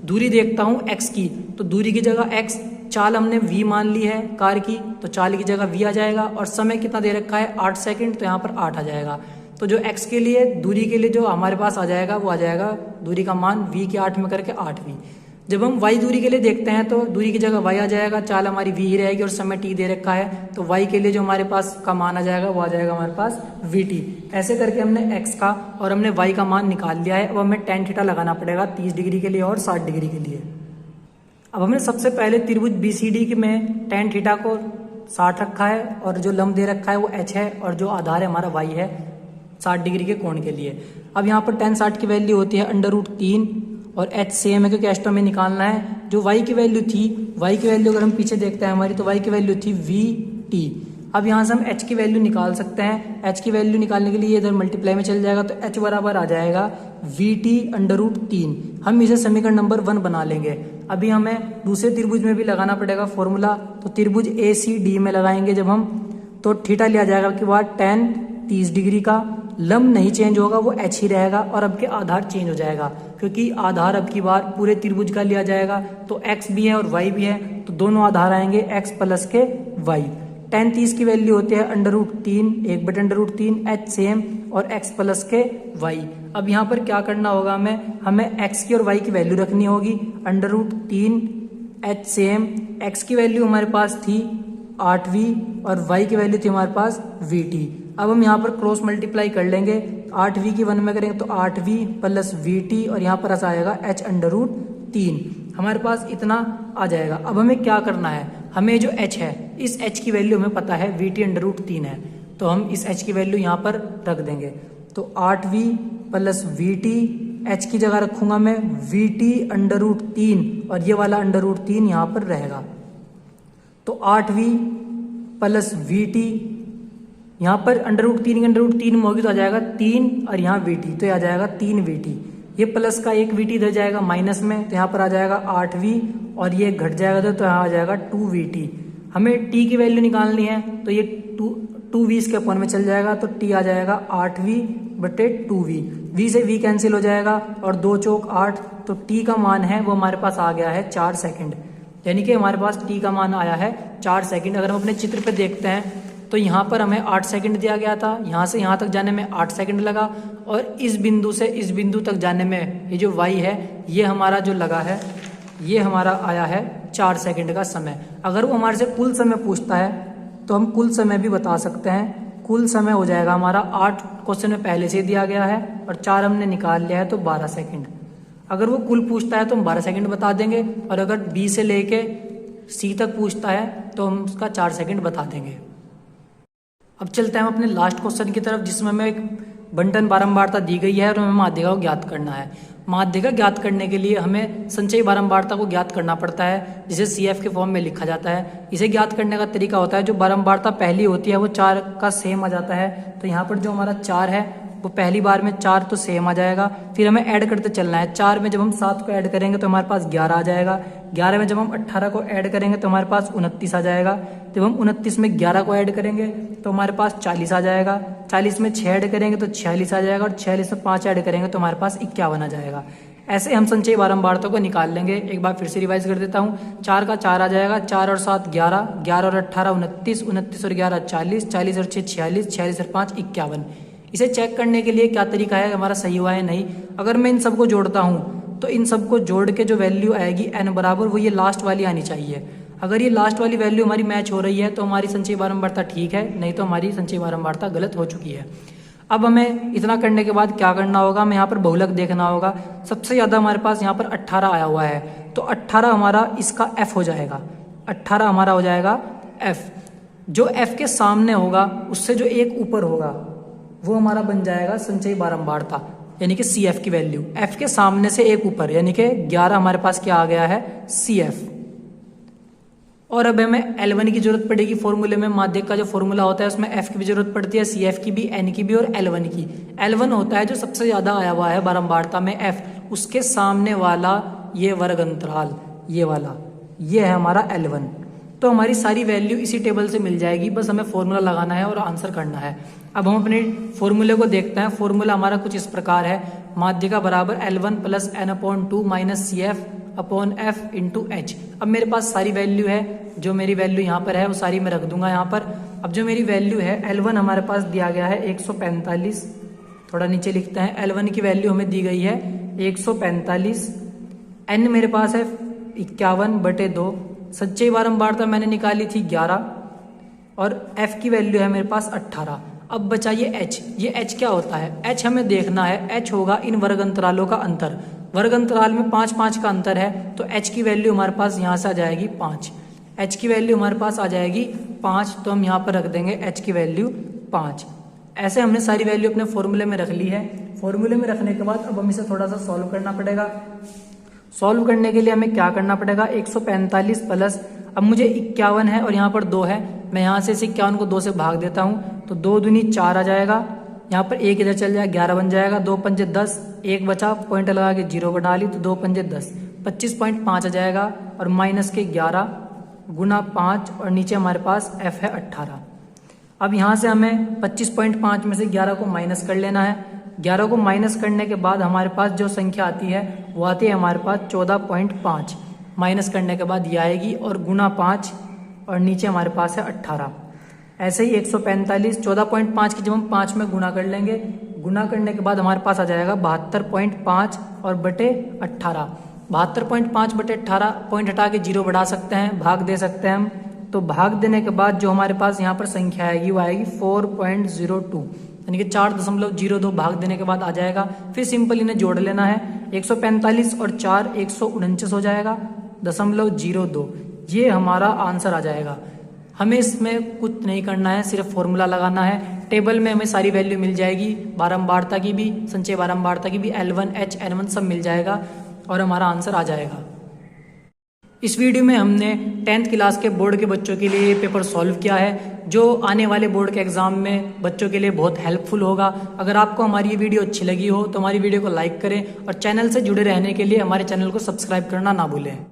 दूरी देखता हूँ x की, तो दूरी की जगह x, चाल हमने v मान ली है कार की, तो चाल की जगह v आ जाएगा, और समय कितना दे रखा है 8 सेकंड, तो यहाँ पर 8 आ जाएगा। तो जो x के लिए दूरी के लिए जो हमारे पास आ जाएगा वो आ जाएगा दूरी का मान v के 8 में करके 8v। जब हम y दूरी के लिए देखते हैं तो दूरी की जगह y आ जाएगा, चाल हमारी v ही रहेगी और समय t दे रखा है, तो y के लिए जो हमारे पास का मान आ जाएगा वो आ जाएगा हमारे पास vt। ऐसे करके हमने x का और हमने y का मान निकाल लिया है। अब हमें tan थीटा लगाना पड़ेगा 30 डिग्री के लिए और 60 डिग्री के लिए। अब हमने सबसे पहले त्रिभुज BCD में tan थीटा को 60 रखा है और जो लंब दे रखा है वो h है और जो आधार है हमारा y है 60 डिग्री के कोण के लिए। अब यहाँ पर tan 60 की वैल्यू होती है √3 और h सेम है क्योंकि h तो हमें निकालना है। जो y की वैल्यू थी, y की वैल्यू अगर हम पीछे देखते हैं हमारी, तो y की वैल्यू थी vt। अब यहाँ से हम h की वैल्यू निकाल सकते हैं। h की वैल्यू निकालने के लिए इधर मल्टीप्लाई में चल जाएगा, तो h बराबर आ जाएगा vt√3। हम इसे समीकरण नंबर 1 बना लेंगे। अभी हमें दूसरे त्रिभुज में भी लगाना पड़ेगा फॉर्मूला, तो त्रिभुज ACD में लगाएंगे जब हम, तो थीटा लिया जाएगा कि बाद tan 30 डिग्री का, लंब नहीं चेंज होगा वो h ही रहेगा और अब के आधार चेंज हो जाएगा क्योंकि आधार अब की बार पूरे त्रिभुज का लिया जाएगा, तो x भी है और y भी है, तो दोनों आधार आएंगे x प्लस के y। tan 30 की वैल्यू होती है √3 1/√3 h सेम और x प्लस के y। अब यहाँ पर क्या करना होगा, हमें x की और y की वैल्यू रखनी होगी। √3 h सेम, x की वैल्यू हमारे पास थी 8v और y की वैल्यू थी हमारे पास vt। अब हम यहाँ पर क्रॉस मल्टीप्लाई कर लेंगे, 8v की 1 में करेंगे तो 8v प्लस vt और यहाँ पर ऐसा आएगा h√3। हमारे पास इतना आ जाएगा। अब हमें क्या करना है, हमें जो h है इस h की वैल्यू हमें पता है vt√3 है, तो हम इस h की वैल्यू यहाँ पर रख देंगे। तो 8v प्लस vt, h की जगह रखूंगा मैं vt√3 और ये वाला √3 यहाँ पर रहेगा। तो 8v प्लस vt, यहाँ पर √3 में होगी तो आ जाएगा 3 और यहाँ vt, तो ये आ जाएगा 3vt। ये प्लस का एक vt इधर जाएगा माइनस में, तो यहाँ पर आ जाएगा 8v और ये घट जाएगा तो यहाँ आ जाएगा 2vt। हमें t की वैल्यू निकालनी है, तो ये 2v इसके अपन में चल जाएगा, तो t आ जाएगा 8v/2v। v से v कैंसिल हो जाएगा और 2 चौक 8, तो t का मान है वो हमारे पास आ गया है 4 सेकंड, यानी कि हमारे पास t का मान आया है 4 सेकंड। अगर हम अपने चित्र पे देखते हैं तो यहाँ पर हमें 8 सेकंड दिया गया था, यहाँ से यहाँ तक जाने में 8 सेकंड लगा और इस बिंदु से इस बिंदु तक जाने में ये जो y है ये हमारा जो लगा है ये हमारा आया है 4 सेकंड का समय। अगर वो हमारे से कुल समय पूछता है तो हम कुल समय भी बता सकते हैं। कुल समय हो जाएगा हमारा 8 क्वेश्चन में पहले से दिया गया है और 4 हमने निकाल लिया है, तो 12 सेकंड। अगर वो कुल पूछता है तो हम 12 सेकंड बता देंगे और अगर B से लेके C तक पूछता है तो हम उसका 4 सेकंड बता देंगे। अब चलते हैं हम अपने लास्ट क्वेश्चन की तरफ, जिसमें हमें एक बंटन बारंबारता दी गई है और हमें माध्यिका को ज्ञात करना है। माध्यिका ज्ञात करने के लिए हमें संचयी बारंबारता को ज्ञात करना पड़ता है, जिसे CF के फॉर्म में लिखा जाता है। इसे ज्ञात करने का तरीका होता है, जो बारंबारता पहली होती है वो 4 का सेम आ जाता है, तो यहाँ पर जो हमारा 4 है वो पहली बार में 4 तो सेम आ जाएगा, फिर हमें ऐड करते चलना है। 4 में जब हम 7 को ऐड करेंगे तो हमारे पास 11 आ जाएगा, 11 में जब हम 18 को ऐड करेंगे तो हमारे पास 29 आ जाएगा, जब हम 29 में 11 को ऐड करेंगे तो हमारे पास 40 आ जाएगा, 40 में 6 ऐड करेंगे तो 46 आ जाएगा और 46 में 5 ऐड करेंगे तो हमारे पास 51 आ जाएगा। ऐसे हम संचयी बारंबारता को निकाल लेंगे। एक बार फिर से रिवाइज कर देता हूँ। 4 का 4 आ जाएगा, 4 और 7 11, 11 और 18 29, 29 और 11 40, 40 और 6 46, 46 और 5 51। इसे चेक करने के लिए क्या तरीका है हमारा सही हुआ है नहीं। अगर मैं इन सबको जोड़ता हूँ तो इन सबको जोड़ के जो वैल्यू आएगी n बराबर, वो ये लास्ट वाली आनी चाहिए। अगर ये लास्ट वाली वैल्यू हमारी मैच हो रही है तो हमारी संचयी बारंबारता ठीक है, नहीं तो हमारी संचयी बारंबारता गलत हो चुकी है। अब हमें इतना करने के बाद क्या करना होगा, हमें यहाँ पर बहुलक देखना होगा। सबसे ज़्यादा हमारे पास यहाँ पर 18 आया हुआ है, तो 18 हमारा इसका f हो जाएगा, 18 हमारा हो जाएगा f। जो f के सामने होगा उससे जो एक ऊपर होगा वो हमारा बन जाएगा संचयी बारंबारता, यानी कि CF की वैल्यू। f के सामने से एक ऊपर यानी कि 11 हमारे पास क्या आ गया है CF। और अब हमें L1 की जरूरत पड़ेगी फॉर्मूले में। माध्यक का जो फॉर्मूला होता है उसमें f की भी जरूरत पड़ती है, CF की भी, n की भी और L1 की। L1 होता है जो सबसे ज्यादा आया हुआ है बारंबारता में f, उसके सामने वाला ये वर्ग अंतराल, ये वाला, ये है हमारा L1। तो हमारी सारी वैल्यू इसी टेबल से मिल जाएगी, बस हमें फॉर्मूला लगाना है और आंसर करना है। अब हम अपने फॉर्मूले को देखते हैं। फॉर्मूला हमारा कुछ इस प्रकार है, माध्यिका बराबर L1 plus n/2 minus CF upon f into h। अब मेरे पास सारी वैल्यू है, जो मेरी वैल्यू यहाँ पर है वो सारी मैं रख दूंगा यहाँ पर। अब जो मेरी वैल्यू है L1 हमारे पास दिया गया है 145 थोड़ा नीचे लिखते हैं। L1 की वैल्यू हमें दी गई है 145, n मेरे पास है 51/2, सच्चे बारंबारता मैंने निकाली थी 11 और f की वैल्यू है मेरे पास 18। अब बचा ये h। ये h क्या होता है? h हमें देखना है, h होगा इन वर्ग अंतरालों का अंतर। वर्ग अंतराल में 5-5 का अंतर है, तो h की वैल्यू हमारे पास यहाँ से आ जाएगी 5। h की वैल्यू हमारे पास आ जाएगी 5, तो हम यहाँ पर रख देंगे h की वैल्यू 5। ऐसे हमने सारी वैल्यू अपने फॉर्मूले में रख ली है। फॉर्मूले में रखने के बाद अब हम इसे थोड़ा सा सॉल्व करना पड़ेगा। सॉल्व करने के लिए हमें क्या करना पड़ेगा? 145 प्लस, अब मुझे 51 है और यहाँ पर 2 है, मैं यहाँ से इस 51 को 2 से भाग देता हूँ, तो 2 दूनी 4 आ जाएगा। यहाँ पर 1 इधर चल जाएगा, 11 बन जाएगा। 2 पंजे 10, 1 बचा, पॉइंट लगा के 0 पर डाली, तो 2 पंजे 10, 25.5 आ जाएगा। और माइनस के 11 गुना 5 और नीचे हमारे पास f है 18। अब यहाँ से हमें 25.5 में से 11 को माइनस कर लेना है। 11 को माइनस करने के बाद हमारे पास जो संख्या आती है वो आती है हमारे पास 14.5। माइनस करने के बाद ये आएगी और गुना 5 और नीचे हमारे पास है 18। ऐसे ही 145, 14.5 की जब हम 5 में गुना कर लेंगे, गुना करने के बाद हमारे पास आ जाएगा 72.5 और बटे 18। 72.5 बटे 18, पॉइंट हटा के 0 बढ़ा सकते हैं, भाग दे सकते हैं हम। तो भाग देने के बाद जो हमारे पास यहाँ पर संख्या आएगी वो आएगी 4.02, यानी कि 4.02 भाग देने के बाद आ जाएगा। फिर सिंपल इन्हें जोड़ लेना है। 145 और 4 149 हो जाएगा, 0.02। ये हमारा आंसर आ जाएगा। हमें इसमें कुछ नहीं करना है, सिर्फ फॉर्मूला लगाना है। टेबल में हमें सारी वैल्यू मिल जाएगी, बारंबारता की भी, संचय बारंबारता की भी, L1 H N1 सब मिल जाएगा और हमारा आंसर आ जाएगा। इस वीडियो में हमने 10th क्लास के बोर्ड के बच्चों के लिए पेपर सॉल्व किया है, जो आने वाले बोर्ड के एग्जाम में बच्चों के लिए बहुत हेल्पफुल होगा। अगर आपको हमारी ये वीडियो अच्छी लगी हो तो हमारी वीडियो को लाइक करें और चैनल से जुड़े रहने के लिए हमारे चैनल को सब्सक्राइब करना ना भूलें।